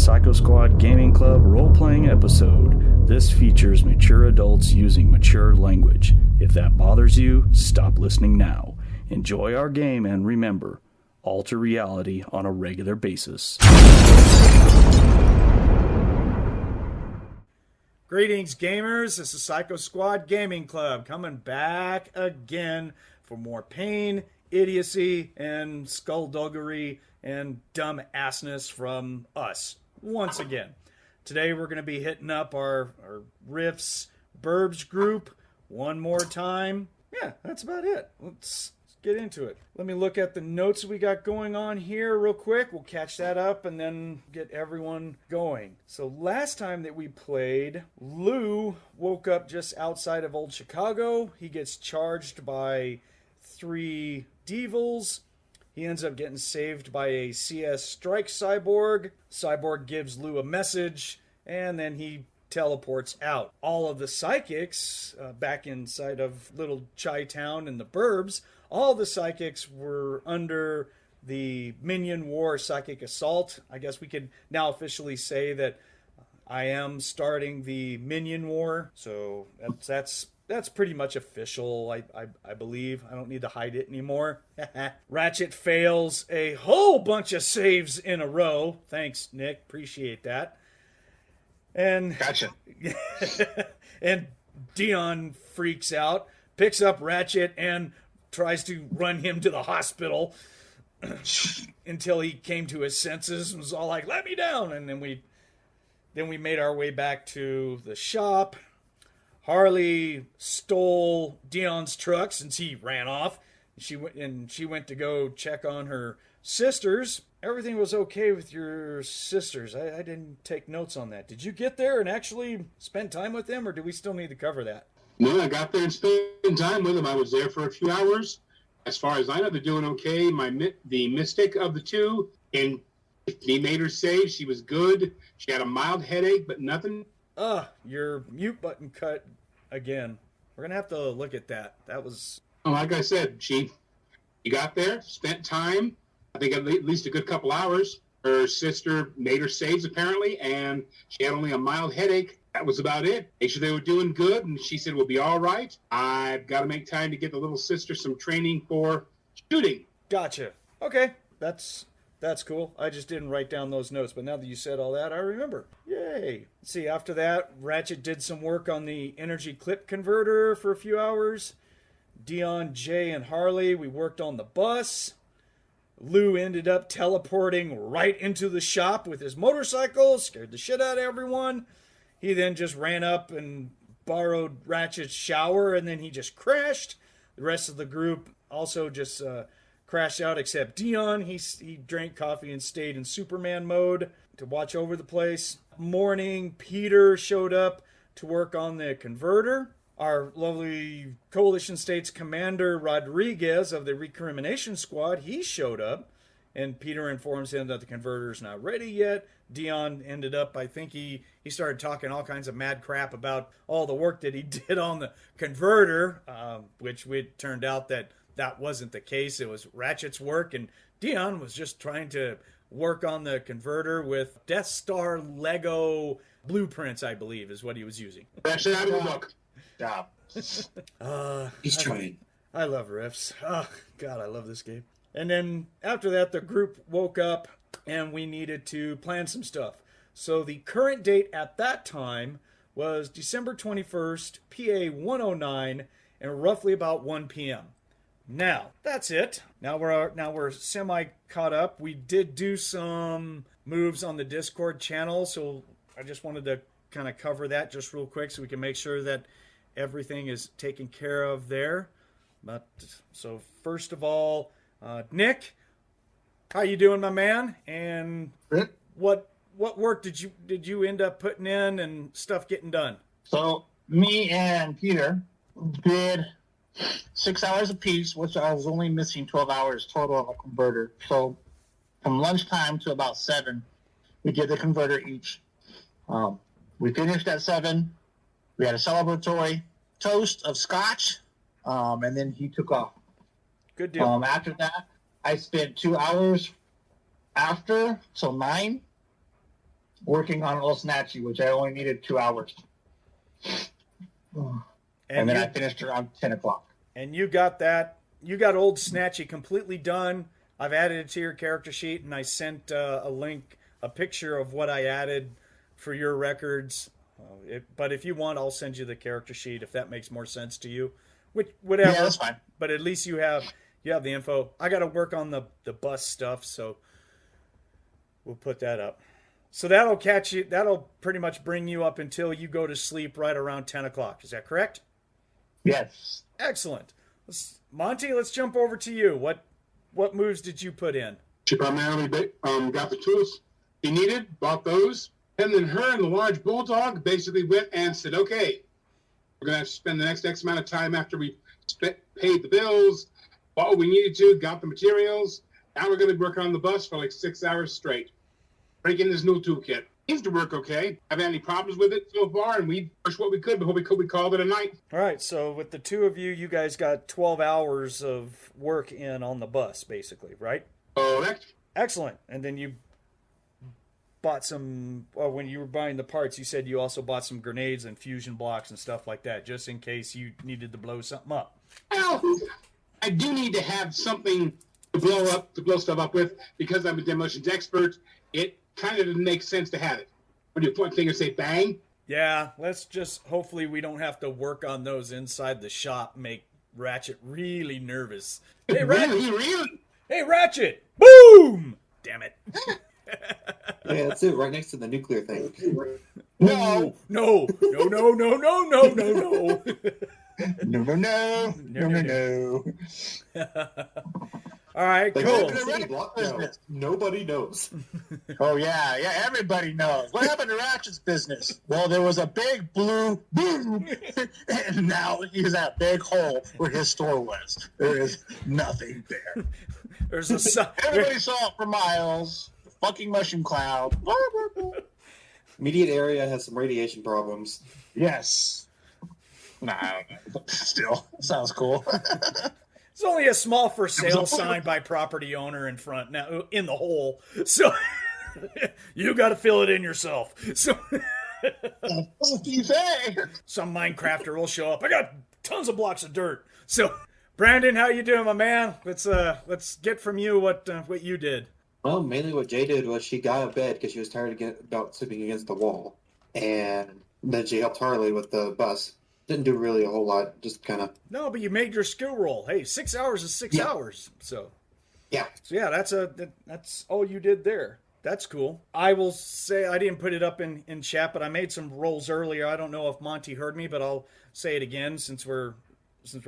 Psycho Squad Gaming Club role-playing episode. This features mature adults using mature language. If that bothers you, stop listening now. Enjoy our game and remember, alter reality on a regular basis. Greetings, gamers. This is Psycho Squad Gaming Club coming back again for more pain, idiocy, and skullduggery and dumb assness from us once again. Today we're going to be hitting up our RIFTS Burbs group one more time. Yeah, that's about it. Let's get into it. Let me look at the notes we got going on here real quick. We'll catch that up and then get everyone going. So last time that we played, Lou woke up just outside of Old Chicago. He gets charged by 3 devils. He ends up getting saved by a CS strike cyborg. Cyborg gives Lou a message, and then he teleports out. All of the psychics back inside of Little Chi-Town and the Burbs, all the psychics were under the Minion War Psychic Assault. I guess we could now officially say that I am starting the Minion War, so that's pretty much official, I believe. I don't need to hide it anymore. Ratchet fails a whole bunch of saves in a row. Thanks, Nick. Appreciate that. And gotcha. And Dion freaks out, picks up Ratchet, and tries to run him to the hospital until he came to his senses and was all like, "Let me down!" And then we made our way back to the shop. Harley stole Dion's truck since he ran off. She went to go check on her sisters. Everything was okay with your sisters. I didn't take notes on that. Did you get there and actually spend time with them, or do we still need to cover that? No, I got there and spent time with them. I was there for a few hours. As far as I know, they're doing okay. The mystic of the two, and he made her save. She was good. She had a mild headache, but nothing. Your mute button cut again. We're going to have to look at that. That was... Oh, like I said, she got there, spent time, I think at least a good couple hours. Her sister made her saves, apparently, and she had only a mild headache. That was about it. Make sure they were doing good, and she said, "We'll be all right. I've got to make time to get the little sister some training for shooting." Gotcha. Okay, that's cool. I just didn't write down those notes, but now that you said all that, I remember. Yay. Let's see, after that, Ratchet did some work on the energy clip converter for a few hours. Dion, Jay, and Harley, we worked on the bus. Lou ended up teleporting right into the shop with his motorcycle, scared the shit out of everyone. He then just ran up and borrowed Ratchet's shower, and then he just crashed. The rest of the group also just crashed out, except Dion. He drank coffee and stayed in Superman mode to watch over the place. Morning, Peter showed up to work on the converter. Our lovely Coalition States Commander Rodriguez of the Recrimination Squad, he showed up, and Peter informs him that the converter's not ready yet. Dion ended up, I think he started talking all kinds of mad crap about all the work that he did on the converter, which it turned out that wasn't the case. It was Ratchet's work, and Dion was just trying to work on the converter with Death Star Lego blueprints, I believe, is what he was using. Actually, I would look. Stop. He's trying. I love RIFTS. Oh, God, I love this game. And then after that, the group woke up, and we needed to plan some stuff. So the current date at that time was December 21st, PA 109, and roughly about 1 p.m. Now, that's it. Now we're semi caught up. We did do some moves on the Discord channel, so I just wanted to kind of cover that just real quick so we can make sure that everything is taken care of there. But so first of all, Nick, how you doing, my man? And what work did you end up putting in and stuff getting done? So me and Peter did 6 hours apiece, which I was only missing 12 hours total of a converter. So from lunchtime to about 7, we did the converter each. We finished at 7. We had a celebratory toast of scotch, and then he took off. Good deal. After that, I spent 2 hours after, till 9, working on Old Snatchy, which I only needed 2 hours. And then I finished around 10 o'clock. And you got that. You got Old Snatchy completely done. I've added it to your character sheet, and I sent a link, a picture of what I added for your records. But if you want, I'll send you the character sheet if that makes more sense to you. Whatever. Yeah, that's fine. But at least you have the info. I got to work on the bus stuff, so we'll put that up. So that'll catch you. That'll pretty much bring you up until you go to sleep right around 10 o'clock. Is that correct? Yes. Excellent. Monte, let's jump over to you. What moves did you put in? She primarily got the tools he needed, bought those, and then her and the large bulldog basically went and said, okay, we're going to have to spend the next X amount of time after we paid the bills, bought what we needed to, got the materials. Now we're going to work on the bus for like 6 hours straight. Break in this new toolkit. Seems to work okay. Haven't had any problems with it so far, and we pushed what we could before we called it a night. All right, so with the two of you, you guys got 12 hours of work in on the bus, basically, right? Correct. Excellent. And then you bought some, when you were buying the parts, you said you also bought some grenades and fusion blocks and stuff like that, just in case you needed to blow something up. Well, I do need to have something to blow stuff up with, because I'm a demolitions expert. It kind of doesn't make sense to have it. When you point a finger and say bang. Yeah, let's just, hopefully we don't have to work on those inside the shop, make Ratchet really nervous. Hey, Really? Hey, Ratchet! Boom! Damn it. Yeah, that's it, right next to the nuclear thing. No. No. All right, Like, cool. the city block? No, nobody knows. Oh, yeah, everybody knows. What happened to Ratchet's business? Well, there was a big blue boom, and now he's that big hole where his store was. There is nothing there. There's a Everybody saw it for miles. Fucking mushroom cloud. Immediate area has some radiation problems. Yes. Nah, I don't know. Still, sounds cool. It's only a small for sale sign by property owner in front now in the hole. So you got to fill it in yourself. So What do you say? some Minecrafter will show up. I got tons of blocks of dirt. So Brandon, how you doing, my man? Let's get from you what you did. Well, mainly what Jay did was she got out of bed because she was tired about sleeping against the wall. And then she helped Harley with the bus. Didn't do really a whole lot, just kind of... No, but you made your skill roll. Hey, 6 hours is 6 hours. So yeah, that's all you did there. That's cool. I will say, I didn't put it up in chat, but I made some rolls earlier. I don't know if Monte heard me, but I'll say it again since we're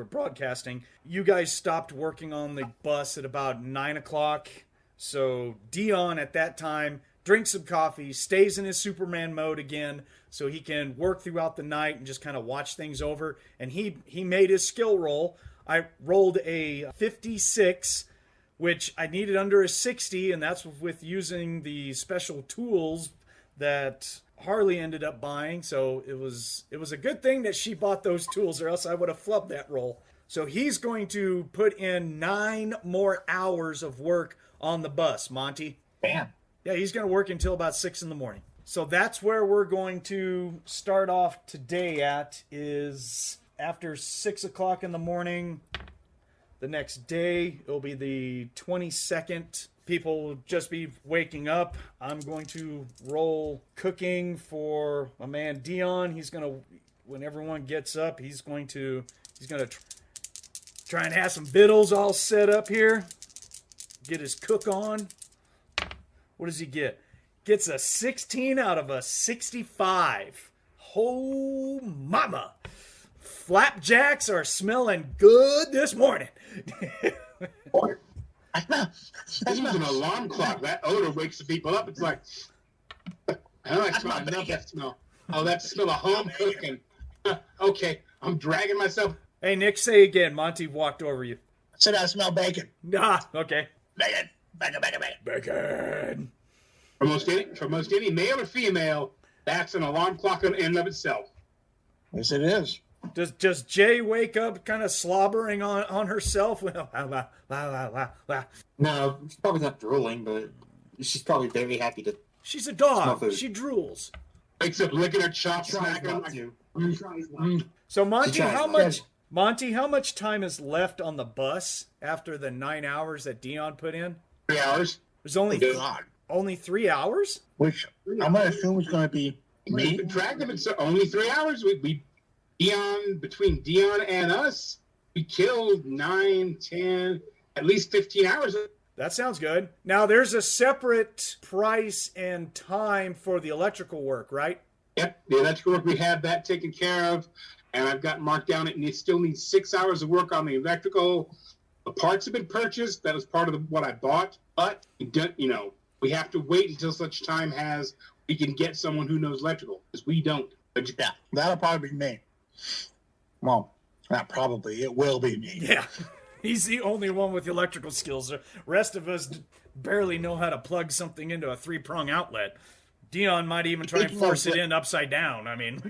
broadcasting. You guys stopped working on the bus at about 9 o'clock. So Dion at that time drinks some coffee, stays in his Superman mode again, so he can work throughout the night and just kind of watch things over. And he made his skill roll. I rolled a 56, which I needed under a 60, and that's with using the special tools that Harley ended up buying. So it was a good thing that she bought those tools, or else I would have flubbed that roll. So he's going to put in 9 more hours of work on the bus, Monte. Bam. Yeah, he's going to work until about 6 in the morning. So that's where we're going to start off today at, is after 6 o'clock in the morning. The next day, it'll be the 22nd. People will just be waking up. I'm going to roll cooking for my man Dion. He's going to, when everyone gets up, he's going to try and have some victuals all set up here. Get his cook on. What does he get? Gets a 16 out of a 65. Oh, mama. Flapjacks are smelling good this morning. This is an alarm clock. That odor wakes the people up. It's like, I love that smell. Oh, that's the smell of home cooking. Okay, I'm dragging myself. Hey, Nick, say again. Monte walked over you. I said I smell bacon. Okay. Bacon. Bacon. For most any male or female, that's an alarm clock in and of itself. Yes, it is. Does Jay wake up kind of slobbering on herself? No, she's probably not drooling, but she's probably very happy to She's a Small dog. food. She drools. Wakes up licking her chops, Tries smacking not them. to. So Monte, She tries how not much? to. Monte, how much time is left on the bus after the 9 hours that Dion put in? 3 hours. There's only God. only 3 hours. Which I'm going to assume is going to be We've been tracking it. So only 3 hours. Between Dion and us, we killed 9, 10, at least 15 hours. That sounds good. Now there's a separate price and time for the electrical work, right? Yep, the electrical work, we have that taken care of. And I've got marked down it still needs 6 hours of work on the electrical. The parts have been purchased. That was part of what I bought. But, we have to wait until such time as we can get someone who knows electrical, because we don't. But Yeah, that'll probably be me. Well, not probably. It will be me. Yeah. He's the only one with electrical skills. The rest of us barely know how to plug something into a 3-prong outlet. Dion might even try and force it in upside down. I mean,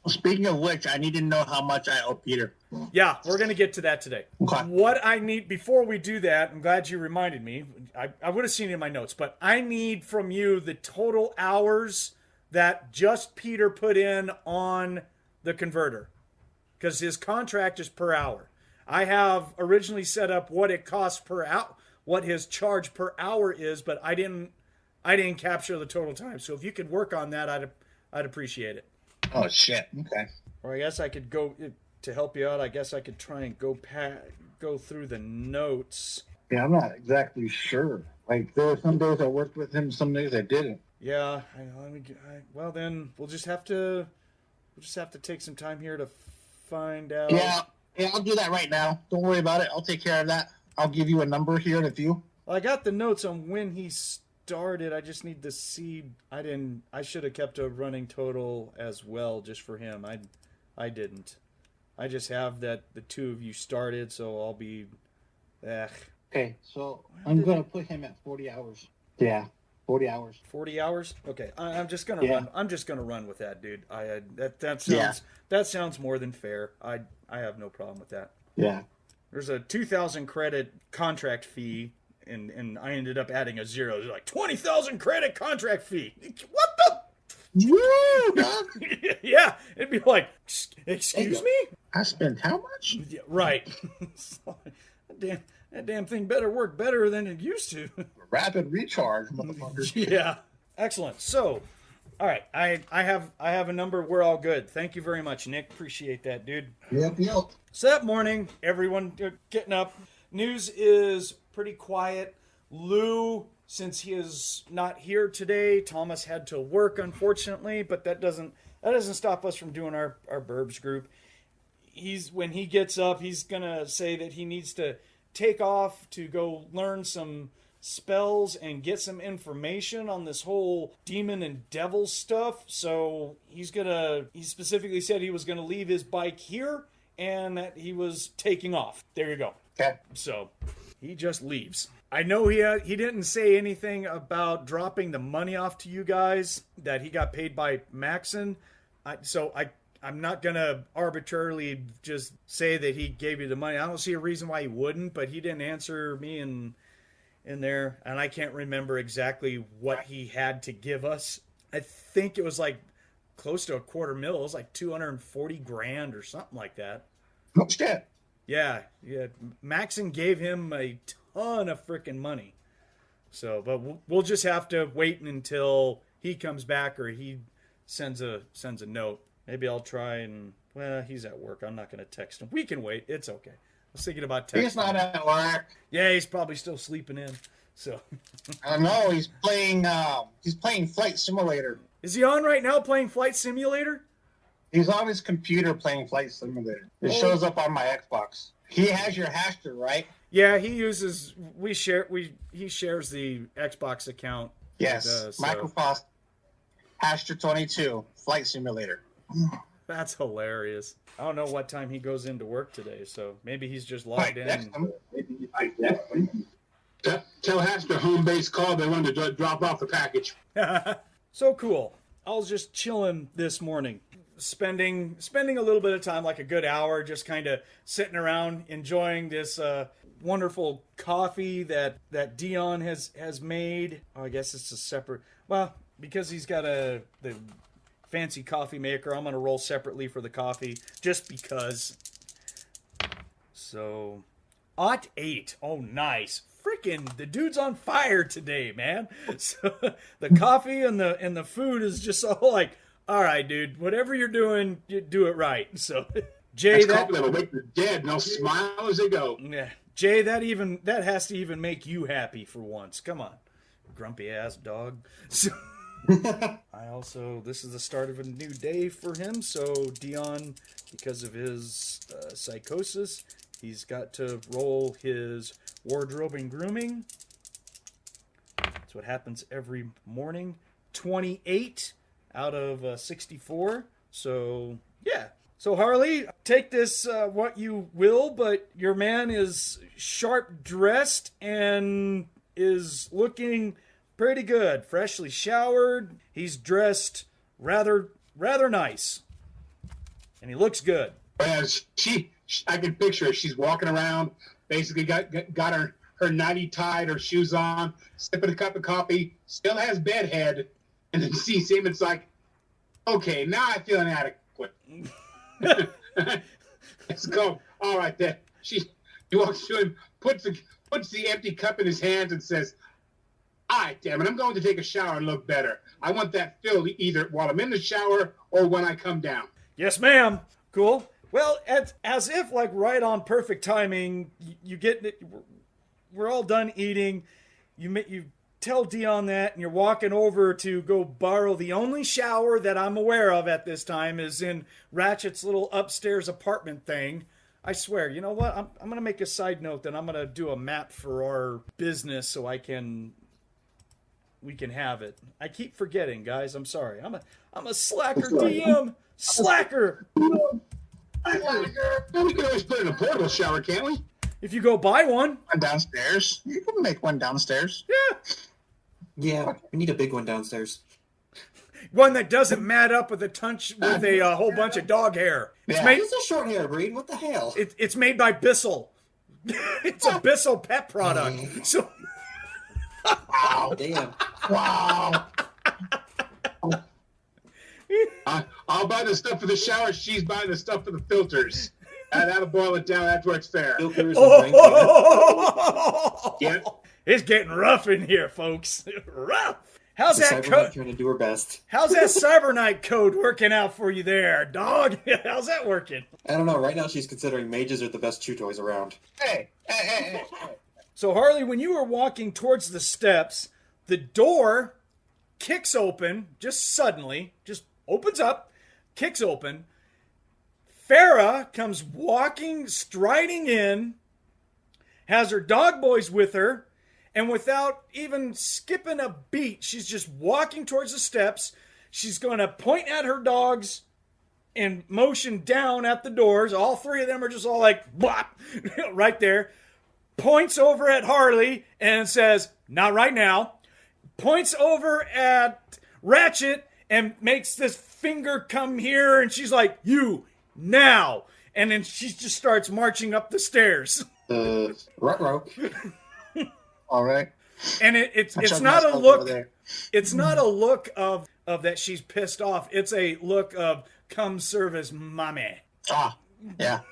Speaking of which, I need to know how much I owe Peter. yeah, we're going to get to that today. Okay. What I need, before we do that, I'm glad you reminded me. I would have seen it in my notes, but I need from you the total hours that just Peter put in on the converter, because his contract is per hour. I have originally set up what it costs per hour, what his charge per hour is, but I didn't capture the total time. So if you could work on that, I'd appreciate it. Oh, shit. Okay. Or I guess I could go to help you out. I guess I could try and go through the notes. Yeah, I'm not exactly sure. Like, there were some days I worked with him, some days I didn't. Yeah, well then we'll just have to take some time here to find out. Yeah, I'll do that right now. Don't worry about it. I'll take care of that. I'll give you a number here in a few. Well, I got the notes on when he started. I just need to see. I should have kept a running total as well just for him. I didn't. I just have that the two of you started, so I'll be. Okay, so I'm going to put him at 40 hours. Yeah, 40 hours. 40 hours? Okay, I'm just gonna Yeah. run. I'm just gonna run with that, dude. That sounds more than fair. I have no problem with that. Yeah. There's a 2,000 credit contract fee, and I ended up adding a zero. They're like 20,000 credit contract fee. What Woo, dog. the? Yeah, it'd be like, excuse me? I spent how much? Yeah, right. That damn thing better work better than it used to. Rapid recharge, motherfucker. Yeah. Excellent. So, all right, I have a number. We're all good. Thank you very much, Nick. Appreciate that, dude. Yep. So that morning, everyone getting up. News is pretty quiet. Lou, since he is not here today, Thomas had to work, unfortunately, but that doesn't stop us from doing our Burbs group. When he gets up, he's gonna say that he needs to take off to go learn some spells and get some information on this whole demon and devil stuff. So he specifically said he was gonna leave his bike here and that he was taking off. There you go. Okay. So he just leaves. I know he didn't say anything about dropping the money off to you guys, that he got paid by Maxon. I'm not going to arbitrarily just say that he gave you the money. I don't see a reason why he wouldn't, but he didn't answer me in there, and I can't remember exactly what he had to give us. I think it was like close to $250,000. It was like $240,000 or something like that. No shit. Yeah. Maxon gave him a ton of freaking money. So, but we'll just have to wait until he comes back or he sends a note. Maybe I'll try and, he's at work. I'm not going to text him. We can wait. It's okay. I was thinking about texting He's not him. at work. Yeah, he's probably still sleeping in. So, I know he's playing Flight Simulator. is he on right now playing Flight Simulator? He's on his computer playing Flight Simulator. It shows up on my Xbox. He has your Haster, right? Yeah, he shares the Xbox account. Yes. So- Microsoft Haster 22 Flight Simulator. That's hilarious. I don't know what time he goes into work today, so maybe he's just Right, logged in. next time. Tell Haster home base call they wanted to drop off the package. So cool. I was just chilling this morning, spending a little bit of time, like a good hour, just kind of sitting around enjoying this wonderful coffee that Dion has made. Oh, I guess it's a separate. Well, because he's got the fancy coffee maker, I'm going to roll separately for the coffee just because. So, 8. Oh, nice. Freaking, the dude's on fire today, man. So, the coffee and the food is just all like, all right, dude, whatever you're doing, you do it right. So, Jay, that'll wake the dead and they'll smile as they go. Yeah, Jay, that has to even make you happy for once. Come on, grumpy ass dog. So, this is the start of a new day for him. So Dion, because of his psychosis, he's got to roll his wardrobe and grooming. That's what happens every morning. 28 out of 64. So, yeah. So, Harley, take this what you will, but your man is sharp dressed and is looking pretty good. Freshly showered. He's dressed rather nice. And he looks good. I can picture her. She's walking around, basically got her nightie tied, her shoes on, sipping a cup of coffee, still has bedhead, and then sees him. It's like, okay, now I feel inadequate. Let's go. All right, then. He walks to him, puts the empty cup in his hands, and says, "All right, damn it, I'm going to take a shower and look better. I want that filled either while I'm in the shower or when I come down." Yes, ma'am. Cool. Well, as if like right on perfect timing, you get it. We're all done eating. You tell Dion that, and you're walking over to go borrow the only shower that I'm aware of at this time is in Ratchet's little upstairs apartment thing. I swear, you know what? I'm going to make a side note that I'm going to do a map for our business so we can have it. I keep forgetting, guys. I'm sorry. I'm a slacker, DM. Slacker. Slacker. We can always put in a portable shower, can't we? If you go buy one. One downstairs. You can make one downstairs. Yeah. Yeah, we need a big one downstairs. One that doesn't mat up with a whole bunch of dog hair. It's a short hair breed. What the hell? It's made by Bissell. It's a Bissell pet product. So. Wow. Damn. Wow. I'll buy the stuff for the shower. She's buying the stuff for the filters. That'll boil it down. That's where it's fair. Filters Yeah. It's getting rough in here, folks. Rough. How's that code? Trying to do her best. How's that Cyber Knight code working out for you there, dog? How's that working? I don't know. Right now, she's considering mages are the best chew toys around. Hey. So, Harley, when you were walking towards the steps, the door kicks open, just suddenly, just opens up, kicks open. Farah comes striding in, has her dog boys with her, and without even skipping a beat, she's just walking towards the steps. She's going to point at her dogs and motion down at the doors. All three of them are just all like, bop, right there. Points over at Harley and says, "Not right now." Points over at Ratchet and makes this finger come here, and she's like, "You, now." And then she just starts marching up the stairs. Ruh-roh. All right. And it's not a look. It's not a look of that she's pissed off. It's a look of come serve as mommy. Ah, yeah.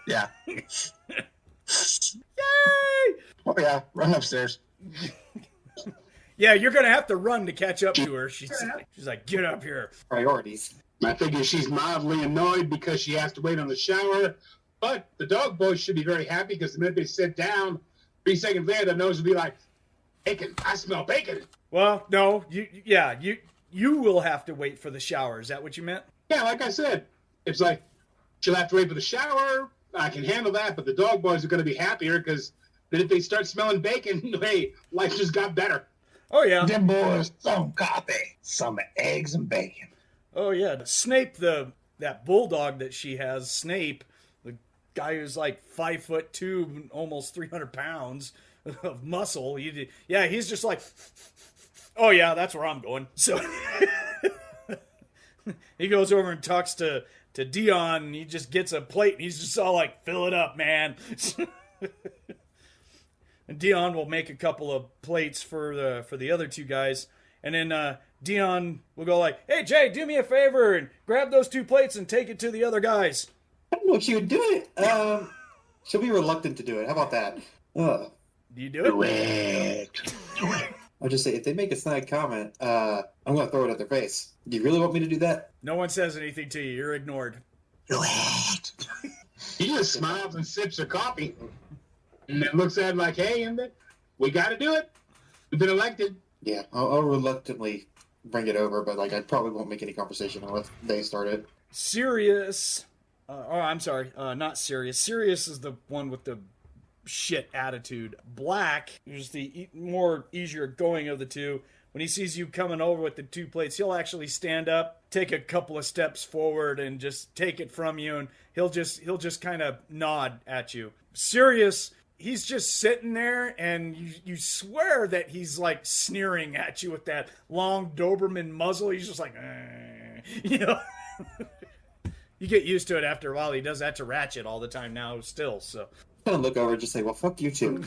Yay! Oh yeah, run upstairs. Yeah, you're gonna have to run to catch up to her. She's like, "Get up here." Priorities. I figure she's mildly annoyed because she has to wait on the shower. But the dog boys should be very happy because the minute they sit down, 3 seconds later, their nose will be like, "Bacon! I smell bacon!" Well, no, you will have to wait for the shower. Is that what you meant? Yeah, like I said, it's like she'll have to wait for the shower. I can handle that, but the dog boys are going to be happier because then if they start smelling bacon, hey, life just got better. Oh yeah. Them boys, some coffee, some eggs and bacon. Oh yeah. Snape, that bulldog that she has, Snape, the guy who's like 5'2", almost 300 pounds of muscle. He's just like, "Oh yeah, that's where I'm going." So he goes over and talks to Dion, and he just gets a plate, and he's just all like, "Fill it up, man." And Dion will make a couple of plates for the other two guys. And then Dion will go like, "Hey, Jay, do me a favor and grab those 2 plates and take it to the other guys." I don't know if she would do it. She'll be reluctant to do it. How about that? Do you do it? Do it. I'll just say, if they make a snide comment, I'm going to throw it at their face. Do you really want me to do that? No one says anything to you. You're ignored. Do it. He just smiles and sips her coffee, and then looks at it like, "Hey, we got to do it. We've been elected." Yeah, I'll reluctantly bring it over, but like I probably won't make any conversation unless they start it. Sirius. I'm sorry. Not Sirius. Sirius is the one with the shit attitude. Black, who's the more easier going of the two, when he sees you coming over with the 2 plates, he'll actually stand up, take a couple of steps forward, and just take it from you, and he'll just kind of nod at you. Sirius, he's just sitting there, and you swear that he's like sneering at you with that long Doberman muzzle. He's just like, you know. You get used to it after a while. He does that to Ratchet all the time now still, so. I'm going to look over and just say, well, fuck you too.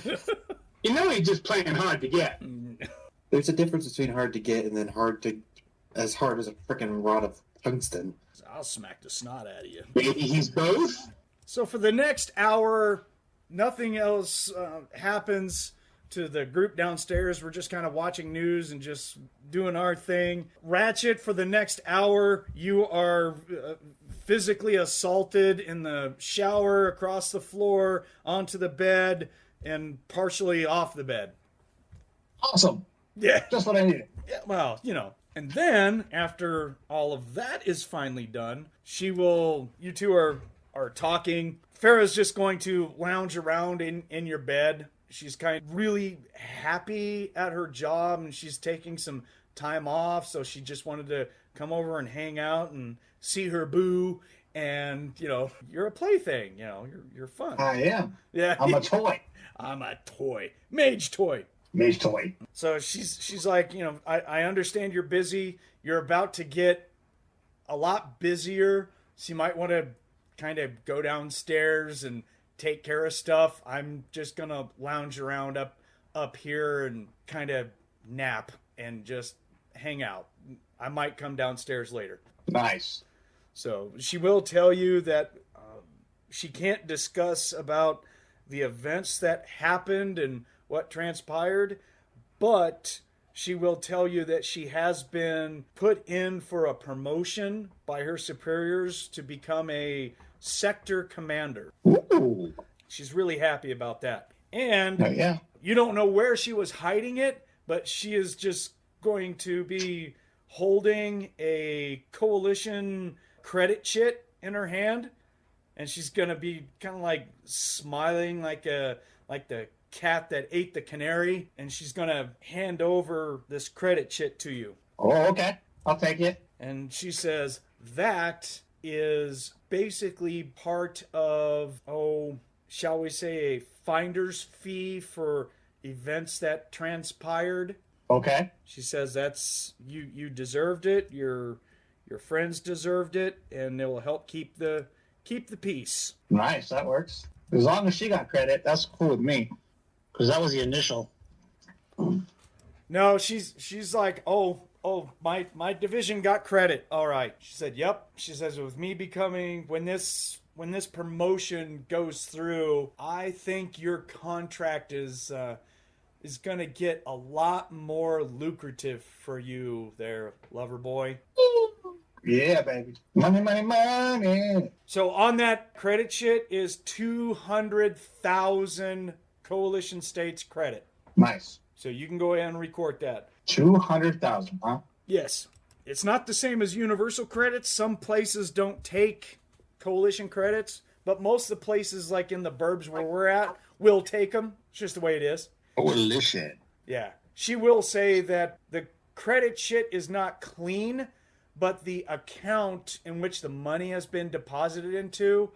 You know he's just playing hard to get. There's a difference between hard to get and then as hard as a freaking rod of tungsten. I'll smack the snot out of you. Maybe he's both. So for the next hour, nothing else happens to the group downstairs. We're just kind of watching news and just doing our thing. Ratchet, for the next hour, you are physically assaulted in the shower, across the floor, onto the bed, and partially off the bed. Awesome. Yeah. Just what I needed. Yeah, well, you know. And then, after all of that is finally done, you two are talking. Farrah's just going to lounge around in your bed. She's kind of really happy at her job, and she's taking some time off, so she just wanted to come over and hang out and see her boo. And, you know, you're a plaything, you know, you're fun. I am. Yeah. I'm a toy. I'm a toy. Mage toy. Mage toy. So she's like, you know, I understand you're busy. You're about to get a lot busier, so you might want to kind of go downstairs and take care of stuff. I'm just going to lounge around up here and kind of nap and just hang out. I might come downstairs later. Nice. So she will tell you that she can't discuss about the events that happened and what transpired, but she will tell you that she has been put in for a promotion by her superiors to become a sector commander. Ooh. She's really happy about that. And Yeah. you don't know where she was hiding it, but she is just going to be holding a coalition credit chit in her hand, and she's going to be kind of like smiling like the cat that ate the canary, and she's going to hand over this credit chit to you. Oh, okay. I'll take it. And she says that is basically part of, shall we say, a finder's fee for events that transpired. Okay. She says that's you deserved it, your friends deserved it, and it will help keep the peace. Nice. That works. As long as she got credit, that's cool with me. Because that was the initial. No, she's like, my division got credit. All right. She said, yep. She says, with me becoming, when this promotion goes through, I think your contract is going to get a lot more lucrative for you there, lover boy. Yeah, baby. Money, money, money. So on that credit sheet is 200,000 coalition states credit. Nice. So you can go ahead and record that. 200,000, huh? Yes. It's not the same as universal credits. Some places don't take coalition credits, but most of the places like in the burbs where we're at will take them. It's just the way it is. Coalition. Yeah. She will say that the credit shit is not clean, but the account in which the money has been deposited into,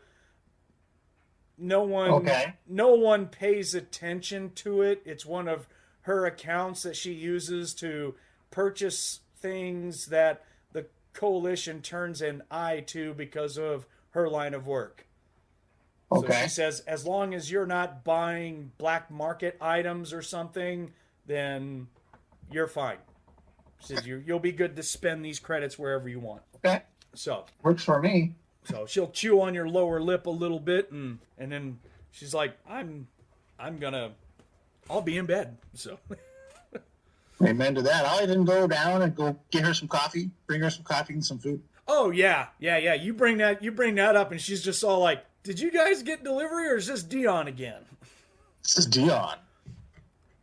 no one pays attention to it. It's one of her accounts that she uses to purchase things that the coalition turns an eye to because of her line of work. So Okay. she says, as long as you're not buying black market items or something, then you're fine. She says you'll be good to spend these credits wherever you want. Okay. So Works for me. she'll chew on your lower lip a little bit, and then she's like, I'll be in bed. So Amen to that. I'll even go down and go get her some coffee, bring her some coffee and some food. oh yeah. You bring that up, and she's just all like, did you guys get delivery, or is this Dion again? This is Dion.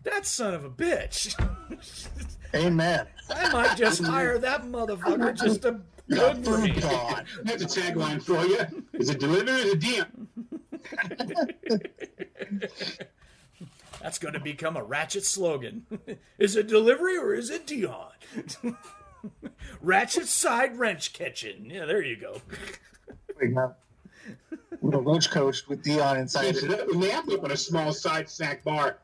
That son of a bitch. Amen. I might just hire that motherfucker just to cook for me. God. That's a tagline for you. Is it delivered or is it Dion? That's going to become a Ratchet slogan. Is it delivery or is it Dion? Ratchet side wrench kitchen. Yeah, there you go. We have little roach coach with Dion inside Fix it it. up and nap up on a small side snack bar.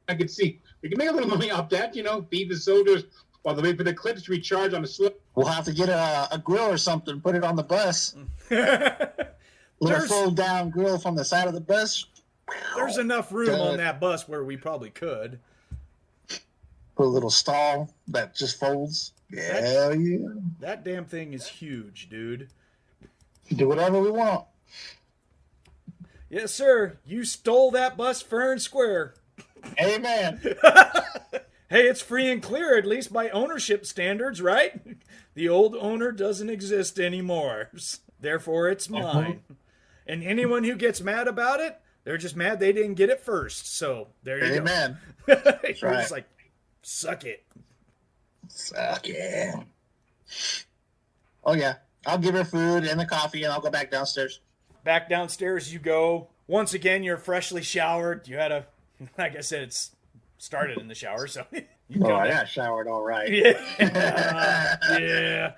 I could see we can make a little money off that, feed the soldiers while they wait for the clips to recharge on the slip. We'll have to get a grill or something, put it on the bus. Little There's- fold down grill from the side of the bus. There's enough room on that bus where we probably could. Put a little stall that just folds. Hell yeah. That damn thing is huge, dude. Do whatever we want. Yes, sir. You stole that bus fair and square. Amen. Hey, it's free and clear, at least by ownership standards, right? The old owner doesn't exist anymore. Therefore, it's mine. And anyone who gets mad about it, they're just mad they didn't get it first. So there you Amen. go. That's You're right. just like, suck it. Suck it. Oh yeah. I'll give her food and the coffee and I'll go back downstairs. Back downstairs you go. Once again, you're freshly showered. You had like I said, it's started in the shower, so you Oh, come I back. got showered all right. Yeah. Yeah.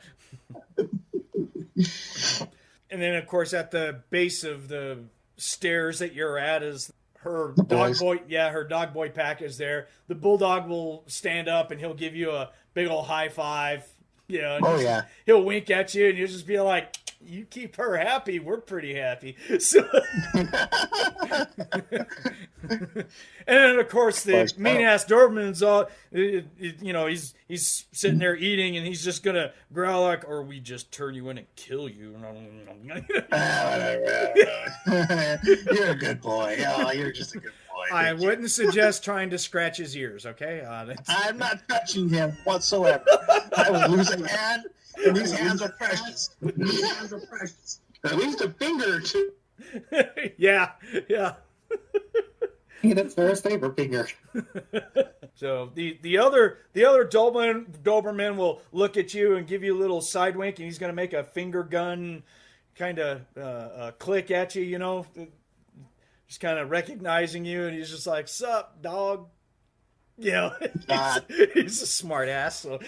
And then, of course, at the base of the stairs that you're at is her dog boys. boy. Yeah, her dog boy pack is there. The bulldog will stand up and he'll give you a big old high five. And Oh yeah. he'll wink at you and you'll just be like, you keep her happy, we're pretty happy. So, and then of course the mean ass Doberman's all, he's sitting there eating and he's just gonna growl like, or we just turn you in and kill you. You're a good boy. Oh, you're just a good boy. I wouldn't suggest trying to scratch his ears. Okay, I'm not touching him whatsoever. I will lose a hand, and these hands are precious. These hands are precious. At least a finger or two. yeah. He that's Ferris' favorite finger. So the other Doberman will look at you and give you a little side wink, and he's going to make a finger gun kind of click at you, just kind of recognizing you, and he's just like, "Sup, dog?" He's a smart ass. So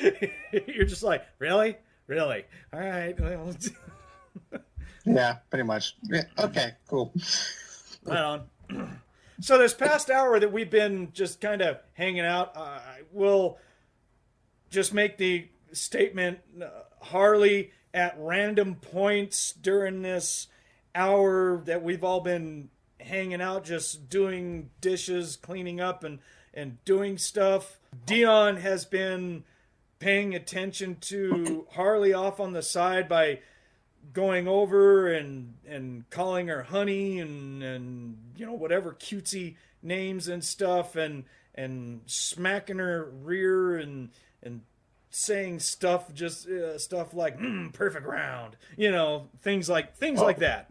you're just like, really, all right, well, Yeah, pretty much. Yeah, okay, cool. right on. So this past hour that we've been just kind of hanging out, we'll just make the statement, Harley, at random points during this hour that we've all been hanging out, just doing dishes, cleaning up, and doing stuff. Dion has been paying attention to Harley off on the side by going over and calling her honey and whatever cutesy names and stuff, and smacking her rear and saying stuff stuff like perfect round, things like that.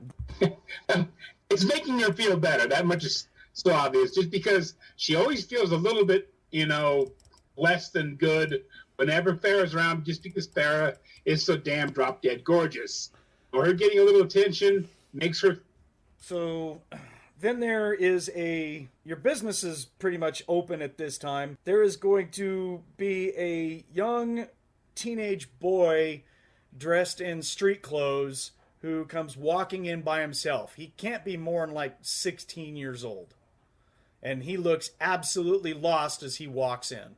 It's making her feel better. That much is so obvious. Just because she always feels a little bit, less than good whenever Farrah's around, just because Farrah is so damn drop dead gorgeous. Or her getting a little attention makes her. So then there is your business is pretty much open at this time. There is going to be a young teenage boy dressed in street clothes who comes walking in by himself. He can't be more than like 16 years old. And he looks absolutely lost as he walks in.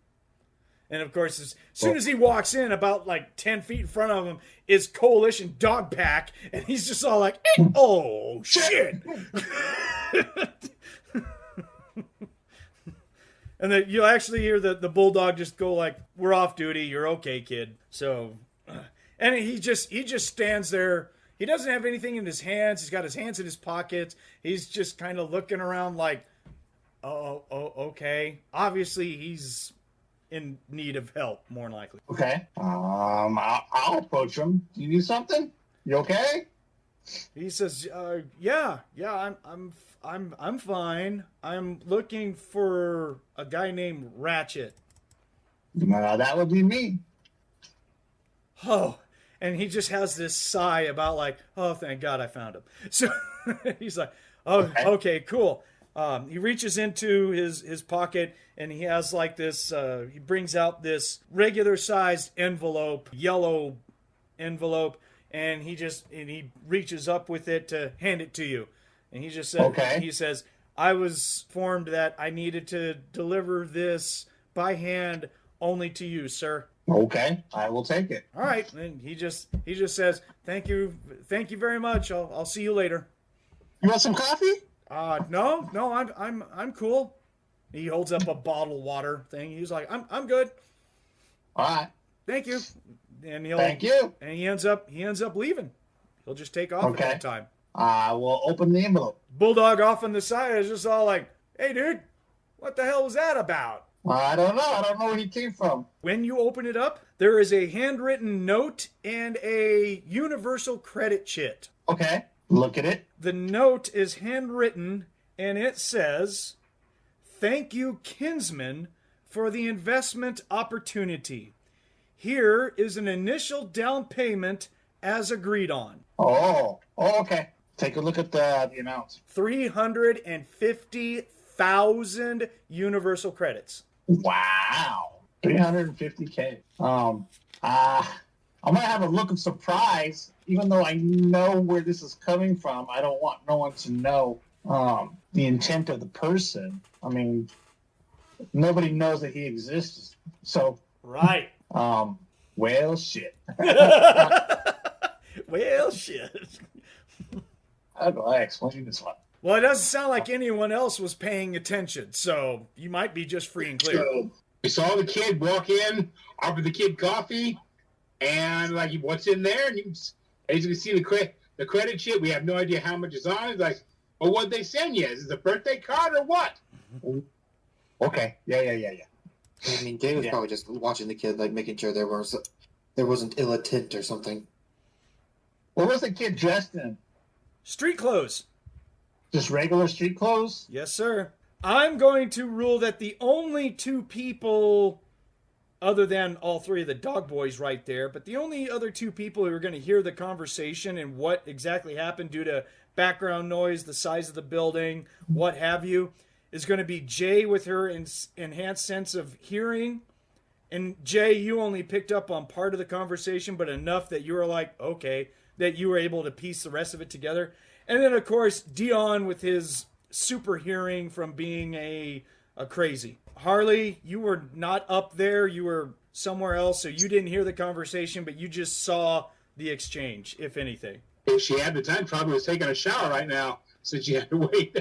And of course, as soon as he walks in, about like 10 feet in front of him is Coalition Dog Pack, and he's just all like, "Oh shit!" And then you'll actually hear the bulldog just go like, "We're off duty. You're okay, kid." So, and he just stands there. He doesn't have anything in his hands. He's got his hands in his pockets. He's just kind of looking around like, "Oh, okay." Obviously, he's in need of help, more than likely. Okay. I'll approach him. You need something? You okay? He says, "Yeah, I'm fine. I'm looking for a guy named Ratchet." That would be me. Oh, and he just has this sigh about like, "Oh, thank God I found him." So he's like, "Oh, okay, cool." He reaches into his pocket and he has like this, he brings out this regular sized envelope, yellow envelope, and he reaches up with it to hand it to you. And he just said, he says, "I was informed that I needed to deliver this by hand only to you, sir." Okay, I will take it. All right. And he just says, "Thank you very much. I'll see you later." You want some coffee? No, I'm cool. He holds up a bottle of water thing. He's like, I'm good. All right. Thank you. And Thank you. And he ends up leaving. He'll just take off at that time. I will open the envelope. Bulldog off on the side is just all like, "Hey, dude, what the hell was that about?" I don't know. I don't know where he came from. When you open it up, there is a handwritten note and a universal credit chit. Okay. Look at it. The note is handwritten and it says, "Thank you, kinsman, for the investment opportunity. Here is an initial down payment as agreed on." Oh, okay. Take a look at the amount. 350,000 universal credits. Wow. 350K. I might have a look of surprise, even though I know where this is coming from. I don't want no one to know the intent of the person. I mean, nobody knows that he exists. So, Right. Well, shit. Well, shit. How do I explain this one? Well, it doesn't sound like anyone else was paying attention, so you might be just free and clear. So we saw the kid walk in, offer the kid coffee, and like, "What's in there?" And as you can see the credit sheet, we have no idea how much is on it. Like, "Well, what'd they send you? Is it a birthday card or what?" Okay. Yeah. I mean, Jay was probably just watching the kid, like making sure there wasn't ill intent or something. What was the kid dressed in? Street clothes. Just regular street clothes? Yes, sir. I'm going to rule that the only two people, other than all three of the dog boys right there, but the only other two people who are going to hear the conversation and what exactly happened due to background noise, the size of the building, what have you, is going to be Jay with her enhanced sense of hearing. And Jay, you only picked up on part of the conversation, but enough that you were like, okay, that you were able to piece the rest of it together. And then, of course, Dion with his super hearing from being a crazy. Harley, you were not up there. You were somewhere else, so you didn't hear the conversation, but you just saw the exchange, if anything. If she had the time, probably was taking a shower right now since you had to wait.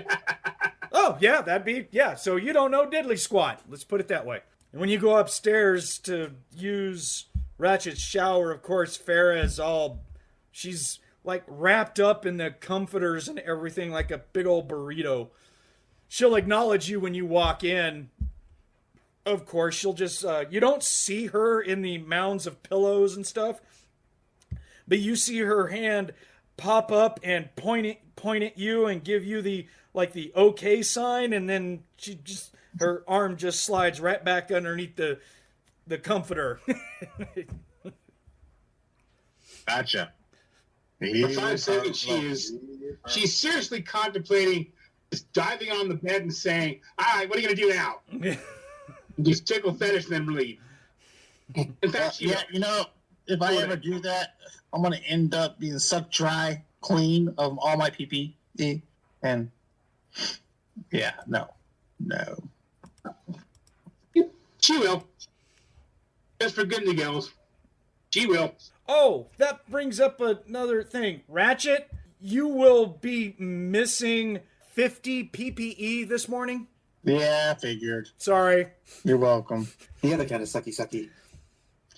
Oh, yeah, so you don't know diddly squat. Let's put it that way. And when you go upstairs to use Ratchet's shower, of course, Farrah is she's like wrapped up in the comforters and everything like a big old burrito. She'll acknowledge you when you walk in. Of course, she'll just, you don't see her in the mounds of pillows and stuff, but you see her hand pop up and point at you and give you the okay sign, and then her arm just slides right back underneath the comforter. Gotcha. For 5 seconds, she's seriously contemplating just diving on the bed and saying, "All right, what are you going to do now?" Just tickle fetish and then leave. In fact, if I ever do that, I'm going to end up being sucked dry, clean of all my pee. And no. She will. Just for good and the gals. She will. Oh, that brings up another thing. Ratchet, you will be missing 50 PPE this morning? Yeah, I figured. Sorry. You're welcome. The other kind of sucky.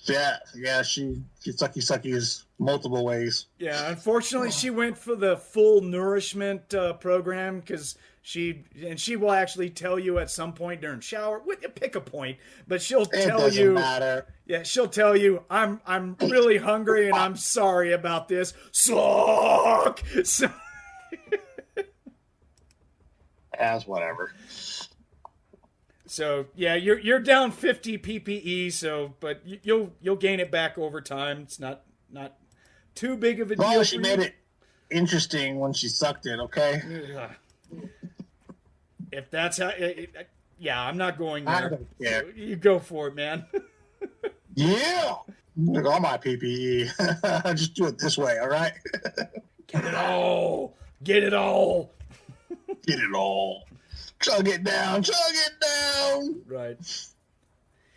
Yeah, she sucky multiple ways. Yeah, unfortunately, she went for the full nourishment program because she will actually tell you at some point during shower. Pick a point, but she'll tell you. Matter. Yeah, she'll tell you, I'm really hungry and I'm sorry about this. Suck. So, As whatever. So yeah, you're down 50 PPE. But you'll gain it back over time. It's not too big of a deal. Well, she made it interesting when she sucked it. Okay. If that's how, yeah, I'm not going I there. don't care. You go for it, man. Yeah. Look, all my PPE. Just do it this way, all right? Get it all. Get it all. Get it all. Chug it down. Right.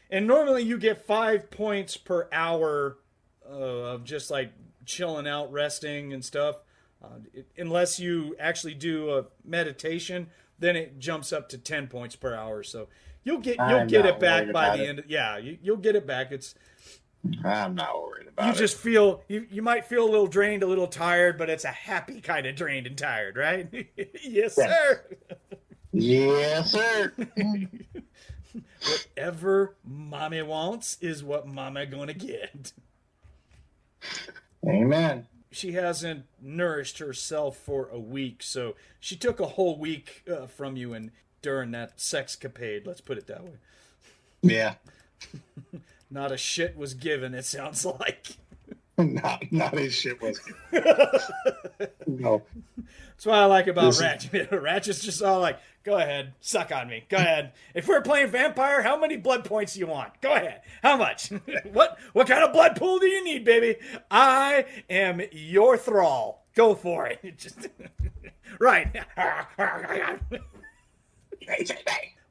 And normally you get 5 points per hour of just like chilling out, resting and stuff. Unless you actually do a meditation, then it jumps up to 10 points per hour. So you'll get it back by the end. You'll get it back. I'm not worried about it. You just feel you might feel a little drained, a little tired, but it's a happy kind of drained and tired, right? Yes, sir. Yes, sir. Whatever mommy wants is what mama gonna get. Amen. She hasn't nourished herself for a week, so she took a whole week from you and during that sexcapade. Let's put it that way. Yeah. Not a shit was given. It sounds like. Not his shit was. No. That's what I like about Ratchet. Ratchet's just all like, go ahead, suck on me. Go ahead. If we're playing vampire, how many blood points do you want? Go ahead. How much? What kind of blood pool do you need, baby? I am your thrall. Go for it. Just right. At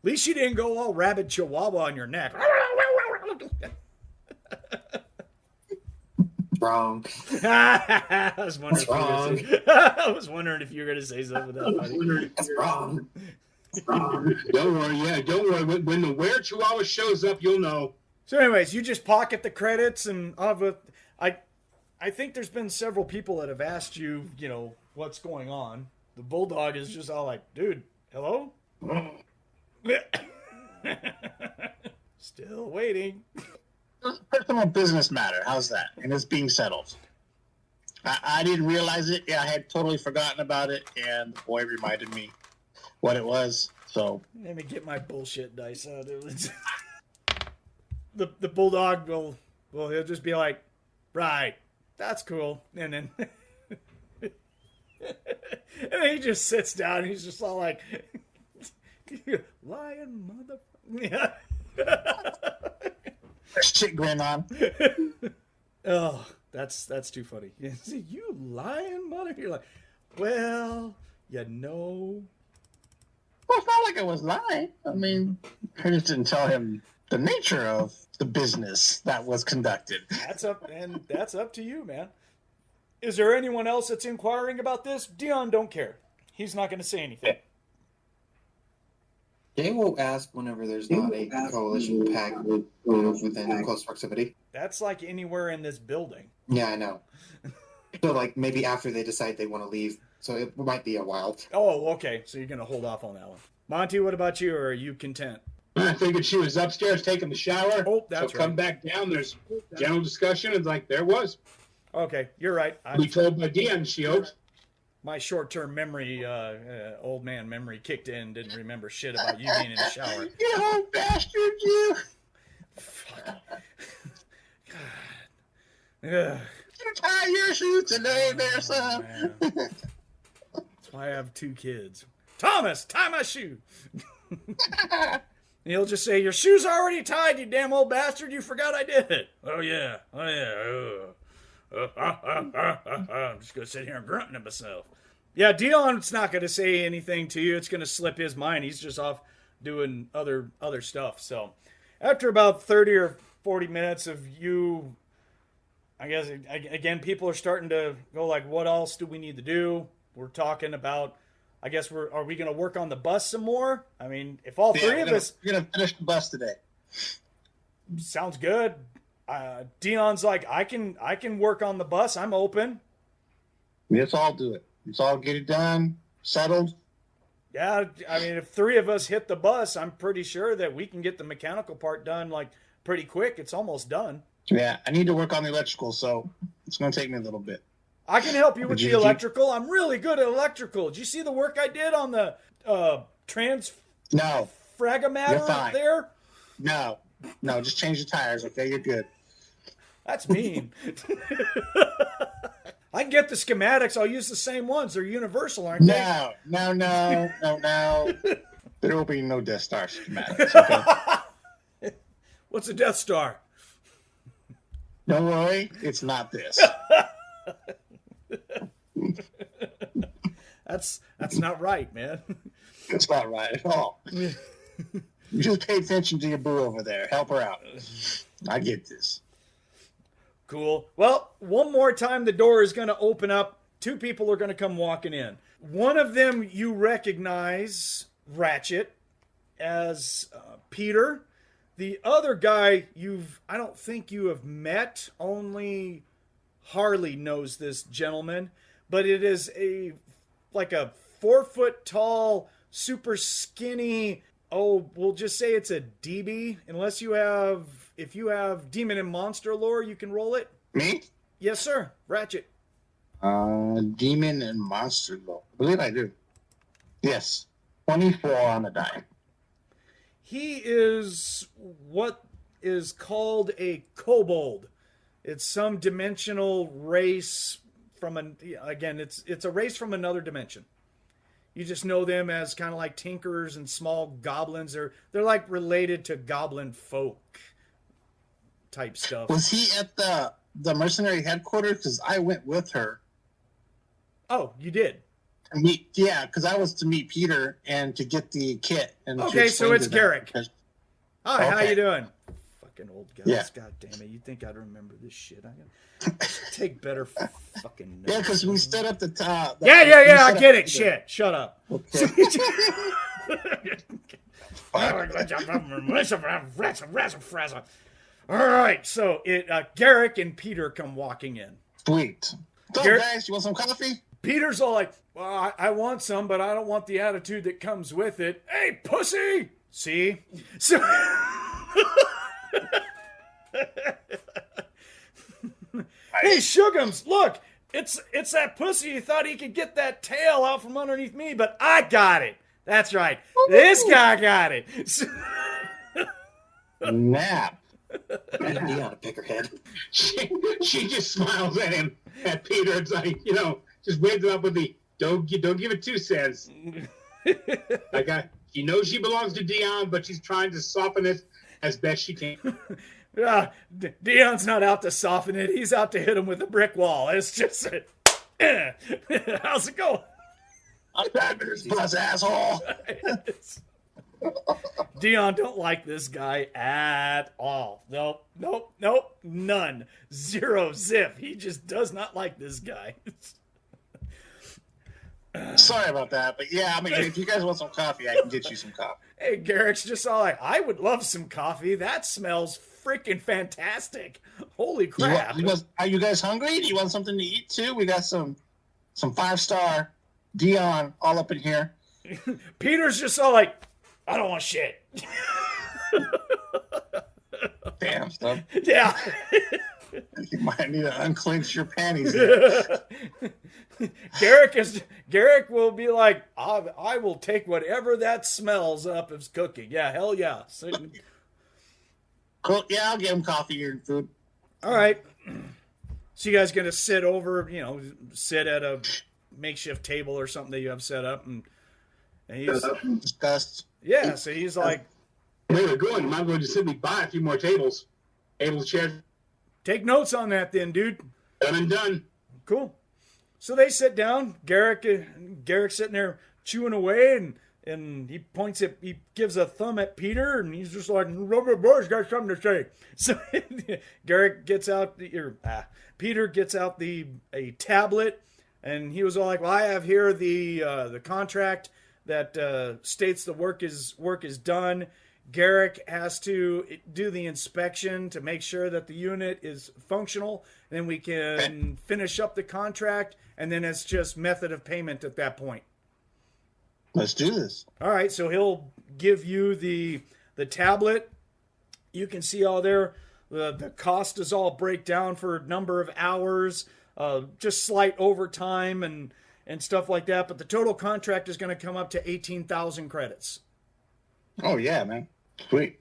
least you didn't go all rabid chihuahua on your neck. Wrong. I was wondering if you were going to say something that funny. That's wrong. Don't worry. When the were chihuahua shows up, you'll know. So anyways, you just pocket the credits and I think there's been several people that have asked you, what's going on. The bulldog is just all like, dude, hello? Still waiting. Personal business matter. How's that? And it's being settled. I didn't realize it. Yeah, I had totally forgotten about it, and the boy reminded me what it was. So Let me get my bullshit dice out. The bulldog will he'll just be like, right, that's cool, and then and then he just sits down and he's just all like, lying mother. shit going on. Oh, that's too funny. You lying mother. You're like, well, Well, it's not like I was lying. I mean, I just didn't tell him the nature of the business that was conducted. that's up to you, man. Is there anyone else that's inquiring about this? Dion don't care. He's not going to say anything. They will ask whenever there's not a coalition pack within close proximity. That's like anywhere in this building. Yeah, I know. So, maybe after they decide they want to leave. So it might be a while. Oh, okay. So you're going to hold off on that one. Monty, what about you? Or are you content? I figured she was upstairs taking the shower. Oh, that's so come right. back down. There's general discussion. It's like, there was. Okay, you're right. We told by Dion, she hopes. My short-term memory, old man memory kicked in. Didn't remember shit about you being in the shower. You old bastard, you! Fuck. God. Ugh. You tie your shoe today, there, son. Man. That's why I have 2 kids. Thomas, tie my shoe. And he'll just say, your shoe's already tied, you damn old bastard. You forgot I did it. Oh, yeah. I'm just going to sit here and grunt to myself. Yeah, Dion's not going to say anything to you. It's going to slip his mind. He's just off doing other stuff. So after about 30 or 40 minutes of you. I guess, again, people are starting to go like, what else do we need to do? We're talking about, I guess, are we going to work on the bus some more? I mean, if all three of us... We're going to finish the bus today. Sounds good. Dion's like, I can work on the bus. I'm open. Let's all do it. Let's all get it done, settled. Yeah, I mean, if three of us hit the bus, I'm pretty sure that we can get the mechanical part done like pretty quick. It's almost done. Yeah, I need to work on the electrical, so it's going to take me a little bit. I can help you with the electrical. I'm really good at electrical. Did you see the work I did on the No. Fragamatter there? No, just change the tires, okay? You're good. That's mean. I can get the schematics. I'll use the same ones. They're universal, aren't they? No. There will be no Death Star schematics, okay? What's a Death Star? Don't worry, it's not this. That's not right, man. It's not right at all. You just pay attention to your boo over there. Help her out. I get this. Cool. Well, one more time the door is going to open up. Two people are going to come walking in. One of them you recognize, Ratchet, as Peter. The other guy I don't think you have met. Only Harley knows this gentleman. But it is like a 4 foot tall, super skinny, we'll just say it's a DB. If you have demon and monster lore, you can roll it. Me? Yes, sir. Ratchet. Demon and monster lore. I believe I do. Yes. 24 on the die. He is what is called a kobold. It's some dimensional race it's a race from another dimension. You just know them as kind of like tinkers and small goblins. They're like related to goblin folk type stuff. Was he at the mercenary headquarters? Because I went with her. Oh, you did? Yeah, because I was to meet Peter and to get the kit. And okay, so it's Garrick. Hi, okay. How you doing? Fucking old guys. Yeah. God damn it. You'd think I'd remember this shit. I gotta take better fucking notes. Yeah, because we stood up the top. Yeah, I get it. Shit. Shut up. Okay. All right, so Garrick and Peter come walking in. Sweet. So, guys, you want some coffee? Peter's all like, well, I want some, but I don't want the attitude that comes with it. Hey, pussy! See? So... Hey, Shugums, look! It's that pussy who thought he could get that tail out from underneath me, but I got it. That's right. This guy got it. Nap. Dion, pick her head. She just smiles at him, at Peter. It's like, just waves it up with the don't give it 2 cents. She knows she belongs to Dion, but she's trying to soften it as best she can. Dion's not out to soften it. He's out to hit him with a brick wall. It's just how's it going? I'm back with this bus, asshole. Dion don't like this guy at all. Nope, none. Zero, zip. He just does not like this guy. Sorry about that, but yeah, I mean, if you guys want some coffee, I can get you some coffee. Hey, Garrick's just all like, I would love some coffee. That smells freaking fantastic. Holy crap. Are you guys hungry? Do you want something to eat too? We got some 5-star Dion all up in here. Peter's just all like, I don't want shit. Damn stuff. Yeah. You might need to unclench your panties there. Garrick will be like, I will take whatever that smells up as cooking. Yeah, hell yeah. Cool. Yeah, I'll get him coffee and food. All right. So you guys gonna sit at a makeshift table or something that you have set up, and he's discussed. Yeah, so he's like, Where we're going, you might as well just simply buy a few more tables, chairs. Take notes on that, then, dude. Done and done. Cool. So they sit down. Garrick's sitting there chewing away, And he gives a thumb at Peter, and he's just like, "Rubber boy's got something to say." So Garrick gets out, Peter gets out a tablet, and he was all like, "Well, I have here the contract that states the work is done. Garrick has to do the inspection to make sure that the unit is functional. Then we can finish up the contract, and then it's just method of payment at that point." Let's do this. All right, so he'll give you the tablet. You can see all there. The cost does all break down for number of hours, just slight overtime and stuff like that. But the total contract is going to come up to 18,000 credits. Oh yeah, man. Sweet.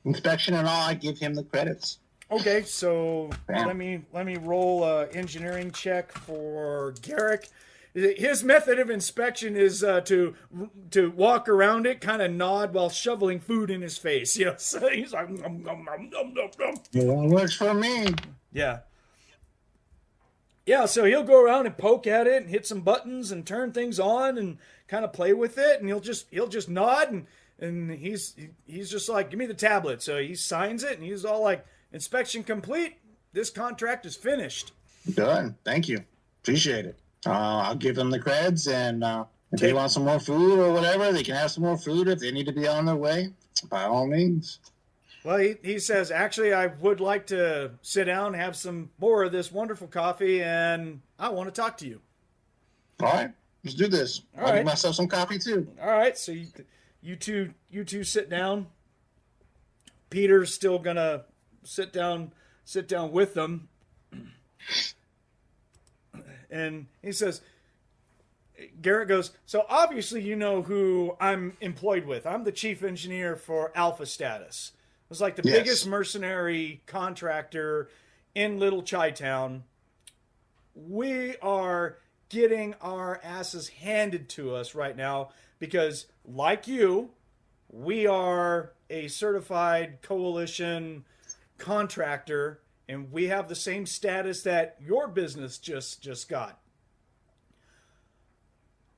Inspection and all, I give him the credits. Okay, so Bam. let me roll a engineering check for Garrick. His method of inspection is to walk around it, kind of nod while shoveling food in his face. You know, so he's like, nom, nom, nom, nom, nom, nom. It works for me. Yeah. Yeah, so he'll go around and poke at it and hit some buttons and turn things on and kind of play with it, and he'll just nod and he's just like, "Give me the tablet." So he signs it and he's all like, "Inspection complete. This contract is finished." Done. Thank you. Appreciate it. I'll give them the creds, and if they want some more food or whatever, they can have some more food. If they need to be on their way, by all means. Well, he says, "Actually, I would like to sit down, have some more of this wonderful coffee, and I want to talk to you." All right, let's do this. All I'll right. give myself some coffee too. All right, so you two sit down. Peter's still gonna sit down with them, and he says, Garrett goes, "So obviously you know who I'm employed with. I'm the chief engineer for Alpha Status. It's like the Yes. biggest mercenary contractor in Little Chi-Town. We are getting our asses handed to us right now because, like you, we are a certified coalition contractor, and we have the same status that your business just got.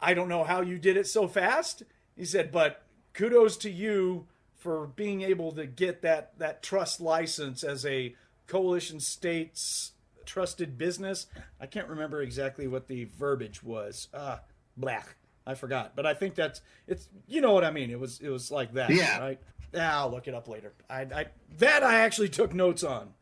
I don't know how you did it so fast," he said, "but kudos to you for being able to get that trust license as a coalition state's trusted business." I can't remember exactly what the verbiage was. Black. I forgot. But I think it's you know what I mean. It was like that, Yeah. right? I'll look it up later. I actually took notes on.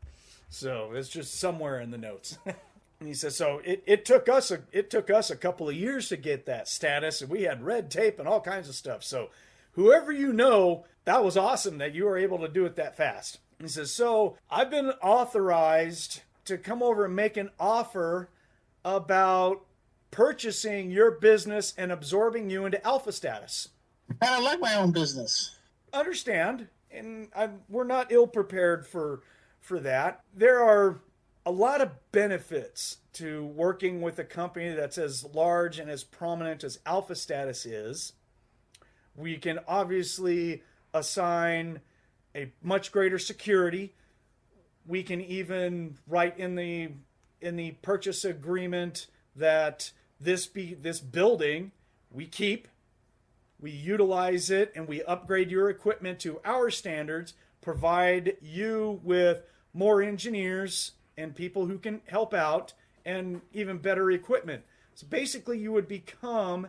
So it's just somewhere in the notes. And he says, "So it took us a couple of years to get that status, and we had red tape and all kinds of stuff. So whoever you know, that was awesome that you were able to do it that fast." And he says, "So I've been authorized to come over and make an offer about purchasing your business and absorbing you into Alpha Status." I don't like my own business. Understand, and we're not ill prepared for that. There are a lot of benefits to working with a company that's as large and as prominent as Alpha Status is. We can obviously assign a much greater security. We can even write in the purchase agreement that this building we keep, we utilize it, and we upgrade your equipment to our standards, provide you with more engineers and people who can help out, and even better equipment. So basically you would become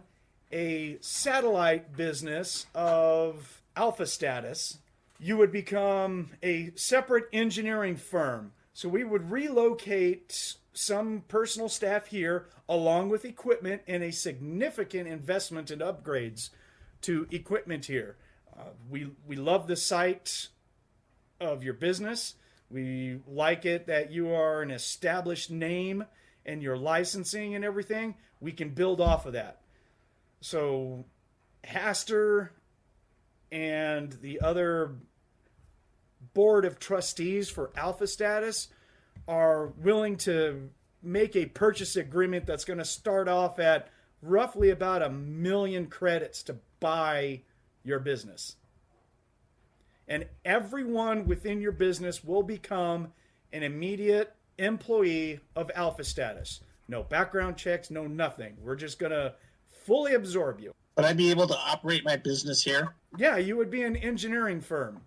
a satellite business of Alpha Status. You would become a separate engineering firm. So we would relocate some personal staff here along with equipment and a significant investment in upgrades to equipment here. We love the site of your business. We like it that you are an established name and your licensing and everything. We can build off of that. So Haster and the other board of trustees for Alpha Status are willing to make a purchase agreement that's going to start off at roughly about 1 million credits to buy your business. And everyone within your business will become an immediate employee of Alpha Status. No background checks, no nothing. We're just going to fully absorb you. Would I be able to operate my business here? Yeah, you would be an engineering firm.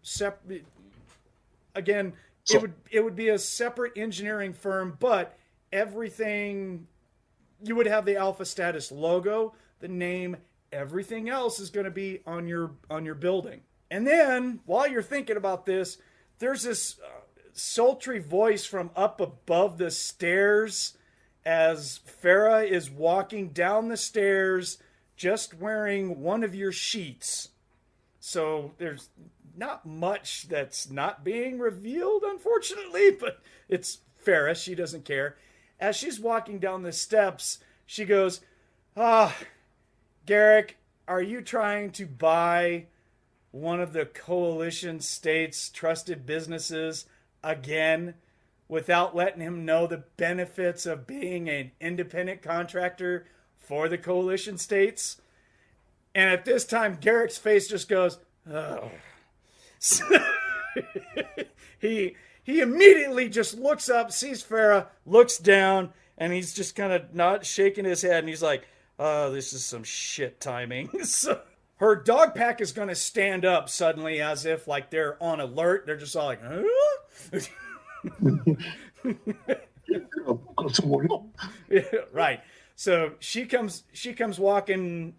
Again, it would be a separate engineering firm, but everything, you would have the Alpha Status logo, the name, everything else is going to be on your building. And then, while you're thinking about this, there's this sultry voice from up above the stairs as Farah is walking down the stairs just wearing one of your sheets. So there's not much that's not being revealed, unfortunately, but it's Farah. She doesn't care. As she's walking down the steps, she goes, Garrick, are you trying to buy one of the coalition states' trusted businesses again without letting him know the benefits of being an independent contractor for the coalition states? And at this time, Garrick's face just goes, oh. He immediately just looks up, sees Farah, looks down, and he's just kind of not shaking his head, and he's like, oh, this is some shit timing. So her dog pack is going to stand up suddenly as if like they're on alert. They're just all like, huh? Right. So she comes walking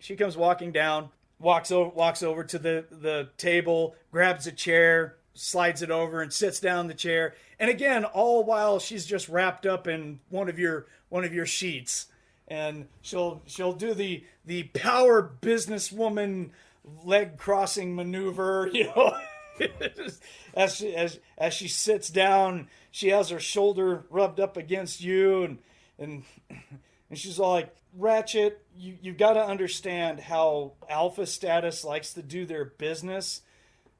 down, walks over to the table, grabs a chair, slides it over and sits down in the chair. And again, all while she's just wrapped up in one of your sheets. And she'll do the power businesswoman leg crossing maneuver, you know. as she sits down, she has her shoulder rubbed up against you, and she's all like, Ratchet, you've got to understand how Alpha Status likes to do their business.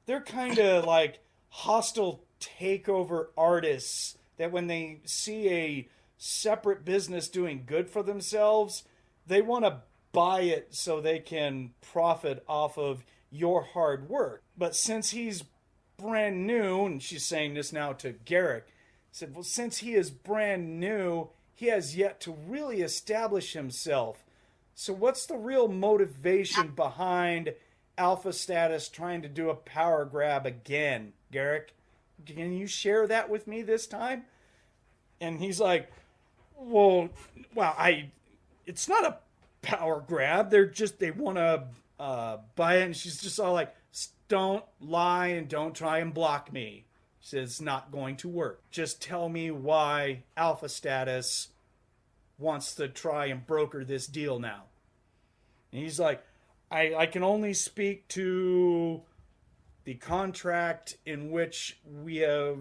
They're kind of like hostile takeover artists that when they see a separate business doing good for themselves, they want to buy it so they can profit off of your hard work. But since he's brand new, and she's saying this now to Garrick, said, well, since he is brand new, he has yet to really establish himself. So what's the real motivation behind Alpha Status trying to do a power grab again, Garrick? Can you share that with me this time? And he's like, it's not a power grab. They want to buy it. And she's just all like, don't lie and don't try and block me. She says, it's not going to work. Just tell me why Alpha Status wants to try and broker this deal now. And he's like, I can only speak to the contract in which we have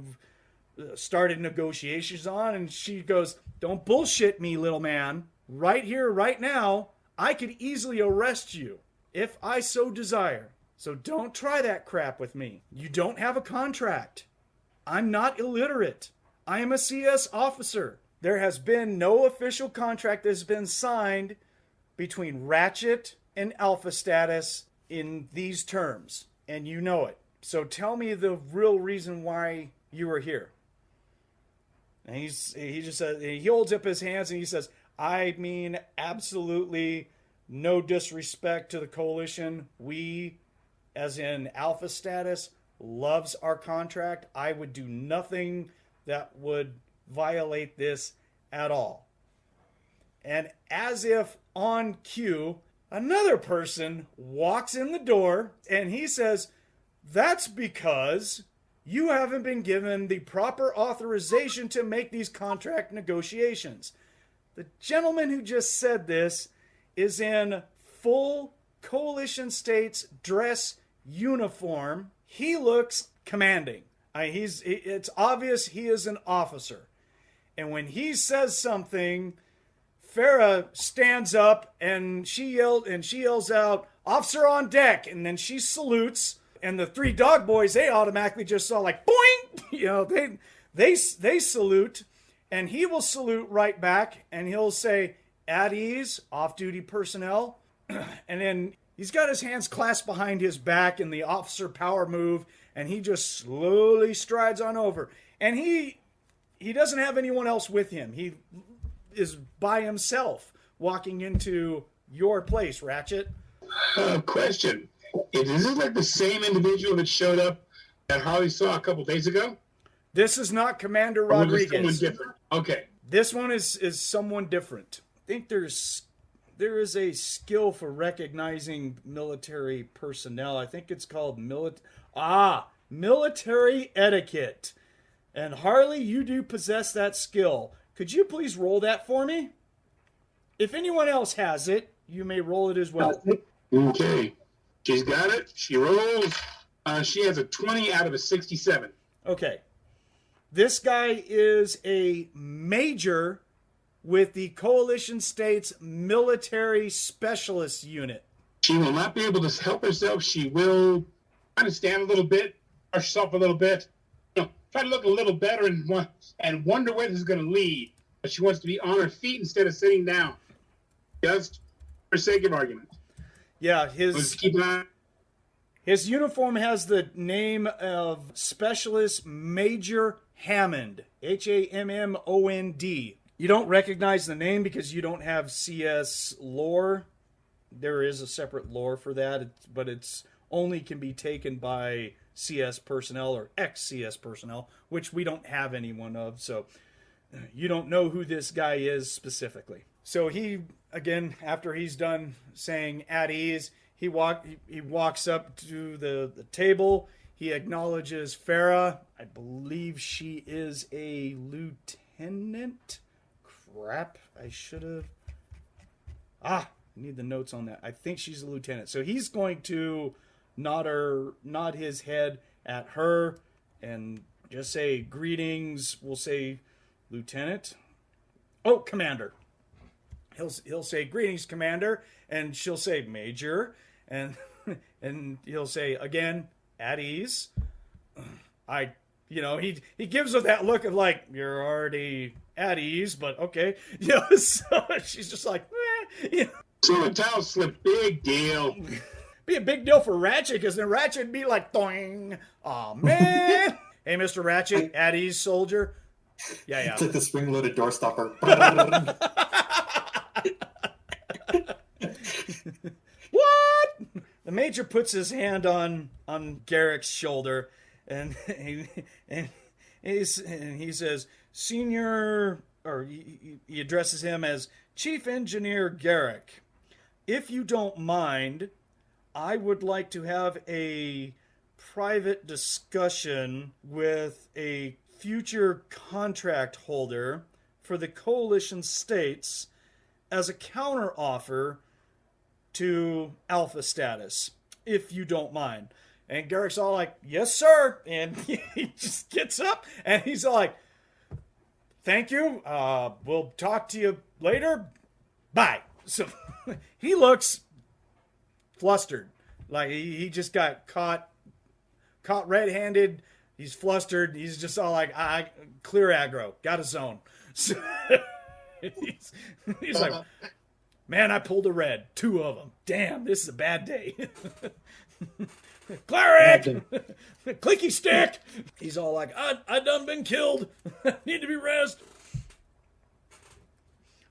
started negotiations on. And she goes, don't bullshit me, little man. Right here, right now, I could easily arrest you if I so desire. So don't try that crap with me. You don't have a contract. I'm not illiterate. I am a CS officer. There has been no official contract that has been signed between Ratchet and Alpha Status in these terms. And you know it. So tell me the real reason why you are here. And he just says, he holds up his hands and he says, I mean absolutely no disrespect to the coalition. We, as in Alpha Status, loves our contract. I would do nothing that would violate this at all. And as if on cue, another person walks in the door and he says, that's because you haven't been given the proper authorization to make these contract negotiations. The gentleman who just said this is in full Coalition States dress uniform. He looks commanding. It's obvious he is an officer. And when he says something, Farah stands up and she yells out, officer on deck. And then she salutes. And the three dog boys, they automatically just saw like, boing! You know, they salute. And he will salute right back. And he'll say, at ease, off-duty personnel. And then he's got his hands clasped behind his back in the officer power move. And he just slowly strides on over. And he doesn't have anyone else with him. He is by himself walking into your place, Ratchet. Question. Is this like the same individual that showed up that Harley saw a couple days ago? This is not Commander Or was it Rodriguez. someone different? Okay. This one is someone different. I think there is a skill for recognizing military personnel. I think it's called military etiquette. And Harley, you do possess that skill. Could you please roll that for me? If anyone else has it, you may roll it as well. Okay. She's got it. She rolls. She has a 20 out of a 67. Okay. This guy is a major with the Coalition States Military Specialist Unit. She will not be able to help herself. She will kind of stand a little bit, brush herself a little bit, try to look a little better and wonder where this is going to lead. But she wants to be on her feet instead of sitting down. Just for sake of argument. Yeah, Let's keep an eye. his uniform has the name of Specialist Major Hammond, Hammond. You don't recognize the name because you don't have CS lore. There is a separate lore for that, but it's only can be taken by CS personnel or ex-CS personnel, which we don't have anyone of, so you don't know who this guy is specifically. So he, again, after he's done saying at ease, he walks up to the table. He acknowledges Farah. I believe she is a lieutenant. Crap, I should have... I need the notes on that. I think she's a lieutenant. So he's going to nod his head at her and just say greetings. We'll say Lieutenant. Oh, Commander. He'll say greetings, Commander, and she'll say Major, and he'll say again at ease. He gives her that look of like, you're already at ease, but okay. So she's just like, So a towel slip, big deal. Be a big deal for Ratchet, because then Ratchet would be like, doing, oh man. Hey, Mr. Ratchet, at ease, soldier. Yeah. It's like the spring-loaded door stopper. What? The Major puts his hand on Garrick's shoulder, and he says, Senior, or he addresses him as Chief Engineer Garrick. If you don't mind, I would like to have a private discussion with a future contract holder for the Coalition States as a counteroffer to Alpha status, if you don't mind. And Garrick's all like, yes, sir. And he just gets up and he's all like, thank you. We'll talk to you later. Bye. So he looks flustered. Like he just got caught red-handed. He's flustered. He's just all like, clear aggro. Got a zone. So he's like, man, I pulled a red. 2 of them. Damn, this is a bad day. Cleric! Clicky stick! He's all like, I done been killed. Need to be rest.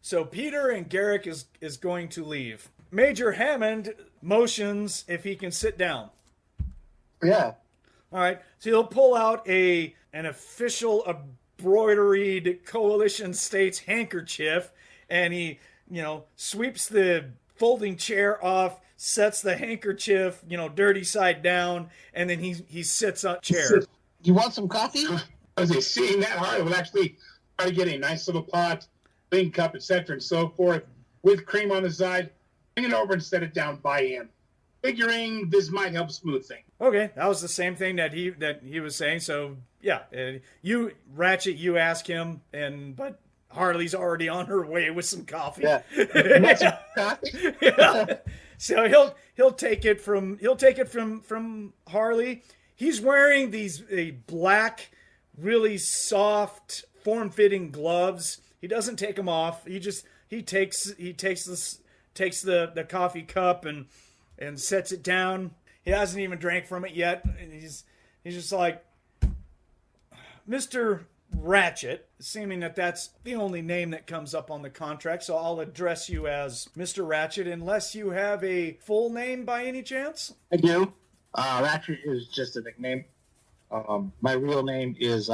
So Peter and Garrick is going to leave. Major Hammond motions if he can sit down. Yeah. All right. So he'll pull out an official embroidered Coalition States handkerchief, and he, sweeps the folding chair off, sets the handkerchief, dirty side down, and then he sits on a chair. You want some coffee? As they seeing that, Harley will actually try to get a nice little pot, clean cup, etc., and so forth, with cream on the side, bring it over and set it down by him, figuring this might help smooth things. Okay, that was the same thing that he was saying. So yeah, you Ratchet, you ask him, but Harley's already on her way with some coffee. Yeah. You want some coffee? Yeah. So he'll take it from Harley. He's wearing these black, really soft, form-fitting gloves. He doesn't take them off. He takes the coffee cup and sets it down. He hasn't even drank from it yet. And he's just like, Mr. Ratchet, seeming that that's the only name that comes up on the contract, so I'll address you as Mr. Ratchet unless you have a full name by any chance. I do. Ratchet is just a nickname. My real name is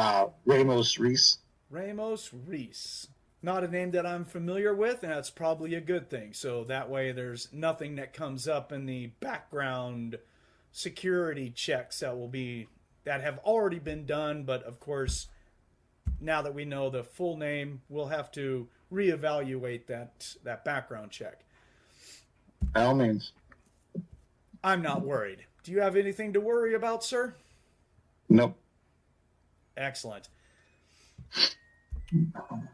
Ramos Reese. Ramos Reese. Not a name that I'm familiar with, and that's probably a good thing. So that way there's nothing that comes up in the background security checks that have already been done, but of course, now that we know the full name, we'll have to reevaluate that background check. By all means. I'm not worried. Do you have anything to worry about, sir? Nope. Excellent.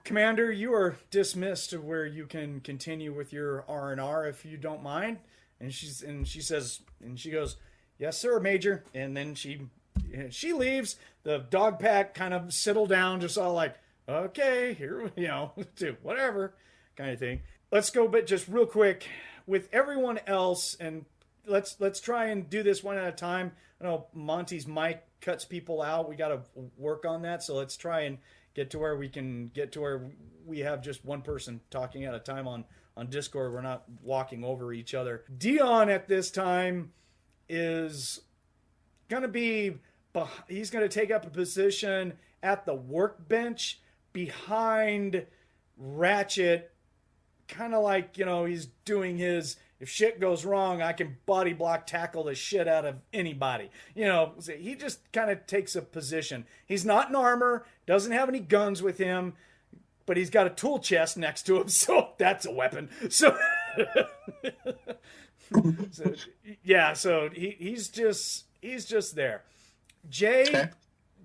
Commander, you are dismissed to where you can continue with your R&R if you don't mind. And she goes, "Yes, sir, Major." And then she leaves. The dog pack kind of settle down, just all like, "Okay, here, do whatever," kind of thing. Let's go, but just real quick with everyone else, and let's try and do this one at a time. I know Monte's mic cuts people out. We got to work on that, so let's try and get to where we have just one person talking at a time on Discord. We're not walking over each other. Dion at this time is going to he's going to take up a position at the workbench behind Ratchet, kind of like, he's doing his, if shit goes wrong, I can body block tackle the shit out of anybody. He just kind of takes a position. He's not in armor, doesn't have any guns with him, but he's got a tool chest next to him, so that's a weapon. So, he's just there. Jay, Okay.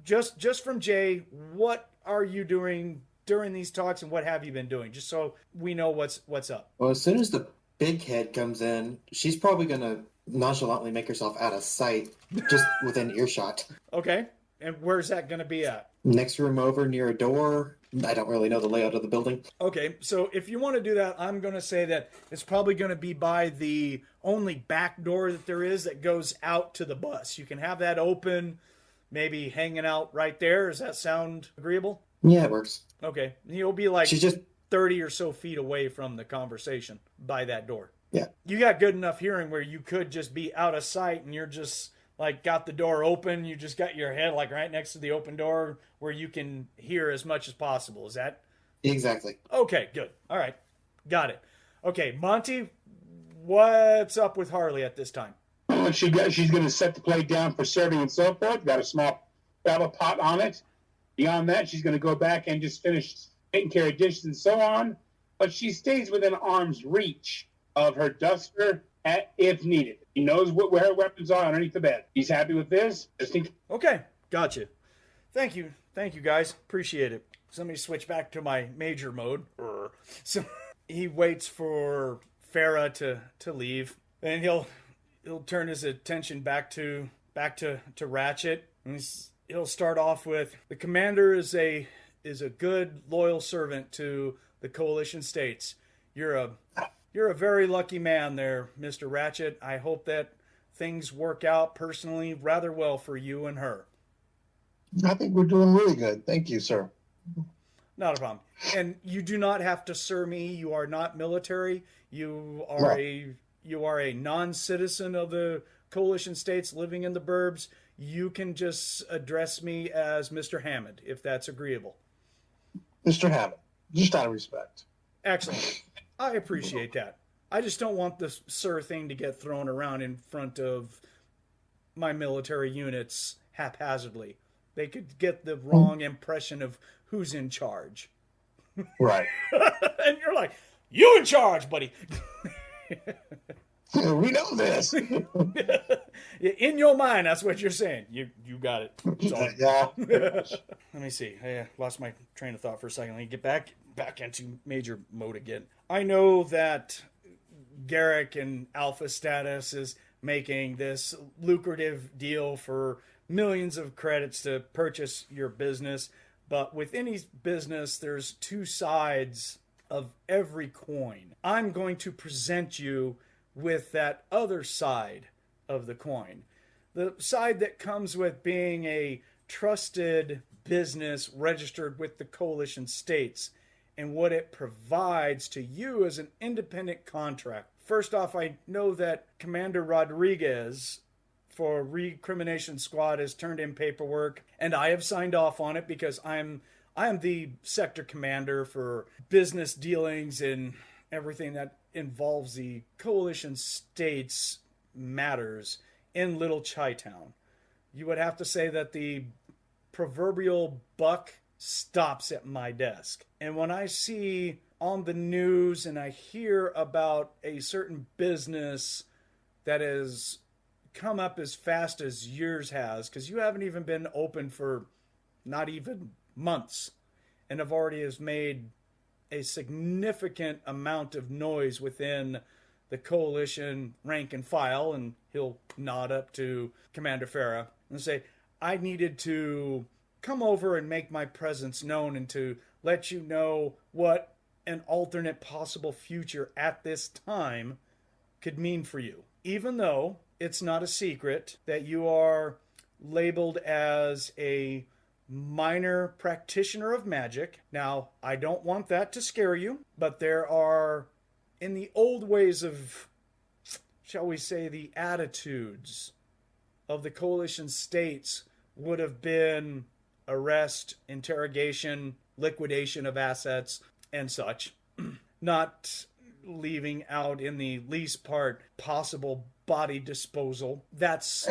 just from Jay, what are you doing during these talks, and what have you been doing? Just so we know what's up. Well, as soon as the big head comes in, she's probably going to nonchalantly make herself out of sight, just within earshot. Okay, and where's that going to be at? Next room over near a door. I don't really know the layout of the building. Okay, so if you want to do that, I'm going to say that it's probably going to be by the only back door that there is that goes out to the bus. You can have that open, maybe hanging out right there. Does that sound agreeable? Yeah, it works. Okay, you'll be like She's just 30 or so feet away from the conversation by that door. Yeah. You got good enough hearing where you could just be out of sight and you're just like got the door open. You just got your head like right next to the open door where you can hear as much as possible. Is that? exactly. Okay, good. All right. Got it. Okay, Monte, what's up with Harley at this time? She's going to set the plate down for serving and so forth. Got a small battle pot on it. Beyond that, she's going to go back and just finish taking care of dishes and so on. But she stays within arm's reach of her duster if needed. He knows where her weapons are underneath the bed. He's happy with this. Okay, gotcha. Thank you, guys. Appreciate it. So let me switch back to my major mode. So he waits for Farah to leave, and he'll turn his attention back to Ratchet. And he'll start off with, the commander is a good, loyal servant to the coalition states. You're a very lucky man there, Mr. Ratchet. I hope that things work out personally rather well for you and her. I think we're doing really good. Thank you, sir. Not a problem. And you do not have to sir me. You are not military. You are a non-citizen of the coalition states living in the burbs. You can just address me as Mr. Hammond, if that's agreeable. Mr. Hammond, just out of respect. Excellent. I appreciate that. I just don't want the sir thing to get thrown around in front of my military units haphazardly. They could get the wrong impression of who's in charge. Right. And you're like, you in charge, buddy. We know this. In your mind, that's what you're saying. You got it. So, Yeah. let me see. I lost my train of thought for a second. Let me get back into major mode again. I know that Garrick and Alpha Status is making this lucrative deal for millions of credits to purchase your business, but with any business, there's two sides of every coin. I'm going to present you with that other side of the coin. The side that comes with being a trusted business registered with the coalition states and what it provides to you as an independent contract. First off, I know that Commander Rodriguez for Recrimination Squad has turned in paperwork, and I have signed off on it because I am the sector commander for business dealings and everything that involves the coalition states matters in Little Chi-Town. You would have to say that the proverbial buck stops at my desk. And when I see on the news and I hear about a certain business that has come up as fast as yours has, because you haven't even been open for not even months and have already has made a significant amount of noise within the coalition rank and file, and he'll nod up to Commander Farah and say, I needed to come over and make my presence known and to let you know what an alternate possible future at this time could mean for you. Even though it's not a secret that you are labeled as a minor practitioner of magic. Now, I don't want that to scare you, but there are, in the old ways of, shall we say, the attitudes of the coalition states would have been arrest, interrogation, liquidation of assets, and such. Not leaving out in the least part possible body disposal. That's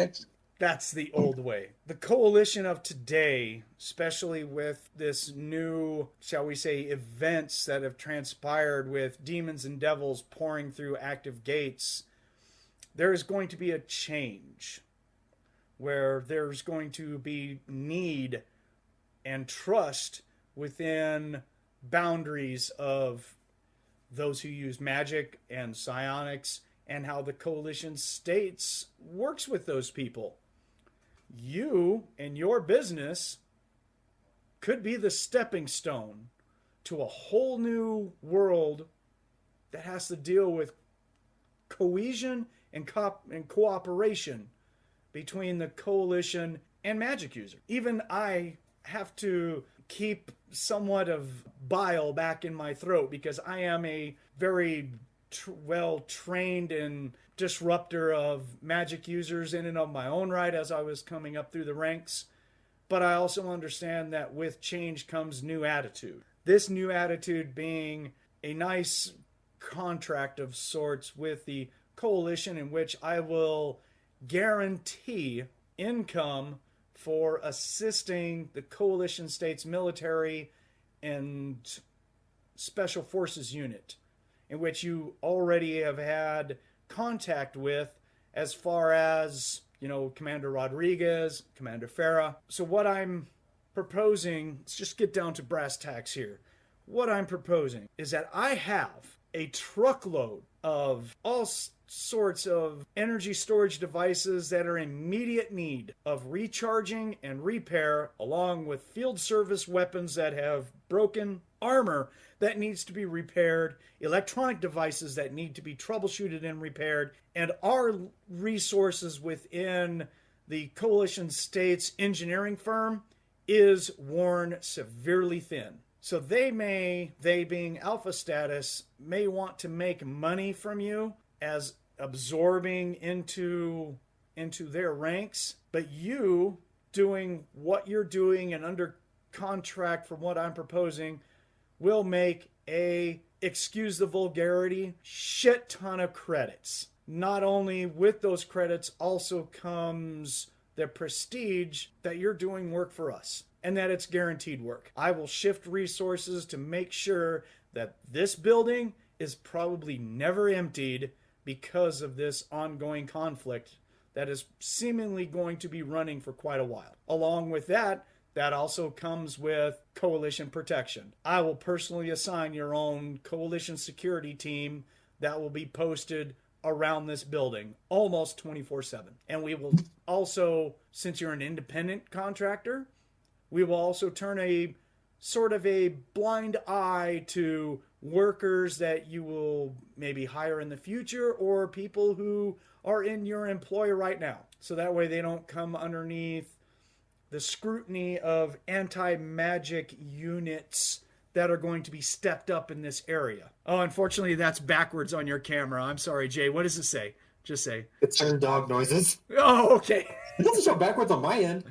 the old way. The coalition of today, especially with this new, shall we say, events that have transpired with demons and devils pouring through active gates, there is going to be a change where there's going to be need and trust within boundaries of those who use magic and psionics and how the coalition states works with those people. You and your business could be the stepping stone to a whole new world that has to deal with cohesion and cooperation between the coalition and magic user. Even I have to keep somewhat of bile back in my throat because I am a very well-trained and disruptor of magic users in and of my own right as I was coming up through the ranks. But I also understand that with change comes new attitude. This new attitude being a nice contract of sorts with the coalition in which I will guarantee income for assisting the coalition states military and special forces unit, in which you already have had contact with as far as, Commander Rodriguez, Commander Farah. So what I'm proposing, let's just get down to brass tacks here. What I'm proposing is that I have a truckload of all sorts of energy storage devices that are in immediate need of recharging and repair, along with field service weapons that have broken, armor that needs to be repaired, electronic devices that need to be troubleshooted and repaired, and our resources within the coalition states engineering firm is worn severely thin. So they being alpha status, may want to make money from you as absorbing into their ranks, but you doing what you're doing and under contract from what I'm proposing will make excuse the vulgarity, shit ton of credits. Not only with those credits also comes the prestige that you're doing work for us and that it's guaranteed work. I will shift resources to make sure that this building is probably never emptied because of this ongoing conflict that is seemingly going to be running for quite a while. Along with that also comes with coalition protection. I will personally assign your own coalition security team that will be posted around this building almost 24/7. And we will also, since you're an independent contractor, we will also turn a sort of a blind eye to workers that you will maybe hire in the future or people who are in your employ right now. So that way they don't come underneath the scrutiny of anti-magic units that are going to be stepped up in this area. Oh, unfortunately, that's backwards on your camera. I'm sorry, Jay. What does it say? Just say. It's just dog noises. Oh, okay. It doesn't show backwards on my end.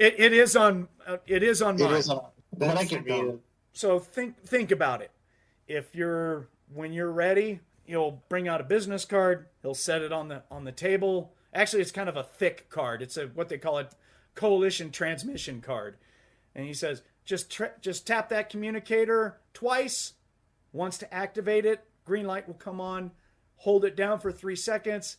It is on. It is on mine. It is on, but I can read it. So think about it. When you're ready, he'll bring out a business card. He'll set it on the table. Actually, it's kind of a thick card. It's what they call a coalition transmission card. And he says, just tap that communicator twice. Once to activate it, green light will come on. Hold it down for 3 seconds.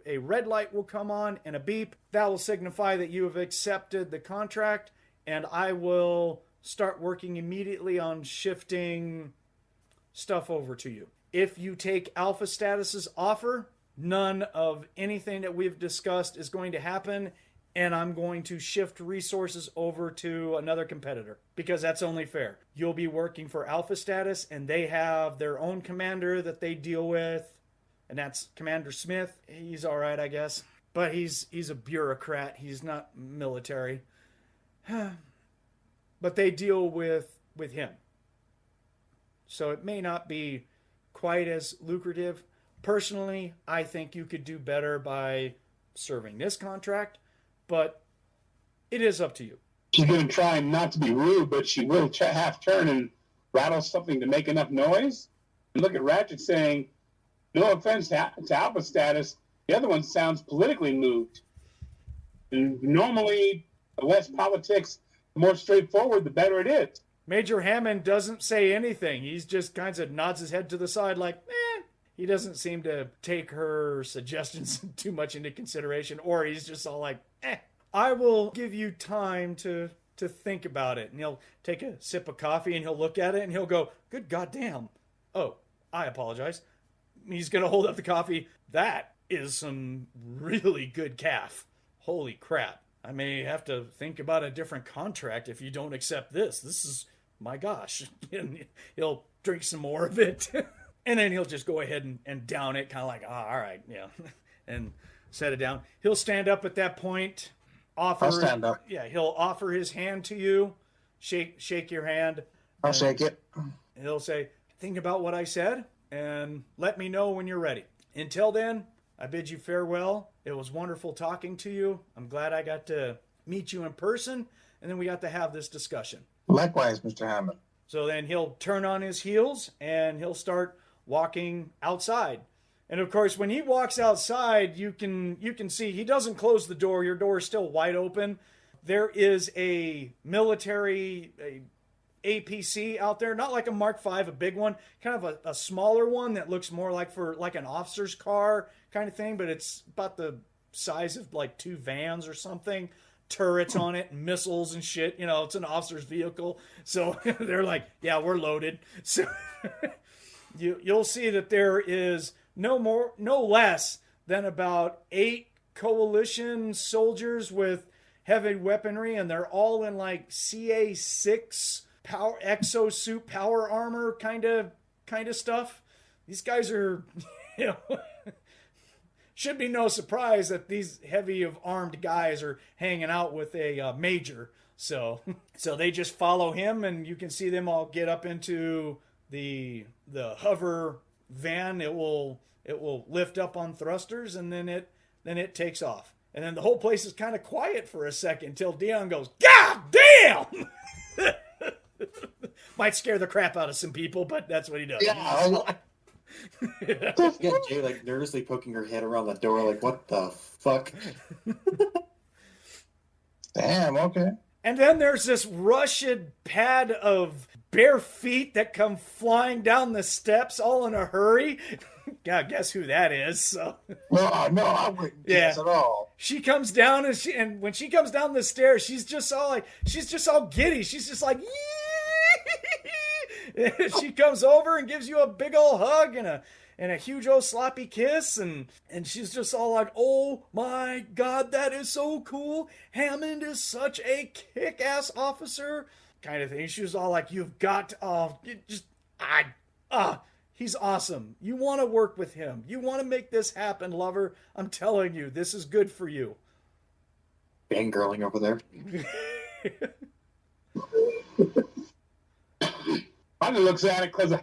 A red light will come on and a beep. That will signify that you have accepted the contract. And I will start working immediately on shifting stuff over to you. If you take Alpha Status's offer, none of anything that we've discussed is going to happen, and I'm going to shift resources over to another competitor because that's only fair. You'll be working for Alpha Status, and they have their own commander that they deal with, and that's Commander Smith. He's all right, I guess, but he's a bureaucrat. He's not military. But they deal with him. So it may not be quite as lucrative. Personally, I think you could do better by serving this contract, but it is up to you. She's going to try not to be rude, but she will half turn and rattle something to make enough noise. And look at Ratchet saying, no offense to Alpha Status, the other one sounds politically moved. And normally, the less politics, the more straightforward, the better it is. Major Hammond doesn't say anything. He's just kind of nods his head to the side like, eh. He doesn't seem to take her suggestions too much into consideration, or he's just all like, eh. I will give you time to think about it. And he'll take a sip of coffee and he'll look at it and he'll go, good goddamn. Oh, I apologize. He's going to hold up the coffee. That is some really good calf. Holy crap. I may have to think about a different contract if you don't accept this. This is, my gosh. And he'll drink some more of it. And then he'll just go ahead and down it, kind of like, all right, yeah, and set it down. He'll stand up at that point. I'll stand up. Yeah, he'll offer his hand to you. Shake your hand. I'll shake it. He'll say, think about what I said, and let me know when you're ready. Until then, I bid you farewell. It was wonderful talking to you. I'm glad I got to meet you in person, and then we got to have this discussion. Likewise, Mr. Hammond. So then he'll turn on his heels, and he'll start walking outside. And of course, when he walks outside, you can see he doesn't close the door. Your door is still wide open. There is a military APC out there, not like a Mark V, a big one, kind of a smaller one that looks more like an officer's car kind of thing, but it's about the size of like 2 vans or something. Turrets on it, and missiles and shit. You know, it's an officer's vehicle. So they're like, yeah, we're loaded. So You'll see that there is no less than about 8 coalition soldiers with heavy weaponry, and they're all in like CA6 power exosuit power armor kind of stuff. These guys are, should be no surprise that these heavy of armed guys are hanging out with a major. So they just follow him, and you can see them all get up into the hover van. It will lift up on thrusters, and then it takes off. And then the whole place is kind of quiet for a second until Dion goes, God damn! Might scare the crap out of some people, but that's what he does. Yeah. You got Jay like nervously poking her head around the door, like, what the fuck? Damn, okay. And then there's this Russian pad of bare feet that come flying down the steps all in a hurry. God, guess who that is? So. No, I wouldn't guess at all. She comes down and when she comes down the stairs, she's just all giddy. She's just like, she comes over and gives you a big old hug and a huge old sloppy kiss, and she's just all like, oh my God, that is so cool. Hammond is such a kick-ass officer, kind of thing. She was all like, you've got he's awesome. You want to work with him. You want to make this happen, lover. I'm telling you, this is good for you. fangirling over there. Monte looks at it because,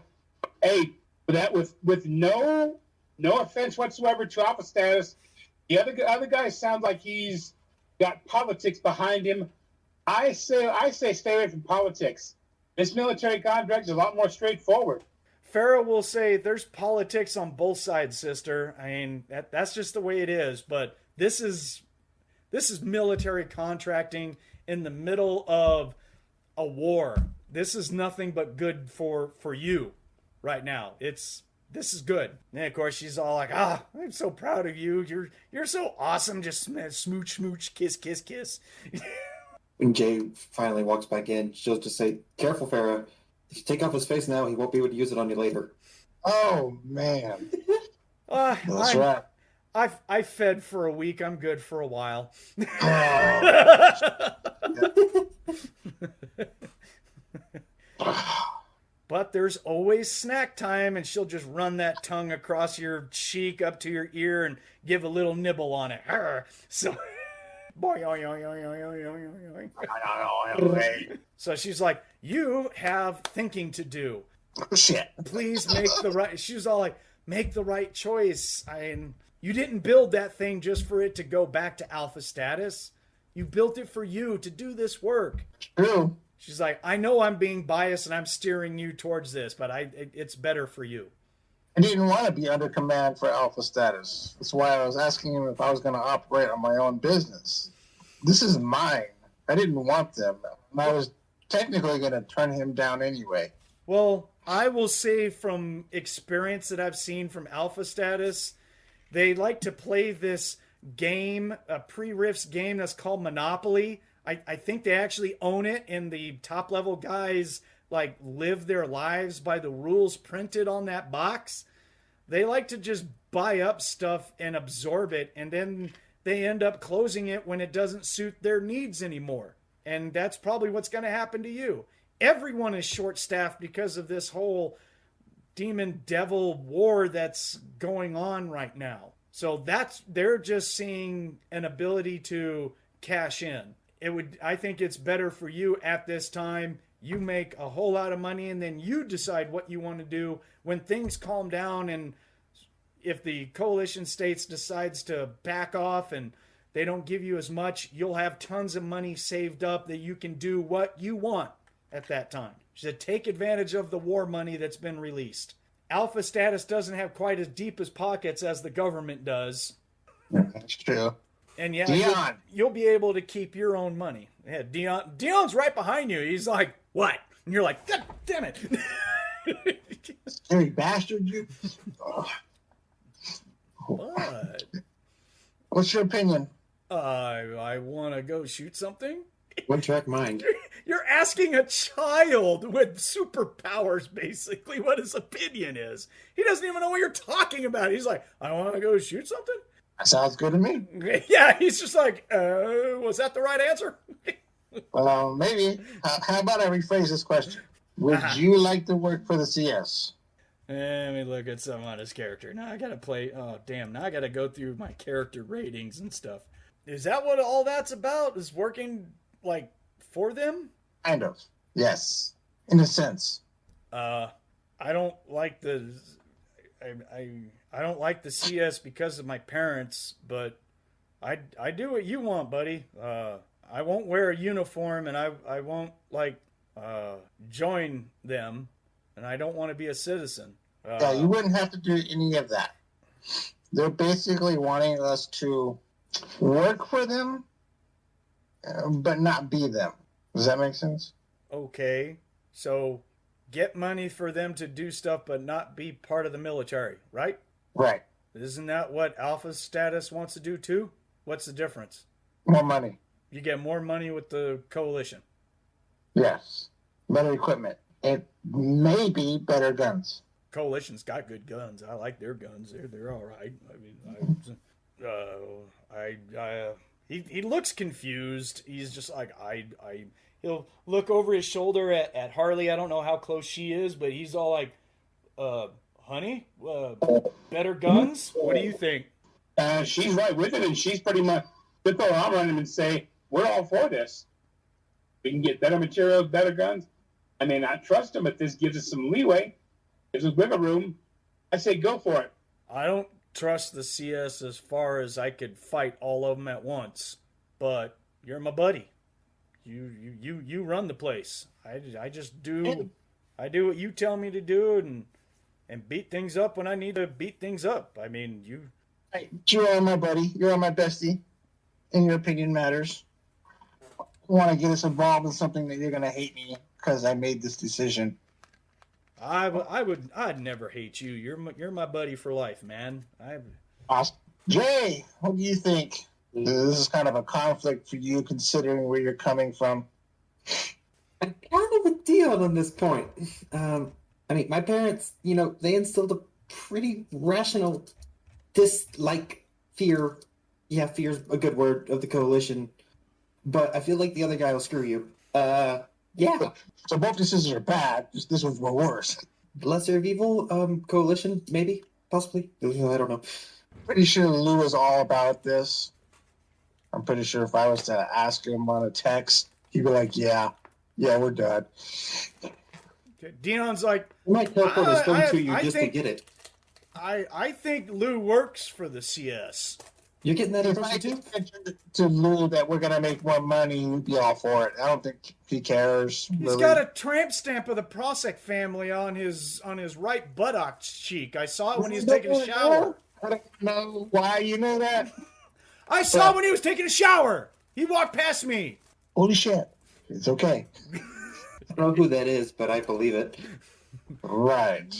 hey, that with no offense whatsoever to Alpha Status, the other guy sounds like he's got politics behind him. I say stay away from politics. This military contract is a lot more straightforward. Farrah will say there's politics on both sides, sister. I mean, that's just the way it is. But this is military contracting in the middle of a war. This is nothing but good for you right now. This is good. And of course she's all like, I'm so proud of you. You're so awesome. Just smooch, smooch, kiss, kiss, kiss. When Jay finally walks back in, she'll just say, "Careful, Farrah. If you take off his face now, he won't be able to use it on you later." Oh, man. That's right. I fed for a week. I'm good for a while. But there's always snack time, and she'll just run that tongue across your cheek up to your ear and give a little nibble on it. So, so she's like, "You have thinking to do. Oh, shit. Please make the right." She was all like, "Make the right choice. You didn't build that thing just for it to go back to alpha status. You built it for you to do this work." True. She's like, "I know I'm being biased and I'm steering you towards this, but it's better for you." I didn't want to be under command for alpha status. That's why I was asking him if I was going to operate on my own business. This is mine. I didn't want them. And I was technically going to turn him down anyway. Well, I will say from experience that I've seen from alpha status, they like to play this game, a pre-RIFTS game that's called Monopoly. I think they actually own it, and the top level guys like live their lives by the rules printed on that box. They like to just buy up stuff and absorb it, and then they end up closing it when it doesn't suit their needs anymore. And that's probably what's going to happen to you. Everyone is short-staffed because of this whole demon devil war that's going on right now. So they're just seeing an ability to cash in. I think it's better for you at this time. You make a whole lot of money, and then you decide what you want to do when things calm down. And if the coalition states decides to back off and they don't give you as much, you'll have tons of money saved up that you can do what you want at that time. She said, take advantage of the war money that's been released. Alpha status doesn't have quite as deep as pockets as the government does. That's true. And yeah, Dion. you'll be able to keep your own money. Yeah, Dion's right behind you. He's like, "What?" And you're like, "God damn it." Scary bastard, you. Oh. What? What's your opinion? I want to go shoot something. One track mind. You're asking a child with superpowers, basically, what his opinion is. He doesn't even know what you're talking about. He's like, "I want to go shoot something." That sounds good to me. Yeah, he's just like, was that the right answer? Well, maybe. How about I rephrase this question? Would you like to work for the CS? Let me look at some on his character. Now I gotta play. Oh, damn. Now I gotta go through my character ratings and stuff. Is that what all that's about? Is working, like, for them? Kind of. Yes. In a sense. I don't like the... I don't like the CS because of my parents, but I do what you want, buddy. I won't wear a uniform, and I won't join them, and I don't want to be a citizen. Yeah, you wouldn't have to do any of that. They're basically wanting us to work for them, but not be them. Does that make sense? Okay, so get money for them to do stuff, but not be part of the military, right? Right. Isn't that what Alpha Status wants to do too? What's the difference? More money. You get more money with the coalition. Yes. Better equipment. It may be better guns. Coalition's got good guns. I like their guns. They're all right. I mean, he looks confused. He's just like he'll look over his shoulder at Harley. I don't know how close she is, but he's all like, honey, better guns? What do you think? She's right with it, and she's pretty much with her arm on him and say, we're all for this. We can get better materials, better guns. I may not trust them, but this gives us some leeway, gives us wiggle room. I say go for it. I don't trust the CS as far as I could fight all of them at once, but you're my buddy. You run the place. I just do. I do what you tell me to do, and beat things up when I need to beat things up. I mean, you. You are my buddy. You are my bestie, and your opinion matters. I want to get us involved in something that you're going to hate me because I made this decision. I'd never hate you. You're my buddy for life, man. Awesome. Jay, what do you think? This is kind of a conflict for you, considering where you're coming from. I'm kind of with Dion on this point. I mean, my parents, they instilled a pretty rational dislike, fear. Yeah, fear's a good word, of the coalition. But I feel like the other guy will screw you. Yeah. So both decisions are bad. Just this one's worse. Lesser of evil, coalition, maybe, possibly. I don't know. Pretty sure Lou is all about this. I'm pretty sure if I was to ask him on a text, he'd be like, yeah, we're done. Okay, Dion's like, I might teleport his phone to you just to get it. I think Lou works for the CS. You're getting that If I impression too? mentioned to Lou that we're going to make more money, he'd be all for it. I don't think he cares. He's really. got a tramp stamp of the Prosek family on his right buttock cheek. I saw it when he was taking a shower. I don't know why you know that. I saw when he was taking a shower. He walked past me. Holy shit. It's okay. I don't know who that is, but I believe it. Right.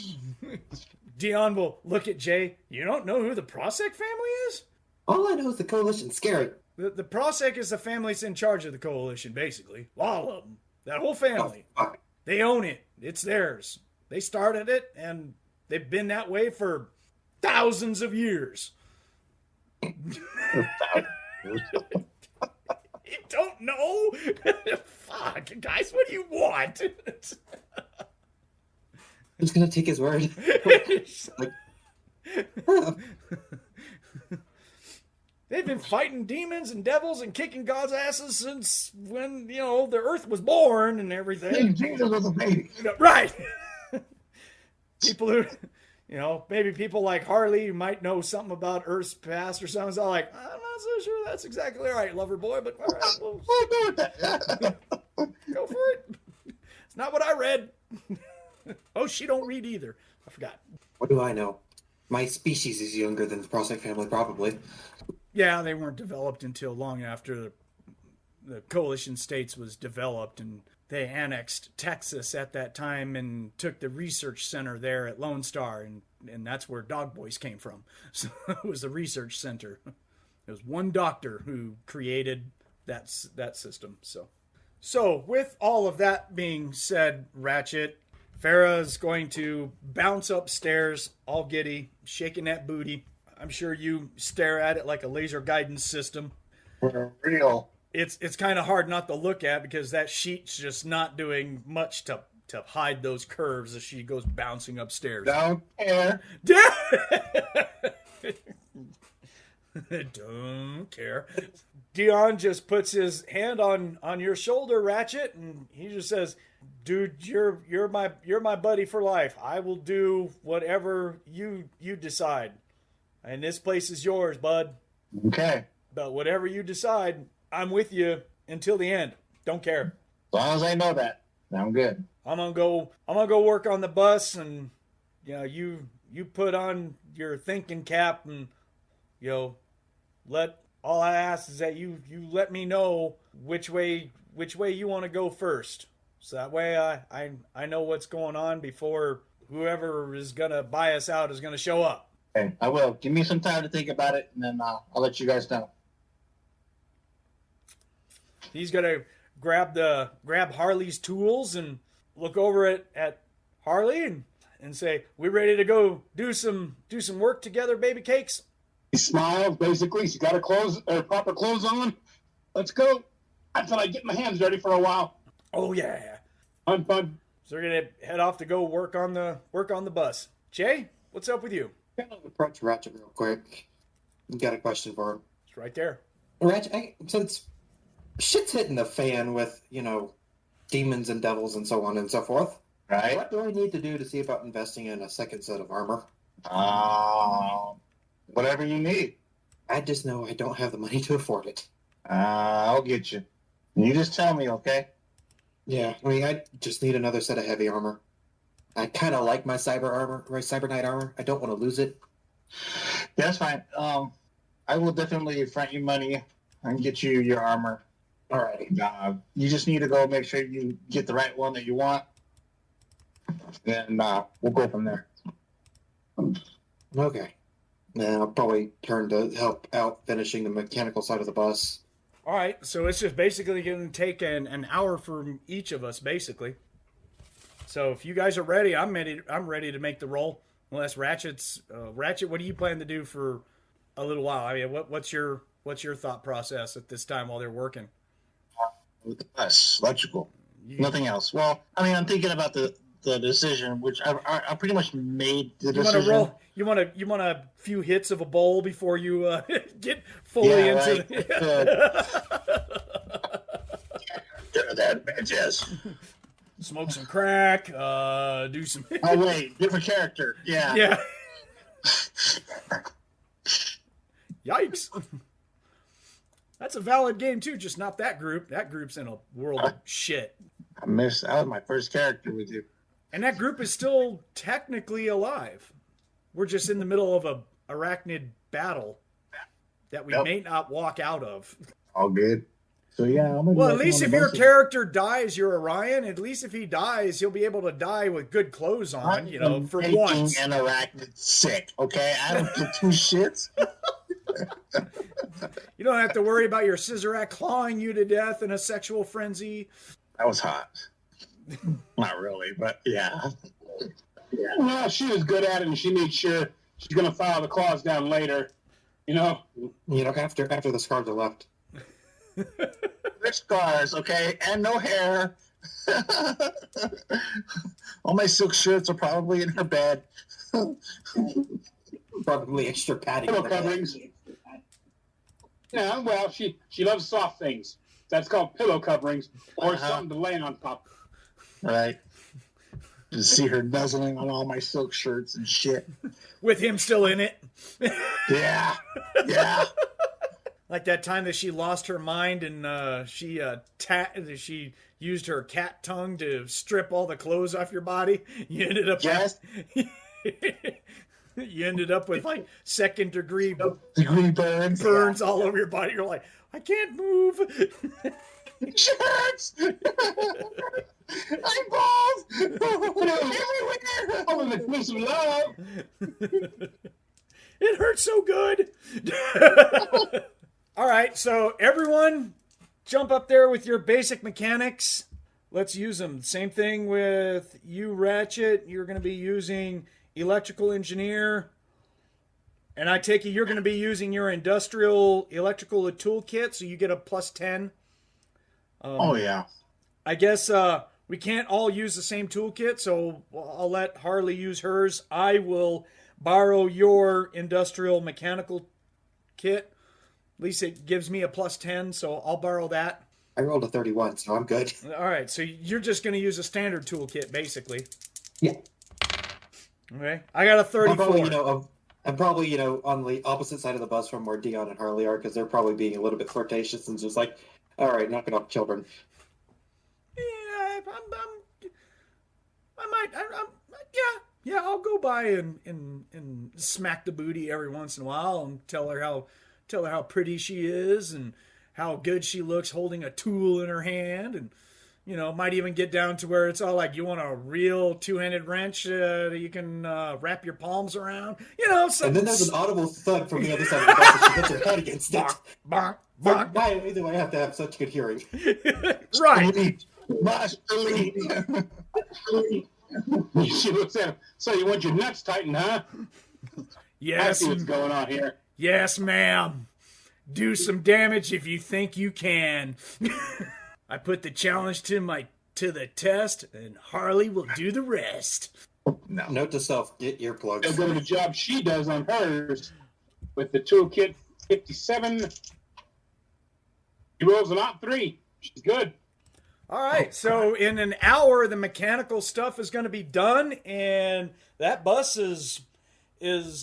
Dion will look at Jay. You don't know who the Prosek family is? All I know is the coalition's scary. The Prosek is the family that's in charge of the coalition, basically. All of them. That whole family. Oh, fuck. They own it. It's theirs. They started it, and they've been that way for thousands of years. You don't know? Fuck, guys, what do you want? I'm just gonna take his word. Like, They've been fighting demons and devils and kicking God's asses since when, the earth was born and everything. Jesus was a baby. Right. People who, maybe people like Harley who might know something about Earth's past or something. So like, I'm not so sure that's exactly right, lover boy, but all right, we'll We'll go with that. go for it. It's not what I read. Oh, she don't read either. I forgot. what do I know? My species is younger than the Prosek family, probably. Yeah, they weren't developed until long after the coalition states was developed, and they annexed Texas at that time and took the research center there at Lone Star, and that's where Dog Boys came from. So it was the research center. It was one doctor who created that system. So with all of that being said, Ratchet, Farah's going to bounce upstairs, all giddy, shaking that booty. I'm sure you stare at it like a laser guidance system. For real. It's kind of hard not to look at because that sheet's just not doing much to hide those curves as she goes bouncing upstairs. Don't care. Don't care. Dion just puts his hand on your shoulder, Ratchet, and he just says, "Dude, you're my buddy for life. I will do whatever you decide. And this place is yours, bud. Okay. But whatever you decide, I'm with you until the end. Don't care. As long as I know that, I'm good. I'm gonna go work on the bus, and you put on your thinking cap, and let all I ask is that you let me know which way you want to go first, so that way I know what's going on before whoever is gonna buy us out is gonna show up." Okay, I will. Give me some time to think about it, and then I'll let you guys know. He's gonna grab Harley's tools and look over at Harley and say, "We ready to go do some work together, baby cakes?" He smiles, basically. She's got her proper clothes on. Let's go. Until I get my hands ready for a while. Oh yeah. Fun. So we're gonna head off to go work on the bus. Jay, what's up with you? I'm gonna approach Ratchet real quick. Got a question for him. It's right there. Ratchet, since shit's hitting the fan with, demons and devils and so on and so forth. Right? What do I need to do to see about investing in a second set of armor? Whatever you need. I just know I don't have the money to afford it. I'll get you. You just tell me, okay? Yeah, I just need another set of heavy armor. I kind of like my cyber knight armor. I don't want to lose it. Yeah, that's fine. I will definitely front you money and get you your armor. All right. You just need to go make sure you get the right one that you want. And we'll go from there. Okay. Then I'll probably turn to help out finishing the mechanical side of the bus. All right, so it's just basically going to take an hour from each of us, basically. So if you guys are ready, I'm ready to make the roll. Unless Ratchet, what do you plan to do for a little while? I mean, what's your thought process at this time while they're working? With the bus, electrical, nothing else. Well, I mean, I'm thinking about the decision, which I pretty much made the decision. You want a few hits of a bowl before you get fully into right. That bitches. Smoke some crack, do some. Oh wait, different character. Yeah. Yeah. Yikes. That's a valid game too, just not that group. That group's in a world of shit. I missed out my first character with you. And that group is still technically alive. We're just in the middle of a arachnid battle that we may not walk out of. All good. So yeah, well, at least if your character dies, you're Orion. At least if he dies, he'll be able to die with good clothes on, for once. An arachnid sick, okay? I don't give two shits. You don't have to worry about your Scissorak clawing you to death in a sexual frenzy. That was hot. Not really, but yeah. Well, she was good at it, and she made sure she's going to file the claws down later. After the scars are left. There's scars, okay, and no hair. All my silk shirts are probably in her bed. Probably extra padding. Pillow coverings. Yeah, well, she loves soft things. That's called pillow coverings, or something to lay on top. Right. Just see her nuzzling on all my silk shirts and shit. With him still in it. Yeah. Like that time that she lost her mind and she used her cat tongue to strip all the clothes off your body. You ended up you ended up with like second degree burns all over your body. You're like, I can't move. Shirts. Eyeballs everywhere. Oh, the piece of love. It hurts so good. All right, so everyone jump up there with your basic mechanics. Let's use them. Same thing with you, Ratchet. You're going to be using electrical engineer. And I take it you're going to be using your industrial electrical toolkit, so you get a +10. Oh, yeah. I guess we can't all use the same toolkit, so I'll let Harley use hers. I will borrow your industrial mechanical kit. At least it gives me a +10, so I'll borrow that. I rolled a 31, so I'm good. All right, so you're just going to use a standard toolkit, basically. Yeah. Okay. I got a 34. I'm probably, on the opposite side of the bus from where Dion and Harley are, because they're probably being a little bit flirtatious and just like, all right, knocking off children. Yeah, yeah, I'll go by and smack the booty every once in a while and tell her how pretty she is and how good she looks holding a tool in her hand, and might even get down to where it's all like, you want a real two-handed wrench that you can wrap your palms around, And then there's an audible thud from the other side of the bus as she hits her head against it. Bonk, bonk. Why do I have to have such good hearing? Right. She looks at him. So you want your nuts tightened, huh? Yes. I see what's going on here. Yes, ma'am. Do some damage if you think you can. I put the challenge to the test, and Harley will do the rest. No. Note to self: get earplugs. How good of a job she does on hers with the toolkit 57. He rolls an op 3. She's good. All right, so in an hour, the mechanical stuff is going to be done, and that bus is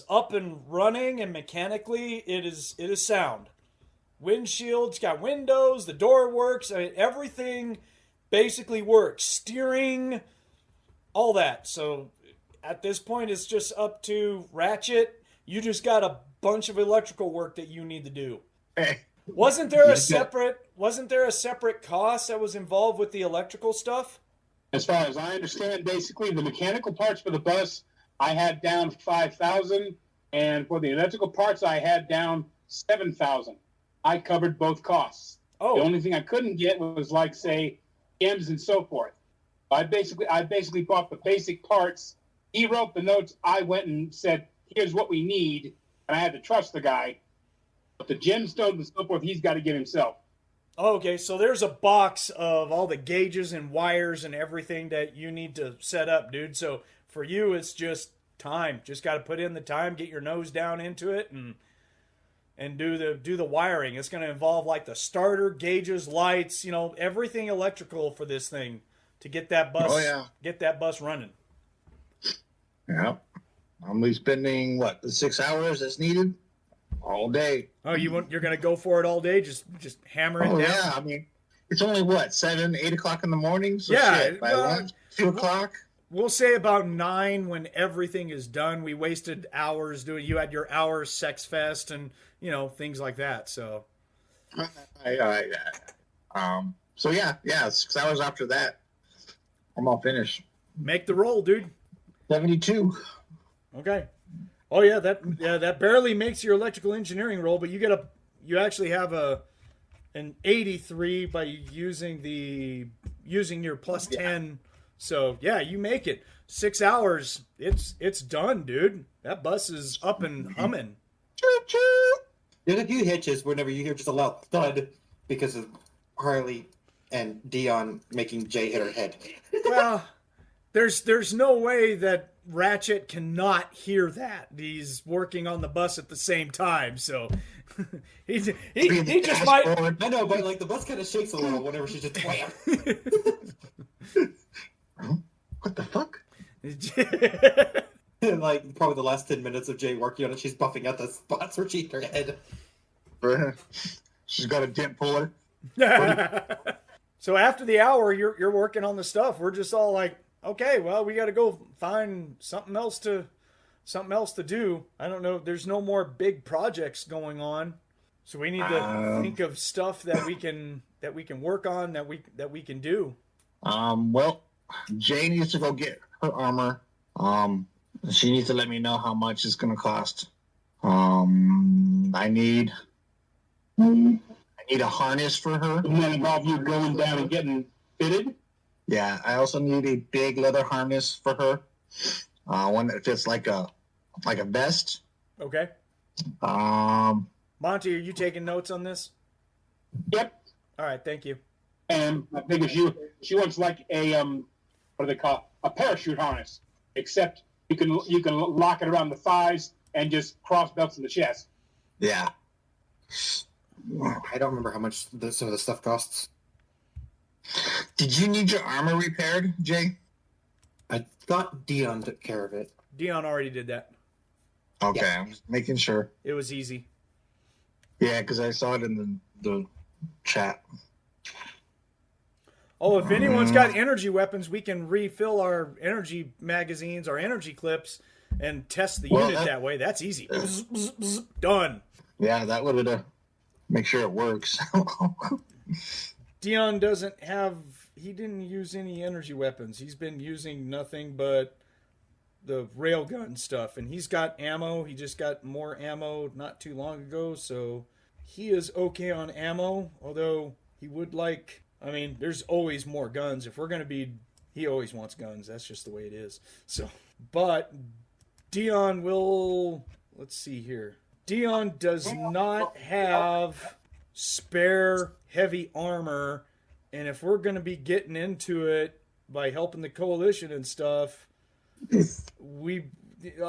up and running, and mechanically it is sound. Windshield's got windows, the door works, I mean, everything basically works. Steering, all that. So at this point, it's just up to Ratchet. You just got a bunch of electrical work that you need to do. Hey. Wasn't there a separate cost that was involved with the electrical stuff? As far as I understand, basically the mechanical parts for the bus, I had down 5,000, and for the electrical parts, I had down 7,000. I covered both costs. Oh. The only thing I couldn't get was, like, say, gems and so forth. I basically bought the basic parts. He wrote the notes. I went and said, here's what we need, and I had to trust the guy. But the gemstones and so forth, he's got to get himself. Okay, so there's a box of all the gauges and wires and everything that you need to set up, dude. So for you, it's just time. Just got to put in the time, get your nose down into it, and do the wiring. It's going to involve like the starter, gauges, lights, everything electrical for this thing to get that bus running. Yeah. I'm only spending, the 6 hours that's needed? All day. Oh, you're going to go for it all day? Just hammer it down? Yeah, I mean, it's only 7, 8 o'clock in the morning? So yeah. By lunch, 2 o'clock? We'll say about 9 when everything is done. We wasted hours doing. You had your hours sex fest and things like that. So, so yeah, 6 hours after that, I'm all finished. Make the roll, dude. 72. Okay. Oh yeah, that barely makes your electrical engineering roll, but you actually have an 83 by using your plus 10. So yeah, you make it. 6 hours. It's done, dude. That bus is up and humming. Choo choo. There's a few hitches whenever you hear just a loud thud because of Harley and Dion making Jay hit her head. Well, there's no way that Ratchet cannot hear that. He's working on the bus at the same time, so he just might. I know, but the bus kind of shakes a little whenever she just wham. What the fuck? Probably the last 10 minutes of Jay working on it, she's buffing out the spots where she hit her head. She's got a dent puller. So after the hour, you're working on the stuff. We're just all like, okay, well, we got to go find something else to do. I don't know. There's no more big projects going on, so we need to think of stuff that we can work on that we can do. Well, Jay needs to go get her armor. She needs to let me know how much it's gonna cost. I need a harness for her. Doesn't that involve you going down and getting fitted? Yeah, I also need a big leather harness for her. One that fits like a vest. Okay. Monte, are you taking notes on this? Yep. All right, thank you. And I think she wants like a what do they call it? A parachute harness, except you can lock it around the thighs and just cross belts in the chest. Yeah. I don't remember how much some of the stuff costs. Did you need your armor repaired, Jay? I thought Dion took care of it. Dion already did that. Okay, Yeah. I'm just making sure. It was easy. Yeah, because I saw it in the chat. Oh, if anyone's got energy weapons, we can refill our energy magazines, our energy clips, and test the unit that way. That's easy. Bzz, bzz, bzz, done. Yeah, that would make sure it works. Dion he didn't use any energy weapons. He's been using nothing but the railgun stuff. And he's got ammo. He just got more ammo not too long ago. So he is okay on ammo. Although he would there's always more guns. He always wants guns. That's just the way it is. So, but Dion let's see here. Dion does not have spare heavy armor, and if we're going to be getting into it by helping the coalition and stuff,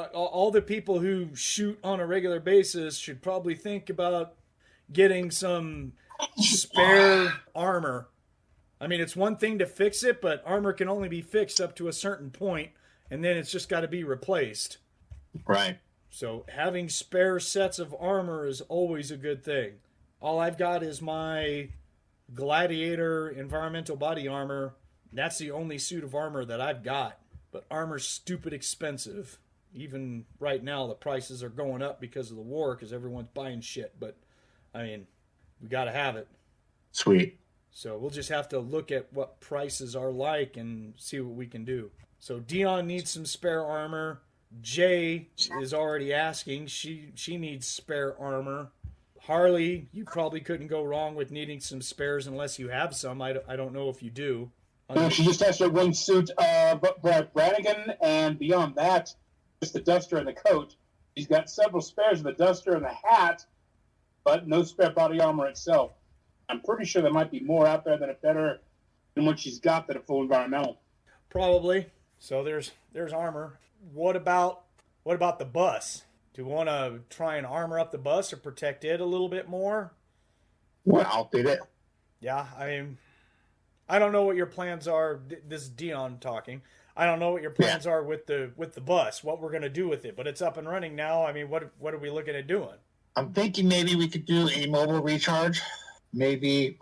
all the people who shoot on a regular basis should probably think about getting some spare armor. I mean, it's one thing to fix it, but armor can only be fixed up to a certain point, and then it's just got to be replaced. Right. So having spare sets of armor is always a good thing. All I've got is my Gladiator environmental body armor. That's the only suit of armor that I've got. But armor's stupid expensive. Even right now, the prices are going up because of the war, because everyone's buying shit. But, I mean, we got to have it. Sweet. So we'll just have to look at what prices are like and see what we can do. So Dion needs some spare armor. Jay is already asking. She needs spare armor. Harley, you probably couldn't go wrong with needing some spares unless you have some. I don't know if you do. No, she just has her one suit, but Brannigan, and beyond that, just the duster and the coat. She's got several spares of the duster and the hat, but no spare body armor itself. I'm pretty sure there might be more out there that are better than what she's got that are full environmental. Probably. So there's armor. What about the bus? Do you want to try and armor up the bus or protect it a little bit more? Well, I'll do that. Yeah, I mean, I don't know what your plans are. This is Dion talking. I don't know what your plans are with the bus, what we're going to do with it, but it's up and running now. I mean, what are we looking at doing? I'm thinking maybe we could do a mobile recharge, maybe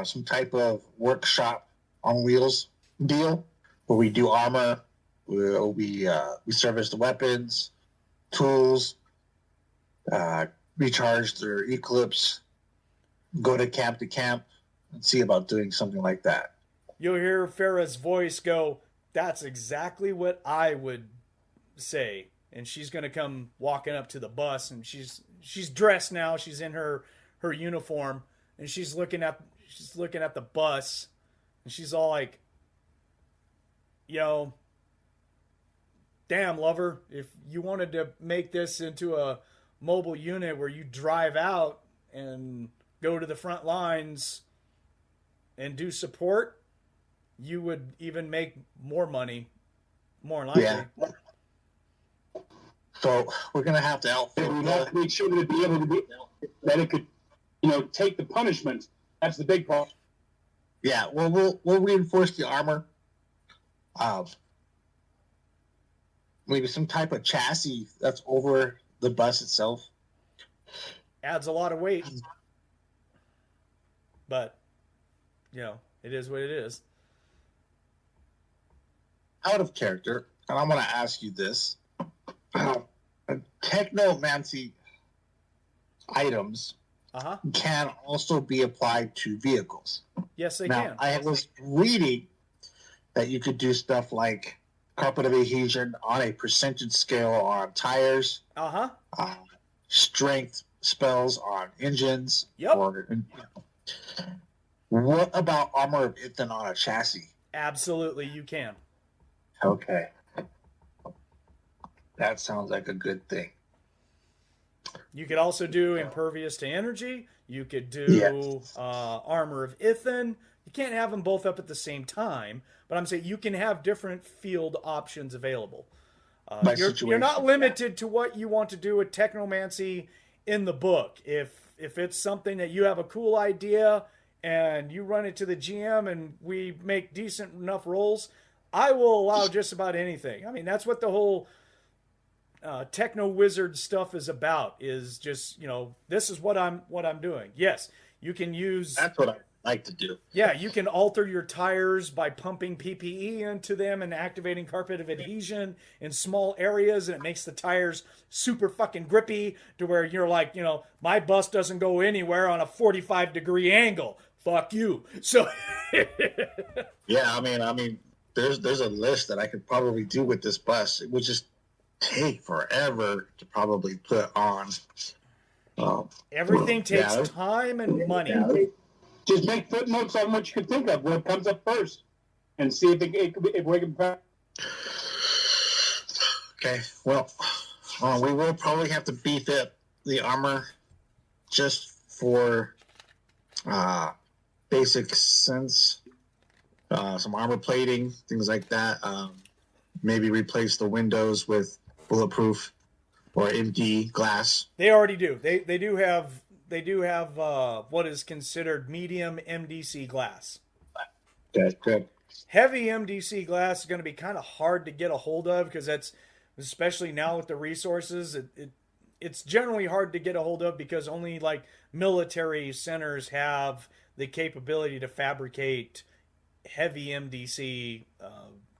some type of workshop on wheels deal where we do armor, we service the weapons, tools, recharge their Eclipse, go to camp and see about doing something like that. You'll hear Farah's voice go, "That's exactly what I would say." And she's going to come walking up to the bus, and she's dressed now. She's in her uniform, and she's looking at the bus, and she's all like, "Yo, damn, lover, if you wanted to make this into a mobile unit where you drive out and go to the front lines and do support, you would even make more money, more likely." Yeah. So we're gonna have to outfit. We have to make sure that it could, take the punishment. That's the big part. Yeah. Well, we'll reinforce the armor. Maybe some type of chassis that's over the bus itself. Adds a lot of weight, but it is what it is. Out of character, and I'm going to ask you this: technomancy items can also be applied to vehicles. Yes, they now, can. I was reading that you could do stuff like carpet of adhesion on a percentage scale on tires. Strength spells on engines. Yep. What about armor of Ithan on a chassis? Absolutely, you can. Okay. That sounds like a good thing. You could also do impervious to energy. You could do armor of Ithan. You can't have them both up at the same time, but I'm saying you can have different field options available. You're not limited to what you want to do with technomancy in the book. If it's something that you have a cool idea and you run it to the GM and we make decent enough rolls, I will allow just about anything. I mean, that's what the whole Techno-Wizard stuff is about, is just, this is what I'm doing. Yes, you can use... That's what I like to do. Yeah, you can alter your tires by pumping PPE into them and activating carpet of adhesion in small areas, and it makes the tires super fucking grippy to where you're like, my bus doesn't go anywhere on a 45-degree angle. Fuck you. So... Yeah, I mean, there's a list that I could probably do with this bus. It would just take forever to probably put on. Everything takes time and money. Just make footnotes on what you can think of, what comes up first, and see if we can. Okay, well, we will probably have to beef up the armor just for basic sense. Some armor plating, things like that. Maybe replace the windows with bulletproof or empty glass. They already do. They do have what is considered medium MDC glass. That's good. Heavy MDC glass is going to be kind of hard to get a hold of because that's, especially now with the resources, it's generally hard to get a hold of because only like military centers have the capability to fabricate heavy MDC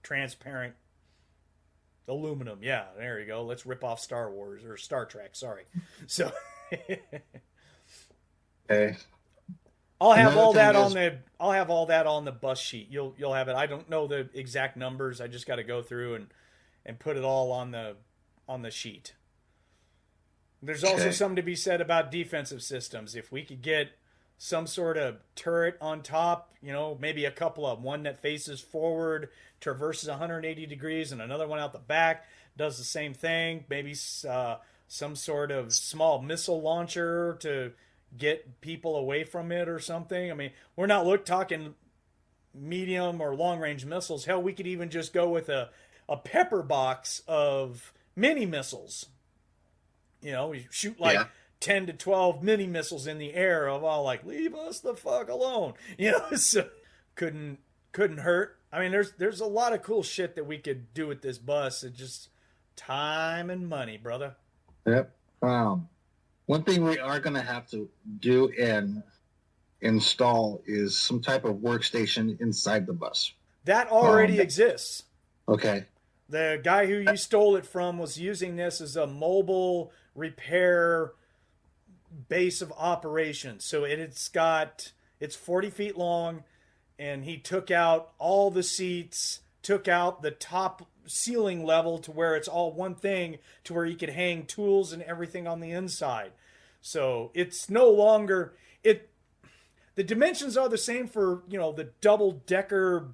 transparent aluminum. Yeah, there you go. Let's rip off Star Wars or Star Trek. Sorry. So Okay. I'll have Another all that thing on is- the I'll have all that on the bus sheet. You'll have it. I don't know the exact numbers. I just got to go through and put it all on the sheet. There's also Okay. something to be said about defensive systems. If we could get some sort of turret on top, maybe a couple of them, one that faces forward, traverses 180 degrees, and another one out the back does the same thing. Maybe some sort of small missile launcher to get people away from it or something. I mean, we're not talking medium or long range missiles. Hell, we could even just go with a pepper box of mini missiles. We shoot like 10 to 12 mini missiles in the air of all like, leave us the fuck alone. So couldn't hurt. I mean, there's a lot of cool shit that we could do with this bus. It's just time and money, brother. Yep. One thing we are going to have to do and install is some type of workstation inside the bus. That already exists. Okay. The guy who you stole it from was using this as a mobile repair base of operations. So it's 40 feet long, and he took out all the seats, took out the top ceiling level to where it's all one thing, to where you could hang tools and everything on the inside. So it's no longer the dimensions are the same for, the double-decker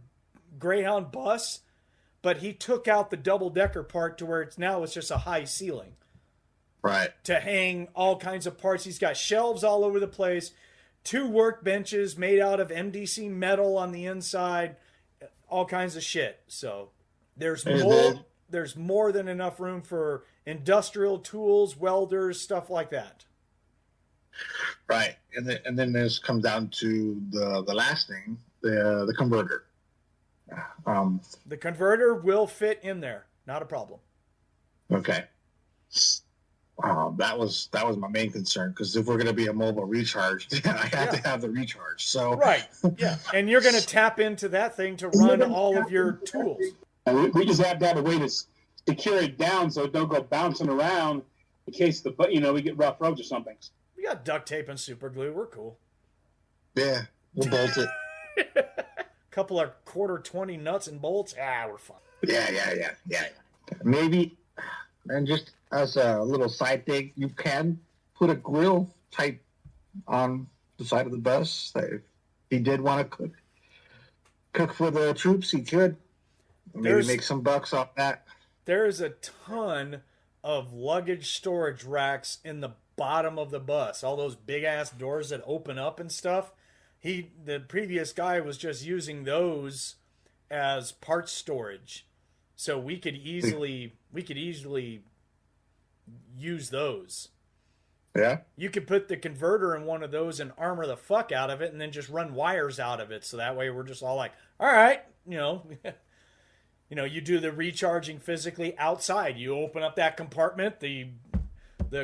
Greyhound bus, but he took out the double-decker part to where it's just a high ceiling. Right. To hang all kinds of parts. He's got shelves all over the place, 2 workbenches made out of MDC metal on the inside, all kinds of shit. So there's more than enough room for industrial tools, welders, stuff like that. Right. And then this comes down to the last thing, the converter. The converter will fit in there. Not a problem. Okay. That was my main concern, because if we're going to be a mobile recharge, I have to have the recharge. So Right. Yeah. And you're going to tap into that thing to run all of your tools. And we just have to have a way to secure it down so it don't go bouncing around in case we get rough roads or something. We got duct tape and super glue. We're cool. Yeah, we'll bolt it. Couple of 1/4-20 nuts and bolts. We're fine. Yeah. Maybe, and just as a little side thing, you can put a grill type on the side of the bus. If he did want to cook for the troops, he could. Maybe make some bucks off that. There's a ton of luggage storage racks in the bottom of the bus. All those big ass doors that open up and stuff. The previous guy was just using those as parts storage. So we could easily use those. Yeah. You could put the converter in one of those and armor the fuck out of it, and then just run wires out of it. So that way we're just all like, all right, you do the recharging physically outside. You open up that compartment, the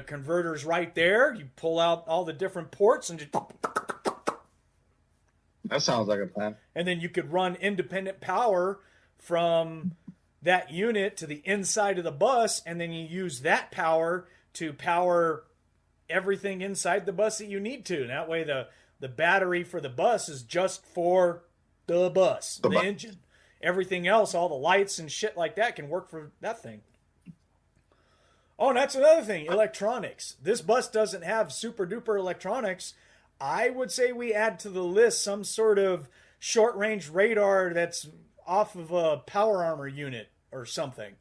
converter's right there. You pull out all the different ports and just. That sounds like a plan. And then you could run independent power from that unit to the inside of the bus, and then you use that power to power everything inside the bus that you need to. And that way the battery for the bus is just for the bus, the engine. Everything else, all the lights and shit like that, can work for that thing. Oh, and that's another thing, electronics. This bus doesn't have super duper electronics. I would say we add to the list some sort of short-range radar that's off of a power armor unit or something.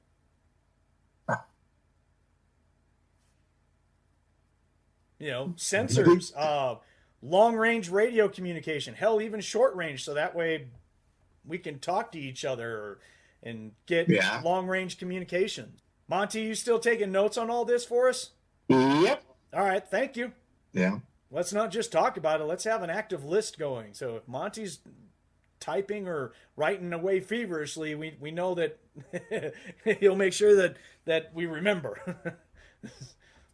Sensors, long-range radio communication, hell, even short-range, so that way we can talk to each other and get long-range communication. Monte, you still taking notes on all this for us? Yep. All right, thank you. Yeah. let's not just talk about it. Let's have an active list going. So if Monty's typing or writing away feverishly, we know that he'll make sure that we remember.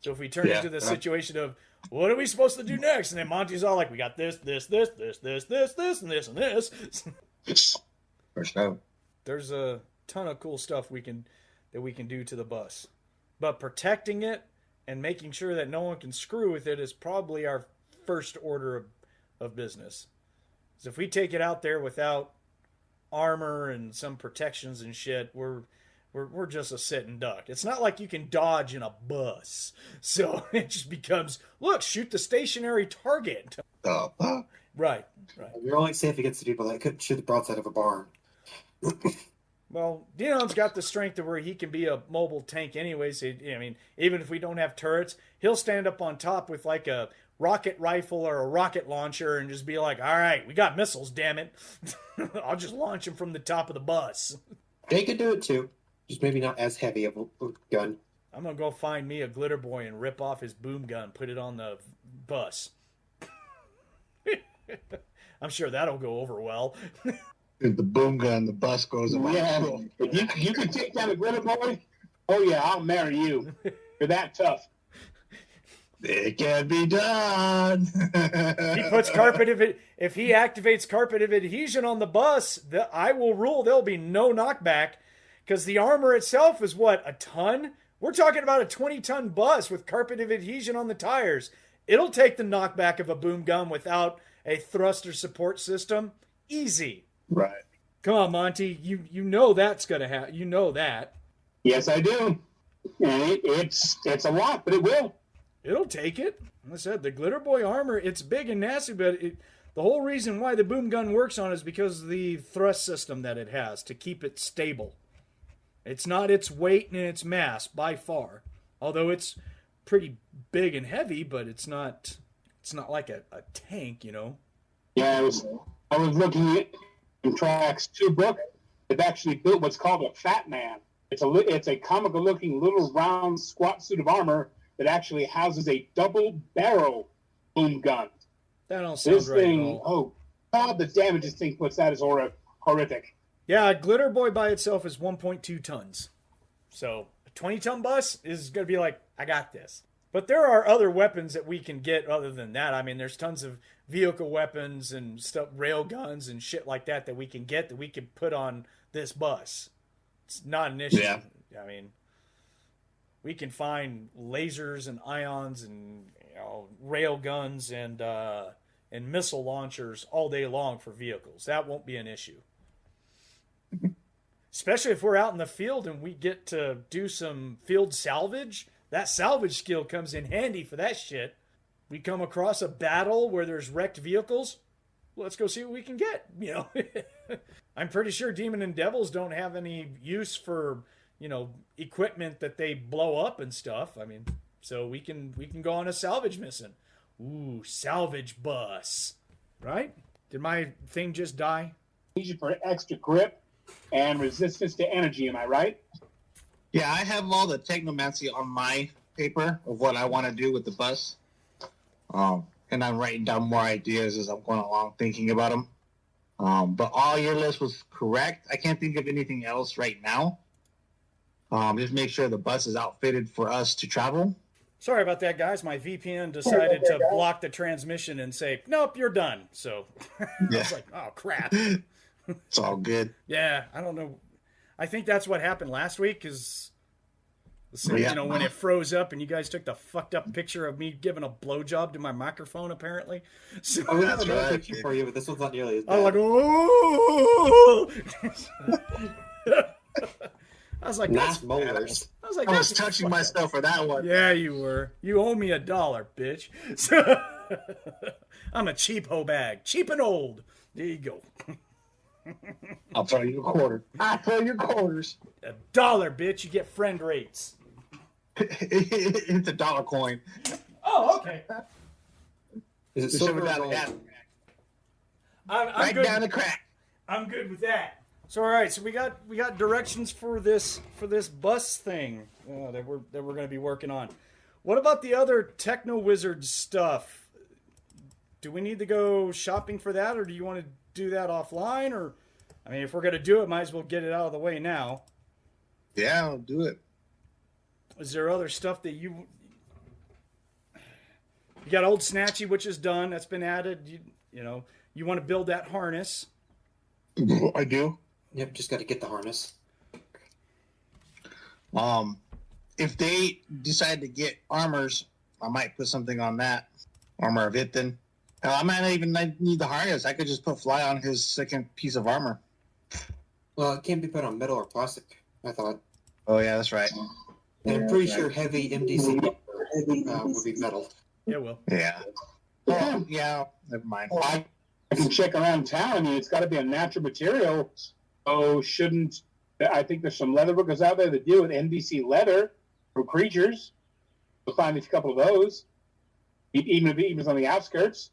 So if we turn into the situation of, what are we supposed to do next? And then Monty's all like, we got this, and this, and this. For sure. There's a ton of cool stuff we can do to the bus. But protecting it and making sure that no one can screw with it is probably our first order of business. So if we take it out there without armor and some protections and shit, we're just a sitting duck. It's not like you can dodge in a bus. So it just becomes, look, shoot the stationary target. Right. You're only safe against the people that couldn't shoot the broadside of a barn. Well, Dion's got the strength to where he can be a mobile tank anyways. I mean, even if we don't have turrets, he'll stand up on top with like a rocket rifle or a rocket launcher and just be like, all right, we got missiles, damn it. I'll just launch him from the top of the bus. They could do it too. Just maybe not as heavy of a gun. I'm going to go find me a glitter boy and rip off his boom gun, put it on the bus. I'm sure that'll go over well. The boom gun, the bus goes around. Yeah, if you can take down a glitter boy, oh yeah, I'll marry you. You're that tough. It can be done. He puts if he activates carpet of adhesion on the bus, I will rule there'll be no knockback, because the armor itself is what, a ton? We're talking about a 20-ton bus with carpet of adhesion on the tires. It'll take the knockback of a boom gun without a thruster support system. Easy. Right. Come on, Monty. You know that's gonna happen. You know that. Yes, I do. And it's a lot, but it will. It'll take it. Like I said, the glitter boy armor, it's big and nasty, but the whole reason why the boom gun works on it is because of the thrust system that it has to keep it stable. It's not its weight and its mass by far, although it's pretty big and heavy, but it's not like a tank, you know. Yeah, I was looking at Tracks 2 book. They've actually built what's called a Fat Man. It's a comical looking little round squat suit of armor that actually houses a double barrel boom gun. That don't sound This right thing, at all. oh god, the damage this thing puts out is horrific. Yeah, glitter boy by itself is 1.2 tons. So a 20-ton bus is going to be like, I got this. But there are other weapons that we can get other than that. I mean, there's tons of vehicle weapons and stuff, rail guns and shit like that we can get that we can put on this bus. It's not an issue. Yeah. I mean, we can find lasers and ions and rail guns and missile launchers all day long for vehicles. That won't be an issue. Especially if we're out in the field and we get to do some field salvage. That salvage skill comes in handy for that shit. We come across a battle where there's wrecked vehicles. Let's go see what we can get. I'm pretty sure Demon and Devils don't have any use for, equipment that they blow up and stuff. I mean, so we can go on a salvage mission. Ooh, salvage bus. Right? Did my thing just die? Need you for extra grip and resistance to energy, am I right? Yeah, I have all the technomancy on my paper of what I want to do with the bus. And I'm writing down more ideas as I'm going along, thinking about them. But all your list was correct. I can't think of anything else right now. Just make sure the bus is outfitted for us to travel. Sorry about that, guys. My VPN decided to block the transmission and say, nope, you're done. So I was like, oh, crap. It's all good. Yeah, I don't know. I think that's what happened last week because, when it froze up and you guys took the fucked up picture of me giving a blowjob to my microphone, apparently. So, We have another picture for you, but this one's not nearly as bad. I was like, oh! I was like, Nice molars. I was touching myself for that one. Yeah, you were. You owe me $1, bitch. So, I'm a cheap hoe bag. Cheap and old. There you go. I'll throw you a quarter. I throw your quarters. $1, bitch. You get friend rates. It's a dollar coin. Oh, okay. Is it Just silver shove it or gold? down. I'm Right good. down the crack. I'm good with that. So all right, so we got directions for this bus thing that we're going to be working on. What about the other Techno-Wizard stuff? do we need to go shopping for that, or do you want to do that offline? Or, I mean, if we're going to do it, might as well get it out of the way now. Yeah, I'll do it. Is there other stuff that you got? Old Snatchy, which is done. That's been added. You know, you want to build that harness. I do. Yep, just got to get the harness. If they decide to get armors, I might put something on that. Armor of Ithan. I might not even need the harness. I could just put Fly on his second piece of armor. Well, it can't be put on metal or plastic, I thought. Oh, yeah, that's right. And I'm pretty sure heavy MDC will be metal. Yeah, well. Yeah. Oh, yeah, never mind. Well, I can check around town. I mean, it's got to be a natural material. So shouldn't... I think there's some leather workers out there that deal with NBC leather for creatures. We'll find a couple of those. Even if it's on the outskirts.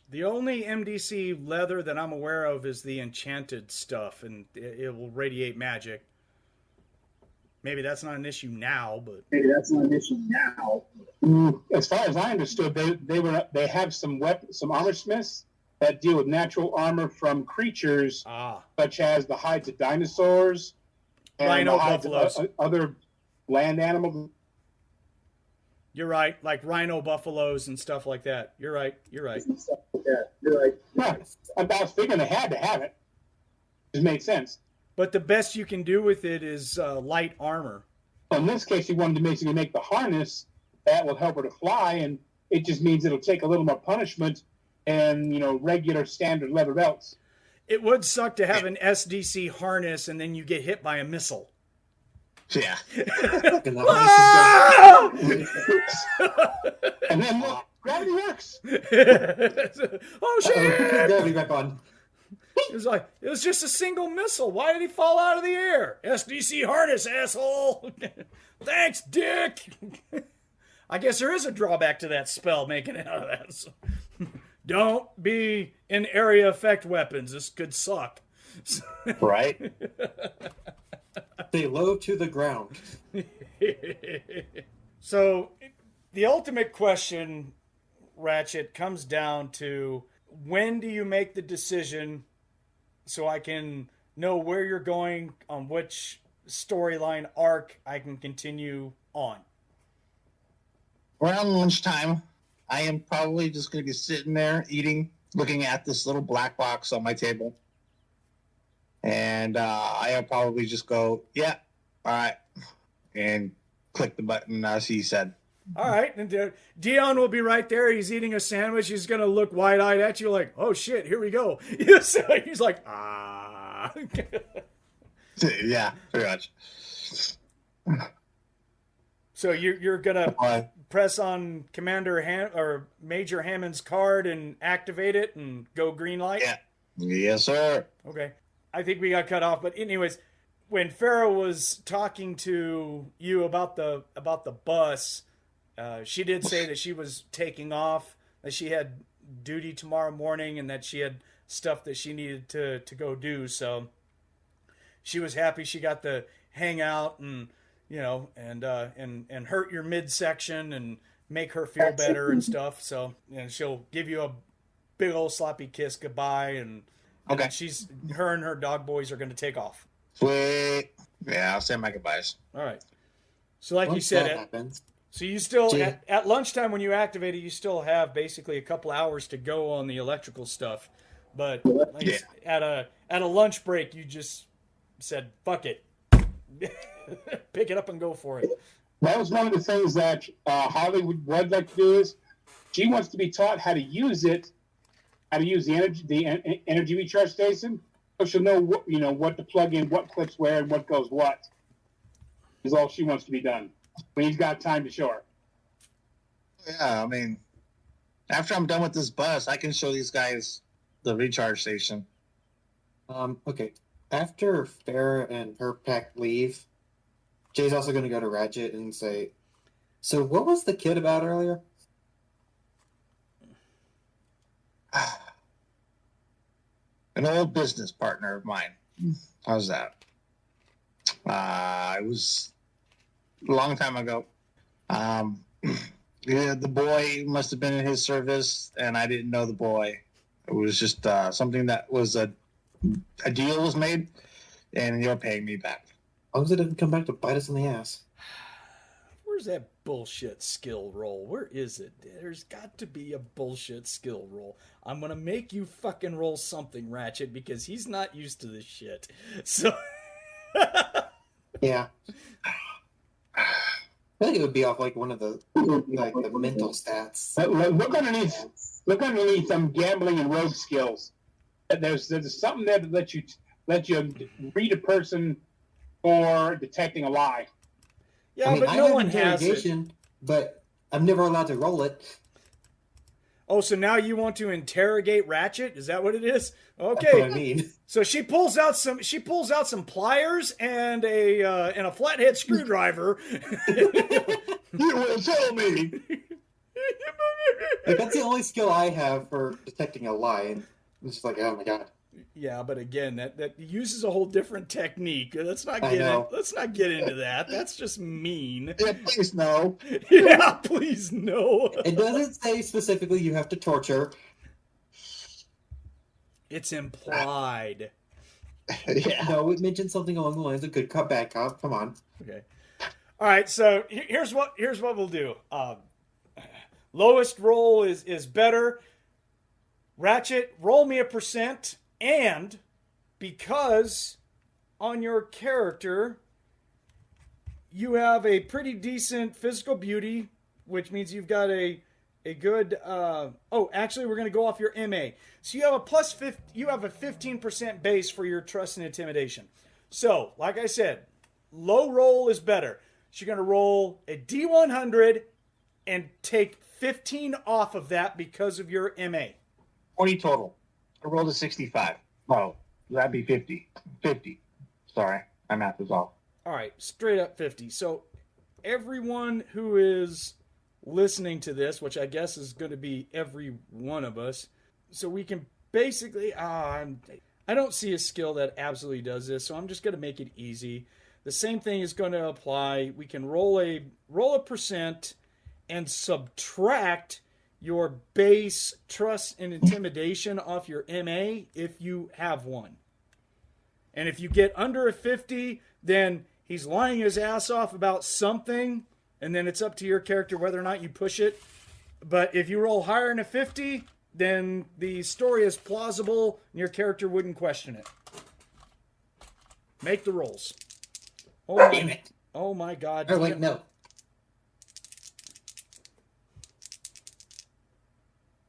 The only MDC leather that I'm aware of is the enchanted stuff, and it will radiate magic. Maybe that's not an issue now, but As far as I understood, they have some armor smiths that deal with natural armor from creatures such as the hides of dinosaurs, and rhino the hides buffaloes. of other land animals. You're right, like rhino buffaloes and stuff like that. You're right. Yeah, I was figuring they had to have it. It made sense. But the best you can do with it is light armor. In this case, he wanted to basically make the harness that will help her to fly, and it just means it'll take a little more punishment and, regular standard leather belts. It would suck to have an SDC harness and then you get hit by a missile. Yeah. And the harness And then look, gravity works. Oh shit! gravity back on. It was just a single missile. Why did he fall out of the air? SDC harness, asshole. Thanks, dick. I guess there is a drawback to that spell, making it out of that. So, don't be in area effect weapons. This could suck. Right? Stay low to the ground. So, the ultimate question, Ratchet, comes down to when do you make the decision so I can know where you're going, on which storyline arc I can continue on? Around lunchtime, I am probably just going to be sitting there eating, looking at this little black box on my table. And I'll probably just go, yeah, all right, and click the button as he said. All right, and Dion will be right there. He's eating a sandwich. He's going to look wide-eyed at you like, oh, shit, here we go. So he's like, ah. Yeah, pretty much. So you're going to press on or Major Hammond's card and activate it and go green light? Yeah. Yes, sir. Okay. I think we got cut off. But anyways, when Farrah was talking to you about the bus, she did say that she was taking off, that she had duty tomorrow morning, and that she had stuff that she needed to go do. So she was happy she got to hang out and and hurt your midsection and make her feel better and stuff. So she'll give you a big old sloppy kiss goodbye, and okay. Her and her dog boys are going to take off. Sweet. Yeah, I'll say my goodbyes. All right. So like you said, so you still, at lunchtime when you activate it, you still have basically a couple hours to go on the electrical stuff. But at a lunch break, you just said, fuck it. Pick it up and go for it. That was one of the things that Harley would like to do is she wants to be taught how to use it, how to use the energy recharge station, so she'll know what to plug in, what clips where, and what goes what. Is all she wants to be done when he's got time to show her. Yeah, I mean, after I'm done with this bus, I can show these guys the recharge station. Okay. After Farrah and her pack leave, Jay's also going to go to Ratchet and say, so what was the kid about earlier? An old business partner of mine. How's that? It was a long time ago. Yeah, the boy must have been in his service, and I didn't know the boy. It was just something that was a deal was made, and you're paying me back. As long as it doesn't come back to bite us in the ass. Where's that bullshit skill roll? Where is it? There's got to be a bullshit skill roll. I'm going to make you fucking roll something, Ratchet, because he's not used to this shit. So... Yeah. I think it would be off like one of the the mental stats. Look underneath some gambling and rogue skills. There's something there that let you read a person for detecting a lie. Yeah, I mean, but I no have one has it. interrogation, but I'm never allowed to roll it. Oh, so now you want to interrogate Ratchet? Is that what it is? That's Okay. what I mean. So she pulls out some pliers and a flathead screwdriver. You will tell me. Like, that's the only skill I have for detecting a lie, and it's just like, oh my god. Yeah, but again, that uses a whole different technique. Let's not I know. get into that. That's just mean. Yeah, please no. Yeah, please no. It doesn't say specifically you have to torture. It's implied. Yeah. No, it mentioned something along the lines of good cop, bad cop. Come on. Okay. All right. So here's what we'll do. Lowest roll is better. Ratchet, roll me a %, and because on your character you have a pretty decent physical beauty, which means you've got a good. Actually, we're going to go off your MA. So you have a you have a 15% base for your trust and intimidation. So, like I said, low roll is better. So you're going to roll a D100 and take 15 off of that because of your MA. 20 total. I rolled a 65. Oh, that'd be 50. 50. Sorry, my math is off. All right, straight up 50. So everyone who is listening to this, which I guess is going to be every one of us, so we can basically, I don't see a skill that absolutely does this, so I'm just going to make it easy. The same thing is going to apply. We can roll a % and subtract your base trust and intimidation off your MA if you have one. And if you get under a 50, then he's lying his ass off about something, and then it's up to your character whether or not you push it. But if you roll higher than a 50, then the story is plausible and your character wouldn't question it. Make the rolls. Damn it. Oh my god. Oh, wait, no.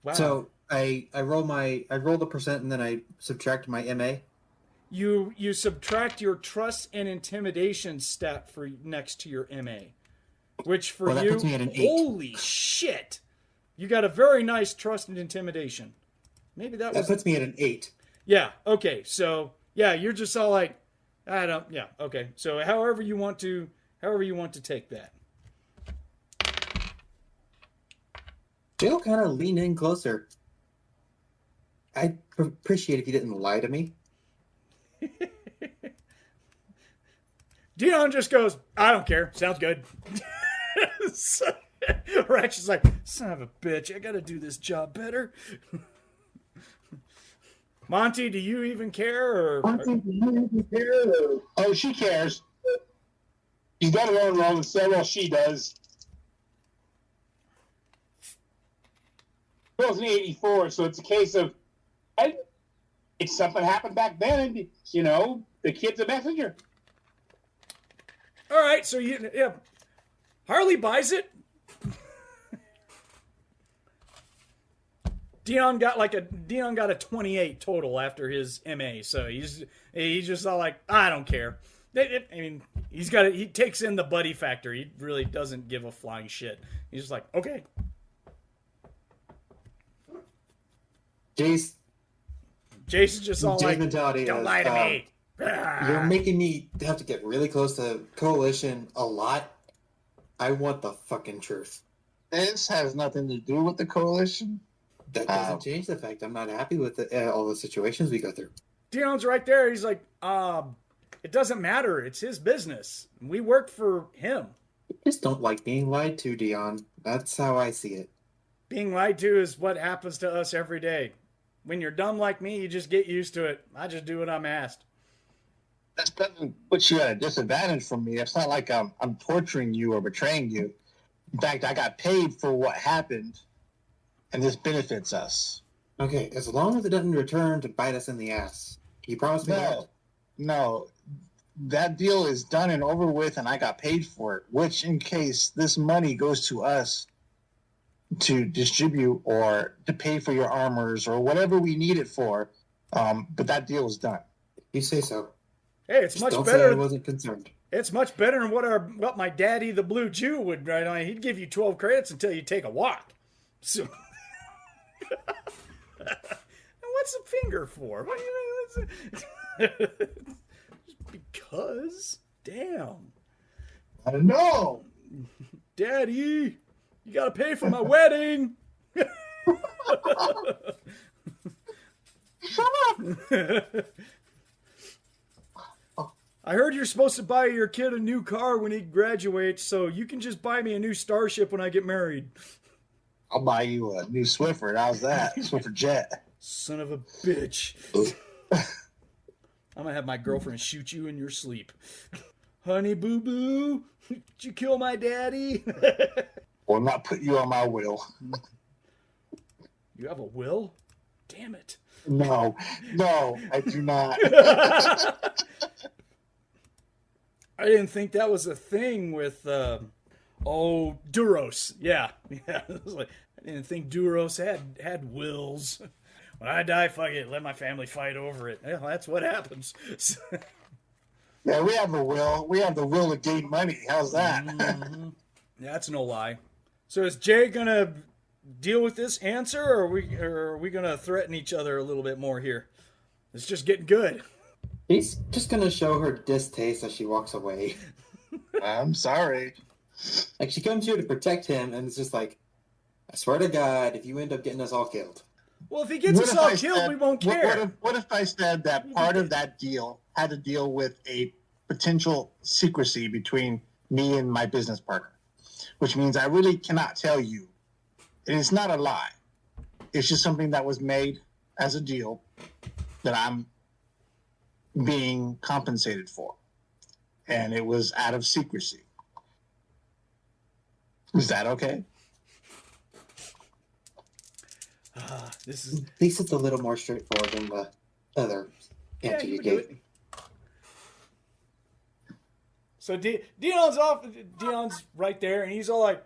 Wow. So I roll the percent and then I subtract my MA. You subtract your trust and intimidation stat for next to your MA, which for that you, puts me at an 8. Holy shit, you got a very nice trust and intimidation. Maybe that puts me at an 8. Yeah. Okay. So yeah, you're just all like, I don't. Yeah. Okay. So however you want to take that. Jill kind of lean in closer. I'd appreciate if you didn't lie to me. Dion just goes, I don't care. Sounds good. So, Ratchet's like, son of a bitch, I gotta do this job better. Monte, do you even care? Oh, she cares. She's got her own wrong, so well she does. It was in 84, so it's a case of, if something happened back then, and, the kid's a messenger. All right, so Harley buys it. Dion got a 28 total after his MA, so he's just all like, I don't care. I mean, he takes in the buddy factor. He really doesn't give a flying shit. He's just like, okay. Jason's just all like, mentality don't is, lie to me. You're making me have to get really close to Coalition a lot. I want the fucking truth. This has nothing to do with the coalition. That doesn't change the fact I'm not happy with all the situations we go through. Dion's right there. He's like, it doesn't matter. It's his business. We work for him. I just don't like being lied to, Dion. That's how I see it. Being lied to is what happens to us every day. When you're dumb like me, you just get used to it. I just do what I'm asked. That doesn't put you at a disadvantage from me. It's not like I'm torturing you or betraying you. In fact, I got paid for what happened, and this benefits us. Okay, as long as it doesn't return to bite us in the ass. Can you promise me that? No. That deal is done and over with, and I got paid for it, which in case this money goes to us to distribute or to pay for your armors or whatever we need it for. But that deal is done. You say so. Hey, it's Just much don't better. say I wasn't concerned. It's much better than what my daddy, the Blue Jew, would write on. He'd give you 12 credits until you take a walk. So, what's the finger for? What do you mean? Just because? Damn. I don't know. Daddy, you gotta pay for my wedding. Shut up. I heard you're supposed to buy your kid a new car when he graduates, so you can just buy me a new Starship when I get married. I'll buy you a new Swiffer. How's that? Swiffer Jet. Son of a bitch. I'm gonna have my girlfriend shoot you in your sleep. Honey boo boo, did you kill my daddy? Will not put you on my will. You have a will? Damn it. No, I do not. I didn't think that was a thing with, Duros. Yeah. It was like, I didn't think Duros had wills. When I die, fuck it, let my family fight over it. Well, that's what happens. Yeah, we have a will. We have the will to gain money. How's that? Mm-hmm. That's no lie. So is Jay gonna deal with this answer, or are we gonna threaten each other a little bit more here? It's just getting good. He's just gonna show her distaste as she walks away. I'm sorry. Like, she comes here to protect him, and it's just like, I swear to God, if you end up getting us all killed. Well, if he gets us all killed, we won't care. What if I said that part of that deal had to deal with a potential secrecy between me and my business partner? Which means I really cannot tell you. And it's not a lie. It's just something that was made as a deal that I'm being compensated for. And it was out of secrecy. Is that okay? This is... At least it's a little more straightforward than the other answer you gave me. So Dion's right there, and he's all like,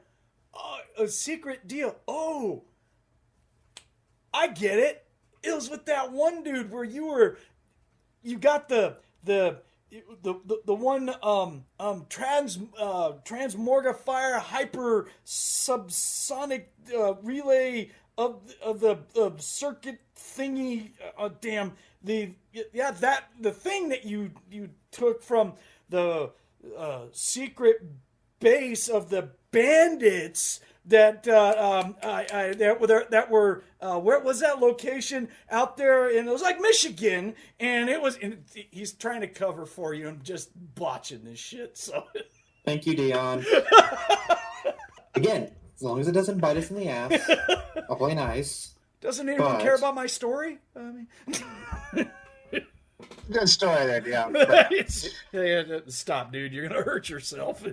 oh, a secret deal. Oh, I get it. It was with that one dude where you got the one transmorgifier hyper subsonic relay of the circuit thingy. The thing that you took from the secret base of the bandits that were where was that location out there? And it was like Michigan, and he's trying to cover for you and just botching this shit. So thank you, Dion. Again, as long as it doesn't bite us in the ass, I'll play nice. Doesn't anyone care about my story? Good story there, Dion. Stop, dude. You're going to hurt yourself.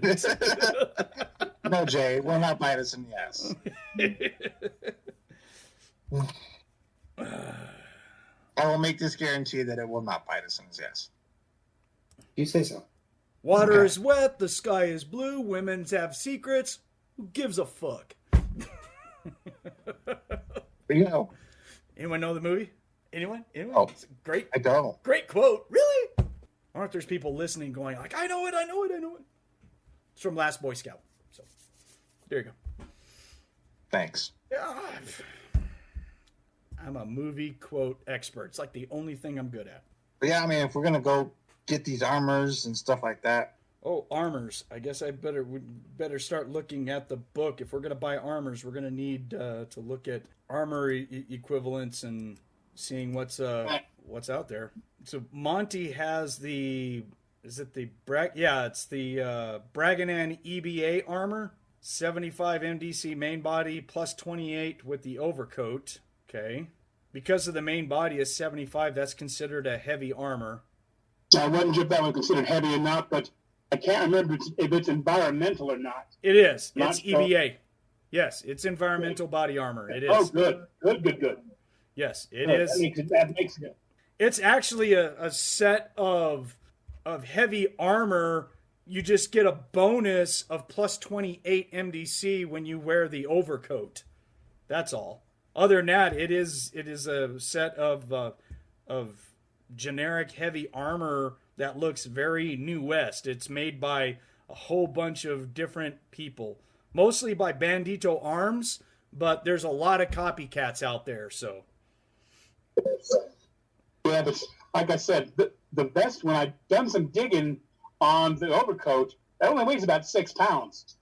No, Jay, will not bite us in the ass. I will make this guarantee that it will not bite us in the ass. You say so. Water is wet. The sky is blue. Women have secrets. Who gives a fuck? You know. Anyone know the movie? Anyone? Oh, it's great. I don't. Great quote. Really? I wonder if there's people listening going like, I know it. It's from Last Boy Scout. So there you go. Thanks. Yeah. I'm a movie quote expert. It's like the only thing I'm good at. But yeah, I mean, if we're gonna go get these armors and stuff like that. Oh, armors. I guess we better start looking at the book. If we're gonna buy armors, we're gonna need to look at armor equivalents and seeing what's out there. So Monte has the Is it the Yeah, it's the Braganan EBA armor, 75 MDC main body plus 28 with the overcoat. Okay, because of the main body is 75, that's considered a heavy armor. I wasn't sure if that was considered heavy or not, but I can't remember if it's environmental or not. It is. Not It's EBA. Yes, it's environmental body armor. It is. Oh, good. Yes, it Good. is. That makes it. It's actually a set of heavy armor. You just get a bonus of plus 28 MDC when you wear the overcoat. That's all. Other than that, it is a set of generic heavy armor that looks very New West. It's made by a whole bunch of different people, mostly by Bandito Arms, but there's a lot of copycats out there. So Yeah, but like I said, the vest, when I've done some digging on the overcoat, that only weighs about 6 pounds.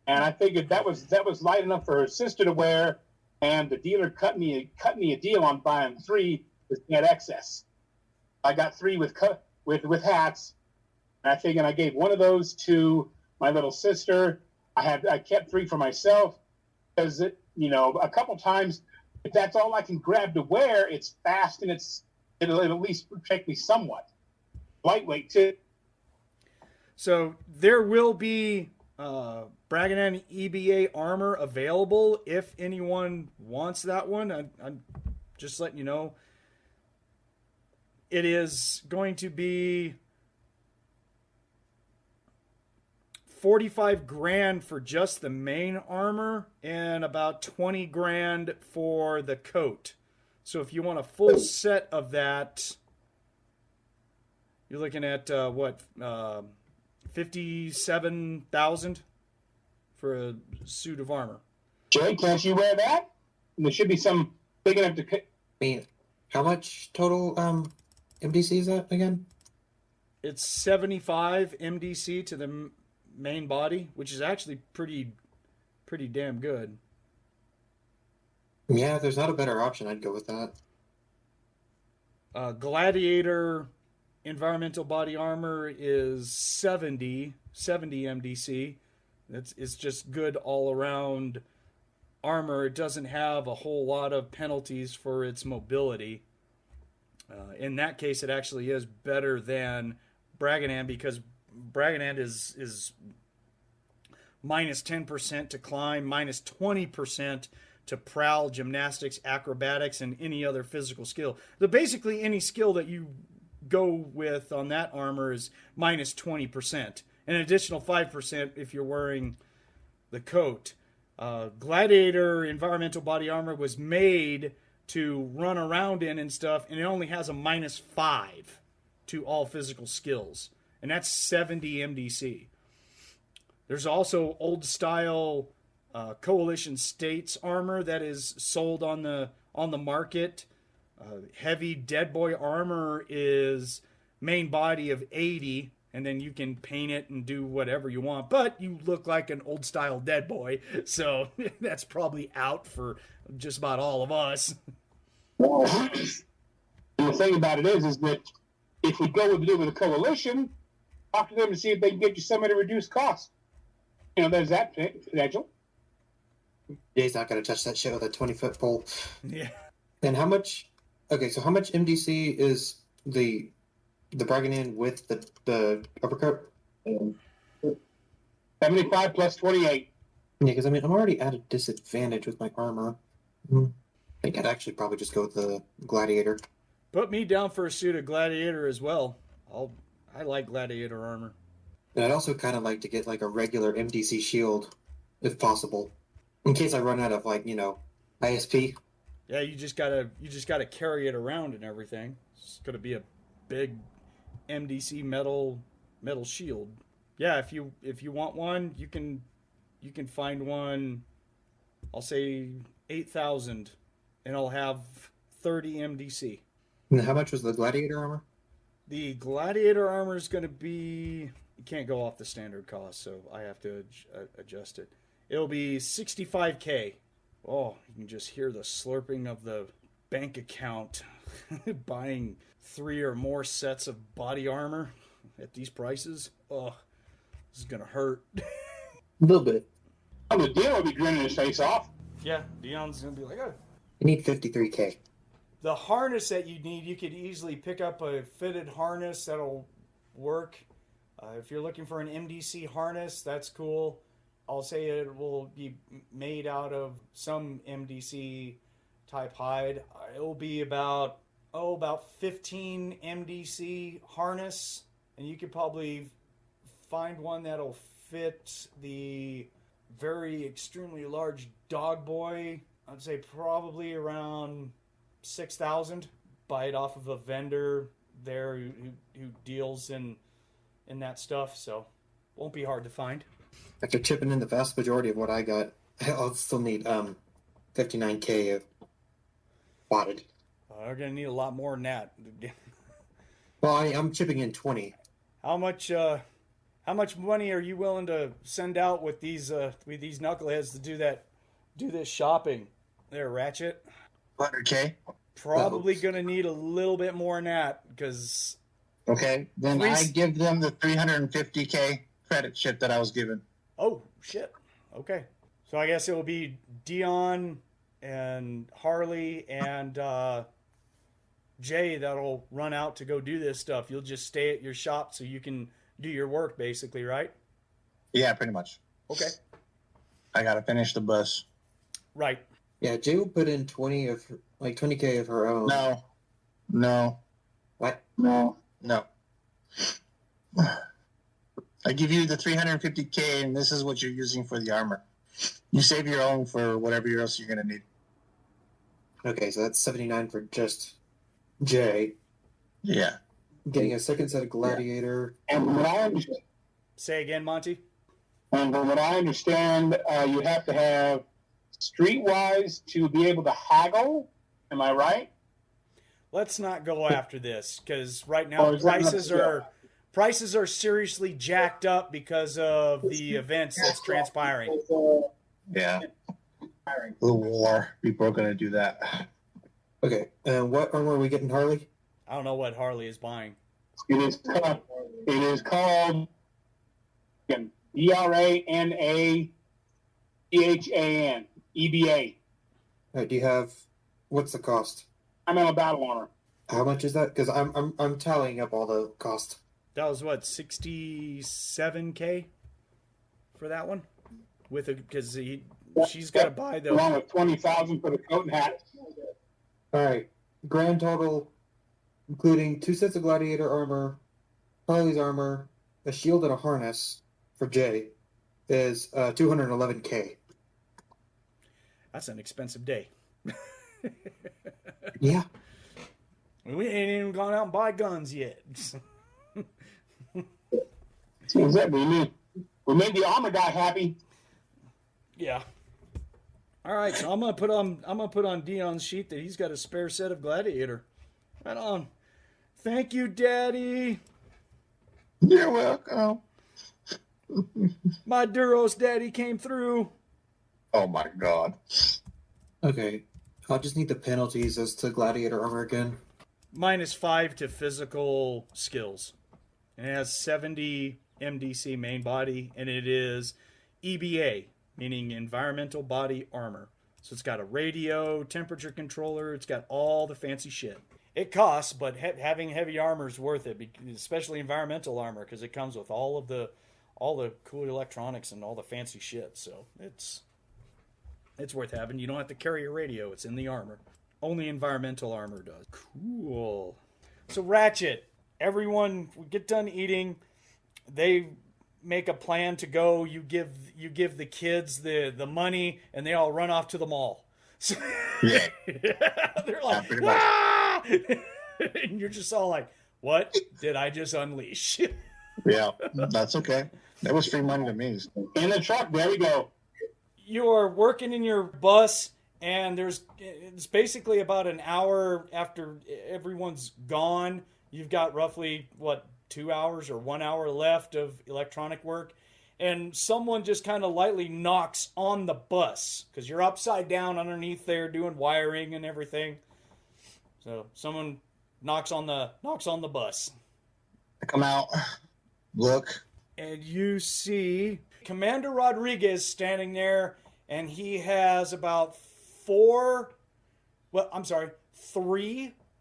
And I figured that was light enough for her sister to wear, and the dealer cut me a deal on buying 3 with net excess. I got 3 with hats, and I figured I gave one of those to my little sister. I kept 3 for myself because a couple times, if that's all I can grab to wear, it's fast and it'll at least protect me somewhat. Lightweight too. So there will be Braganan EBA armor available if anyone wants that one. I'm just letting you know. It is going to be $45,000 for just the main armor and about $20,000 for the coat. So if you want a full set of that, you're looking at $57,000 for a suit of armor. Jay, can't you wear that? And there should be some big enough to. I mean, how much total MDC is that again? It's 75 MDC to the main body, which is actually pretty damn good. Yeah, if there's not a better option, I'd go with that. Gladiator environmental body armor is 70 MDC. It's just good all around armor. It doesn't have a whole lot of penalties for its mobility. In that case, it actually is better than Braganan because Braganan is minus 10% to climb, minus 20% to prowl, gymnastics, acrobatics, and any other physical skill. So basically, any skill that you go with on that armor is minus 20%. An additional 5% if you're wearing the coat. Gladiator environmental body armor was made to run around in and stuff, and it only has a minus 5 to all physical skills. And that's 70 MDC. There's also old style Coalition States armor that is sold on the market. Heavy Dead Boy armor is main body of 80, and then you can paint it and do whatever you want. But you look like an old style Dead Boy, so that's probably out for just about all of us. Well, the thing about it is that if we go with a coalition, talk to them to see if they can get you some at a reduced cost. There's that potential. Jay's not going to touch that shit with a 20-foot pole. Yeah. And how much? Okay, so how much MDC is the Braganan with the uppercut? 75 plus 28. Yeah, because I'm already at a disadvantage with my armor. I think I'd actually probably just go with the Gladiator. Put me down for a suit of Gladiator as well. I like Gladiator armor. And I'd also kind of like to get like a regular MDC shield, if possible, in case I run out of ISP. Yeah, you just gotta carry it around and everything. It's gonna be a big MDC metal shield. Yeah, if you want one, you can find one. I'll say 8,000, and I'll have 30 MDC. And how much was the Gladiator armor? The Gladiator armor is gonna be. You can't go off the standard cost, so I have to adjust it. It'll be $65K. Oh, you can just hear the slurping of the bank account buying 3 or more sets of body armor. at these prices, oh, this is gonna hurt. A little bit. Oh, the deal would be grinning his face off. Yeah, Dion's gonna be like, oh. You need 53K. The harness that you need, you could easily pick up a fitted harness that'll work. If you're looking for an MDC harness, that's cool. I'll say it will be made out of some MDC type hide. It will be about 15 MDC harness, and you could probably find one that'll fit the very extremely large dog boy. I'd say probably around 6,000. Buy it off of a vendor there who deals in that stuff, so won't be hard to find. After chipping in the vast majority of what I got, I'll still need 59K of wadded. We're gonna need a lot more than that. Well, I'm chipping in 20. How much money are you willing to send out with these knuckleheads to do this shopping? There, Ratchet. 100K. Probably gonna need a little bit more than that because. Okay, then I give them the 350K credit shit that I was given. Oh shit. Okay. So I guess it will be Dion and Harley and Jay that'll run out to go do this stuff. You'll just stay at your shop so you can do your work, basically, right? Yeah, pretty much. Okay. I gotta finish the bus. Right. Yeah, Jay will put in 20K of her own. No. What? No. I give you the 350K, and this is what you're using for the armor. You save your own for whatever else you're gonna need. Okay, so that's 79 for just Jay. Yeah. Getting a second set of Gladiator. And from what I understand, Say again, Monte. you have to have streetwise to be able to haggle. Am I right? Let's not go after this because right now is that prices are seriously jacked up because of the events that's transpiring. Yeah. The war. People are gonna do that. Okay, and what armor are we getting, Harley? I don't know what Harley is buying. It is called BRANACHAN, EBA. Do you have, what's the cost? I'm on a battle armor. How much is that? Because I'm tallying up all the cost. That was what, 67K for that one, with because she's got to buy the. Along with 20,000 for the coat and hat. All right, grand total, including 2 sets of Gladiator armor, Harley's armor, a shield and a harness for Jay, is 211K. That's an expensive day. Yeah. We ain't even gone out and buy guns yet. We made the armor guy happy. Yeah. All right, so I'm gonna put on Dion's sheet that he's got a spare set of Gladiator. Right on. Thank you, Daddy. You're welcome. My Duros Daddy came through. Oh my god. Okay, I'll just need the penalties as to Gladiator armor again. -5 to physical skills. And it has 70 MDC main body, and it is EBA, meaning Environmental Body Armor. So it's got a radio, temperature controller, it's got all the fancy shit. It costs, but having heavy armor is worth it, especially environmental armor, because it comes with all the cool electronics and all the fancy shit. So it's worth having. You don't have to carry a radio; it's in the armor. Only environmental armor does. Cool. So Ratchet, everyone, we get done eating. They make a plan to go. You give the kids the money, and they all run off to the mall. So, Yeah. They're like, pretty much. ah! And you're just all like, what did I just unleash? Yeah, that's okay. That was free money to me. So. In the truck, there we go. You're working in your bus, and it's basically about an hour after everyone's gone. You've got roughly, 2 hours or 1 hour left of electronic work. And someone just kind of lightly knocks on the bus because you're upside down underneath there doing wiring and everything. So someone knocks on the bus. I come out. look. And you see Commander Rodriguez standing there, and he has about three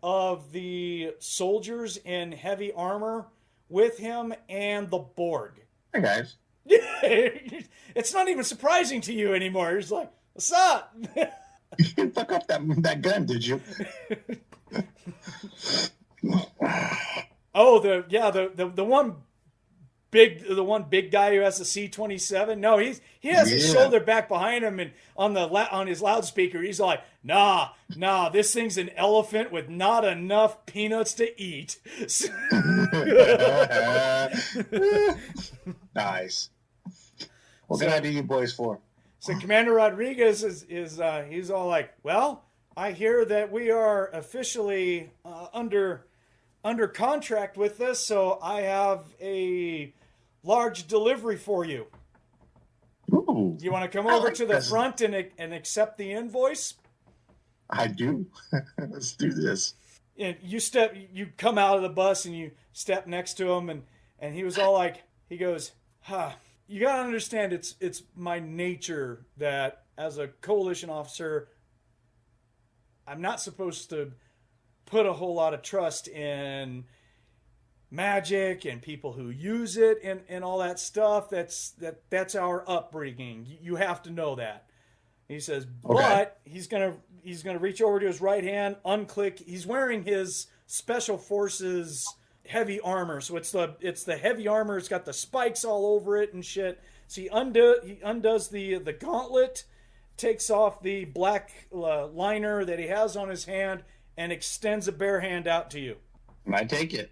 of the soldiers in heavy armor with him and the Borg. Hey, guys. It's not even surprising to you anymore. You're just like, what's up? You didn't fuck up that gun, did you? Oh, the one big guy who has the C-27. No, he has his shoulder back behind him, and on his loudspeaker, he's like, nah, this thing's an elephant with not enough peanuts to eat. Nice. What can I do you boys for? So Commander Rodriguez is he's all like, well, I hear that we are officially under contract with this, so I have a large delivery for you. Ooh, Do you want to come over to the front and accept the invoice? I do. Let's do this. And you come out of the bus and you step next to him, and he was all like, he goes, you gotta understand, it's my nature that as a coalition officer, I'm not supposed to put a whole lot of trust in magic and people who use it and all that stuff. That's our upbringing. You have to know that. He says, but he's gonna reach over to his right hand, unclick. He's wearing his Special Forces heavy armor, so it's the heavy armor. It's got the spikes all over it and shit. So he undoes the gauntlet, takes off the black liner that he has on his hand, and extends a bare hand out to you. I take it.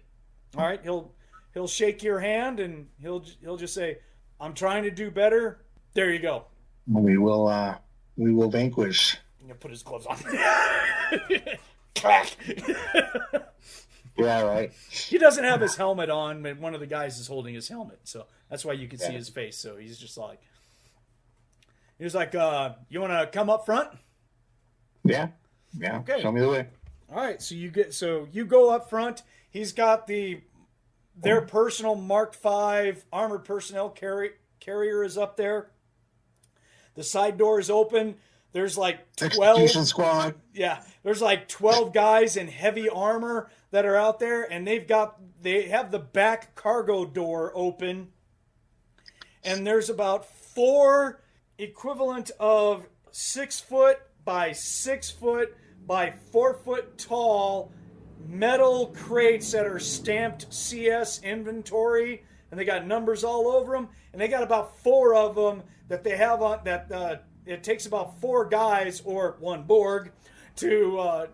All right, he'll shake your hand and he'll just say, "I'm trying to do better." There you go. We will vanquish. He'll put his gloves on. Crack. Yeah, right. He doesn't have his helmet on, but one of the guys is holding his helmet, so that's why you can see his face. So he's just like, you want to come up front? Yeah. Okay. Show me the way. All right, so you go up front. He's got their personal Mark V armored personnel carrier is up there. The side door is open. There's like 12 Execution squad. Yeah, there's like 12 guys in heavy armor that are out there, and they have the back cargo door open, and there's about 4 equivalent of 6 foot by 6 foot by 4 foot tall metal crates that are stamped CS inventory, and they got numbers all over them, and they got about 4 of them that they have on that. It takes about 4 guys or 1 Borg to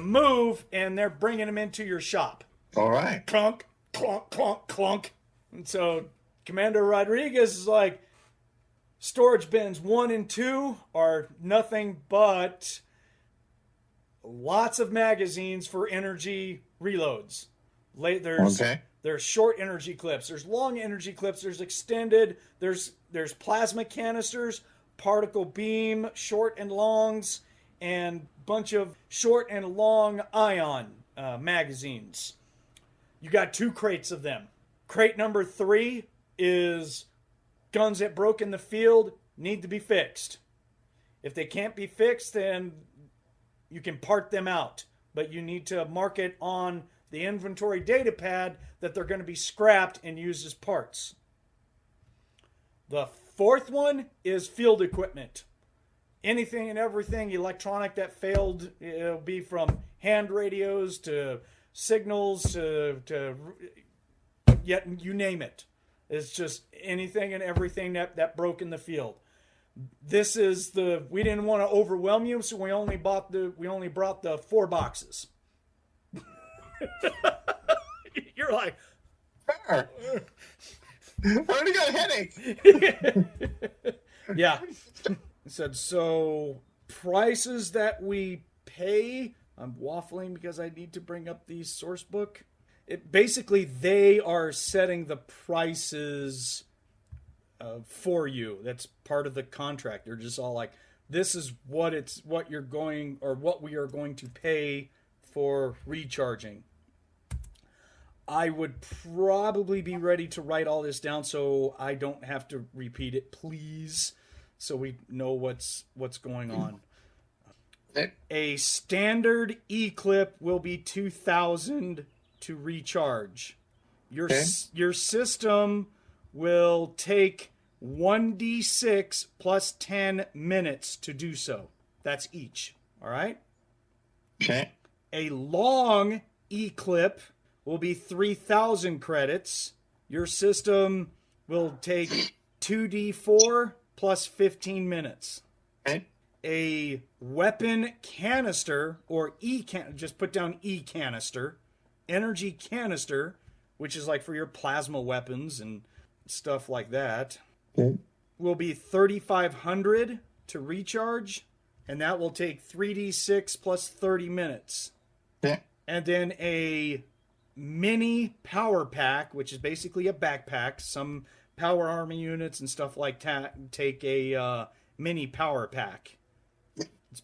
move, and they're bringing them into your shop. All right. Clunk, clunk, clunk, clunk. And so Commander Rodriguez is like, storage bins 1 and 2 are nothing but lots of magazines for energy reloads. There's short energy clips. There's long energy clips. There's extended. There's plasma canisters, particle beam, short and longs, and bunch of short and long ion magazines. You got 2 crates of them. Crate number 3 is guns that broke in the field, need to be fixed. If they can't be fixed, then you can part them out, but you need to mark it on the inventory data pad that they're going to be scrapped and used as parts. The 4th one is field equipment. Anything and everything electronic that failed. It'll be from hand radios to signals to yet you name it. It's just anything and everything that broke in the field. This is we didn't want to overwhelm you, so we only brought the 4 boxes. You're like, I already got a headache. yeah. I said, so prices that we pay, I'm waffling because I need to bring up the source book. Basically, they are setting the prices for you. That's part of the contract. They're just all like, this is what we are going to pay for recharging. I would probably be ready to write all this down so I don't have to repeat it, please, so we know what's going on. Okay. A standard E-clip will be 2,000 to recharge. Your system will take 1d6 plus 10 minutes to do so. That's each. All right? Okay. A long E-clip will be 3,000 credits. Your system will take 2d4 plus 15 minutes. Okay. A weapon canister, or just put down E-canister, energy canister, which is like for your plasma weapons and stuff like that, Okay. will be 3,500 to recharge, and that will take 3d6 plus 30 minutes. Okay. And then a mini power pack, which is basically a backpack. Some power army units and stuff like that take a mini power pack. It's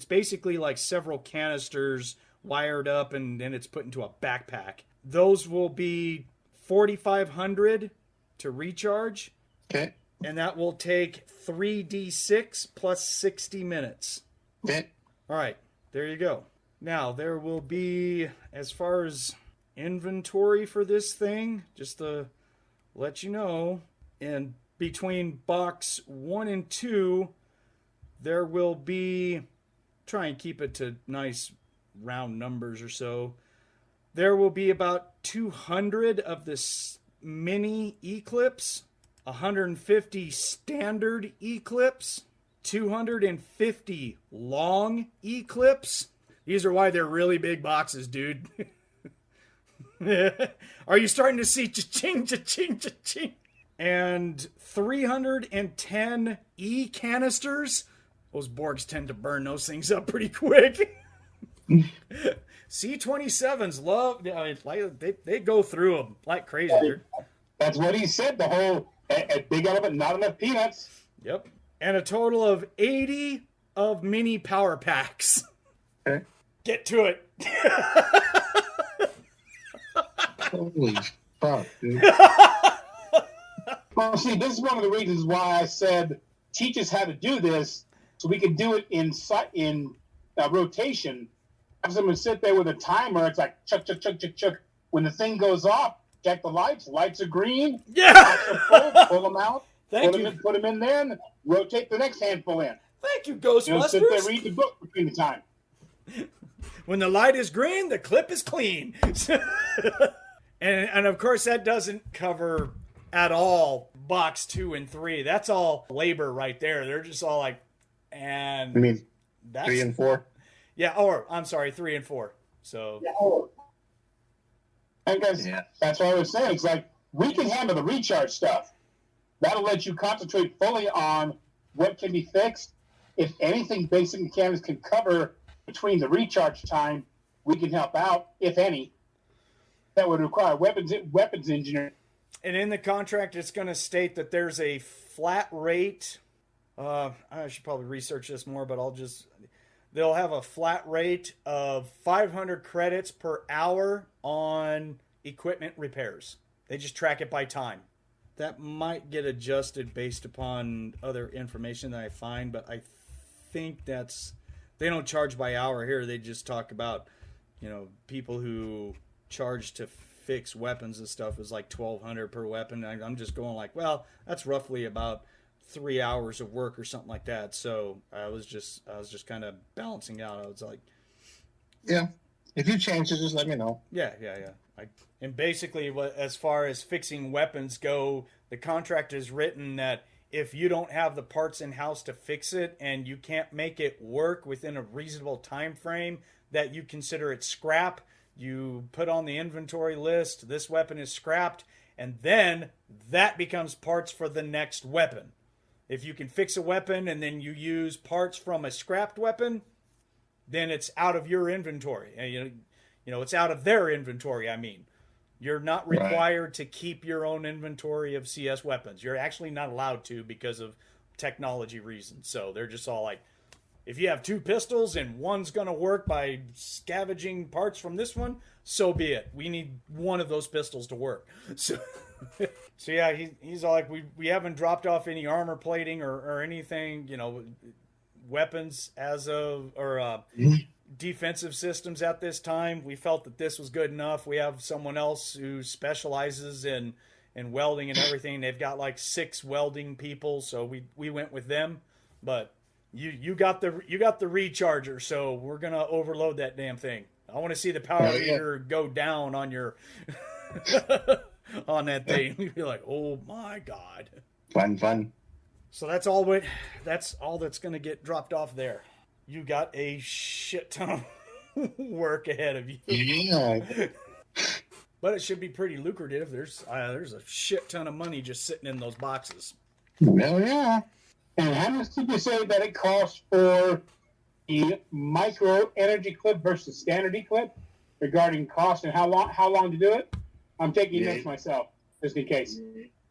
basically like several canisters wired up, and then it's put into a backpack. Those will be 4,500 to recharge. Okay. And that will take 3d6 plus 60 minutes. Okay. All right, there you go. Now, there will be, as far as inventory for this thing, just to let you know, in between box 1 and 2, there will be, try and keep it to nice round numbers or so, there will be about 200 of this mini E-clips, 150 standard E-clips, 250 long E-clips. These are why they're really big boxes, dude. Are you starting to see cha-ching, cha-ching, cha-ching? And 310 E-canisters. Those Borgs tend to burn those things up pretty quick. C-27s love, they go through them like crazy, dude. That's what he said. The whole a big elephant, not enough peanuts. Yep. And a total of 80 of mini power packs. Okay. Get to it. Holy fuck, dude. Well, see, this is one of the reasons why I said teach us how to do this so we can do it in rotation. Have someone sit there with a timer. It's like chuck, chuck, chuck, chuck, chuck. When the thing goes off, check the lights. Lights are green. Yeah. Lights are full. Pull them out. Thank you. Put them in there, and rotate the next handful in. Thank you, You know, sit there, Ghostbusters. read the book between the time. When the light is green, the clip is clean. and of course, that doesn't cover at all box 2 and 3. That's all labor right there. They're just all like, and I mean, that's 3 and 4. yeah. Or I'm sorry, 3 and 4. So And guys, Yeah. that's what I was saying. It's like we can handle the recharge stuff. That'll let you concentrate fully on what can be fixed. If anything basic mechanics can cover between the recharge time, we can help out, if any. That would require weapons engineer. And in the contract, it's going to state that there's a flat rate. I should probably research this more, but they'll have a flat rate of 500 credits per hour on equipment repairs. They just track it by time. That might get adjusted based upon other information that I find, but I think they don't charge by hour here. They just talk about, people who charge to fix weapons and stuff is like $1,200 per weapon. I'm just going like, well, that's roughly about 3 hours of work or something like that. So I was just kind of balancing out. I was like, Yeah. If you change it, just let me know. yeah. And basically, as far as fixing weapons go, the contract is written that if you don't have the parts in-house to fix it and you can't make it work within a reasonable time frame, that you consider it scrap. You put on the inventory list, this weapon is scrapped, and then that becomes parts for the next weapon. If you can fix a weapon and then you use parts from a scrapped weapon, then it's out of your inventory. It's out of their inventory, I mean. You're not required to keep your own inventory of CS weapons. You're actually not allowed to because of technology reasons. So they're just all like, if you have 2 pistols and one's going to work by scavenging parts from this one, so be it. We need one of those pistols to work. So, so yeah, he's all like, we haven't dropped off any armor plating or anything, you know, weapons as of, or defensive systems at this time. We felt that this was good enough. We have someone else who specializes in welding and everything. They've got like 6 welding people, so we went with them. But you got the recharger, so we're gonna overload that damn thing. I want to see the power meter go down on your on that thing. You'd be like, oh my god. Fun. So that's all that's gonna get dropped off there. You got a shit ton of work ahead of you. Yeah. But it should be pretty lucrative. There's a shit ton of money just sitting in those boxes. Well, yeah. And how much did you say that it costs for the micro energy clip versus standard clip regarding cost and how long to do it? I'm taking notes myself, just in case.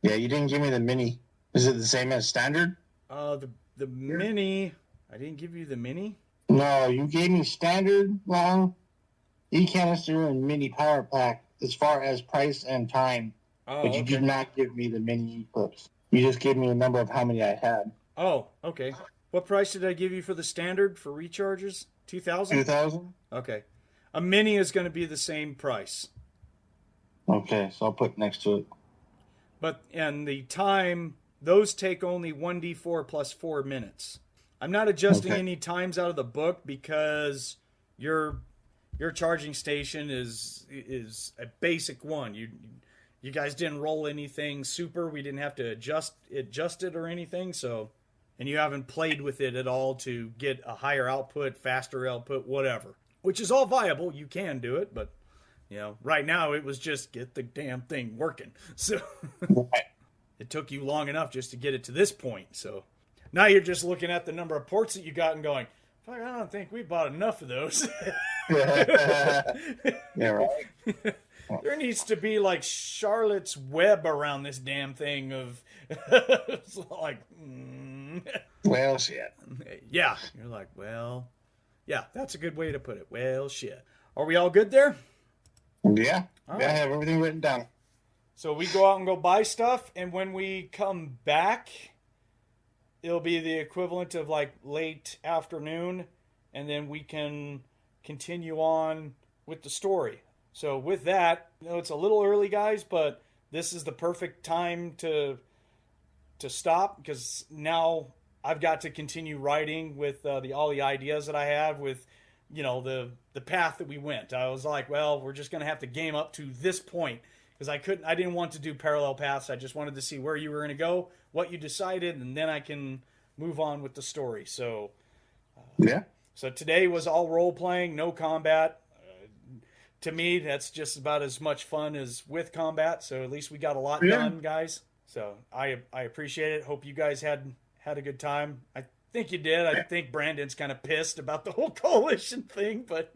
Yeah, you didn't give me the mini. Is it the same as standard? The mini. I didn't give you the mini. No, you gave me standard long e-canister and mini power pack as far as price and time. Oh, but you did not give me the mini clips. You just gave me a number of how many I had. Oh, okay. What price did I give you for the standard for recharges? 2,000? 2,000? Okay. A mini is going to be the same price. Okay, so I'll put next to it. But, and the time, those take only 1d4 plus 4 minutes. I'm not adjusting any times out of the book because your charging station is a basic one. You guys didn't roll anything super. We didn't have to adjust it or anything. So, and you haven't played with it at all to get a higher output, faster output, whatever. Which is all viable. You can do it, but you know, right now it was just get the damn thing working. So it took you long enough just to get it to this point. So now you're just looking at the number of ports that you got and going, fuck, I don't think we bought enough of those. Yeah, right. There needs to be like Charlotte's Web around this damn thing of it's like Well, shit. Yeah. You're like, well, yeah, that's a good way to put it. Well, shit. Are we all good there? Yeah. All I right. have everything written down. So we go out and go buy stuff, and when we come back, it'll be the equivalent of like late afternoon, and then we can continue on with the story. So with that, you know, it's a little early, guys, but this is the perfect time to stop, because now I've got to continue writing with all the ideas that I have with, you know, the path that we went. I was like, well, we're just going to have to game up to this point, because I didn't want to do parallel paths. I just wanted to see where you were going to go, what you decided, and then I can move on with the story. So Yeah. So today was all role playing, no combat. To me, that's just about as much fun as with combat. So at least we got a lot done, guys. So I appreciate it. Hope you guys had a good time. I think you did. I think Brandon's kind of pissed about the whole coalition thing, but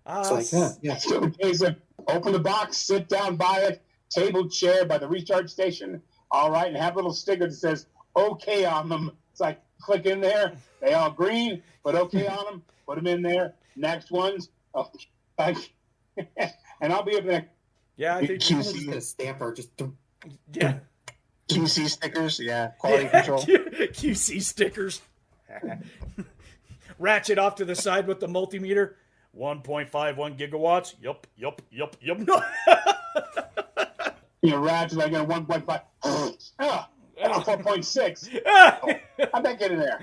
It's like, yeah. So okay, so open the box, sit down by it, table, chair by the recharge station. All right, and have a little sticker that says "okay" on them. It's like click in there. They all green, but okay on them. Put them in there. Next ones, and I'll be up there. yeah, I think I'm just gonna stamp her. Just yeah. QC stickers, yeah. Quality control. QC stickers. Ratchet off to the side with the multimeter. 1.51 gigawatts. Yup. You know, Ratchet, I got 1.5. 4.6. How'd that get in there?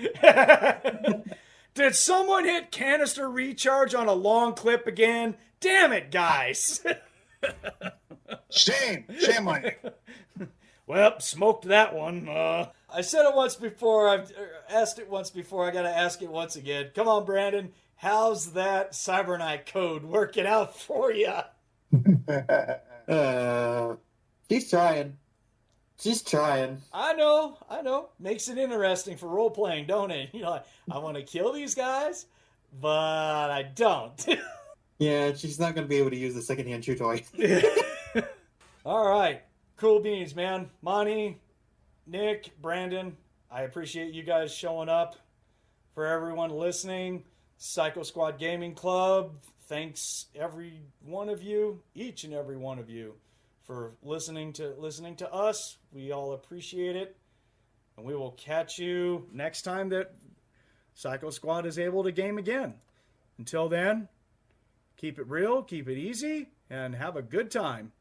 Did someone hit canister recharge on a long clip again? Damn it, guys. Shame on you. Well, smoked that one. I said it once before. I've asked it once before. I got to ask it once again. Come on, Brandon. How's that Cyberknight code working out for you? she's trying. She's trying. I know. Makes it interesting for role playing, don't it? You know, like, I want to kill these guys, but I don't. Yeah, she's not going to be able to use the secondhand chew toy. All right. Cool beans, man. Monte, Nick, Brandon, I appreciate you guys showing up. for everyone listening. Psycho Squad Gaming Club, thanks every one of you, each and every one of you, for listening to us. We all appreciate it. And we will catch you next time that Psycho Squad is able to game again. Until then, keep it real, keep it easy, and have a good time.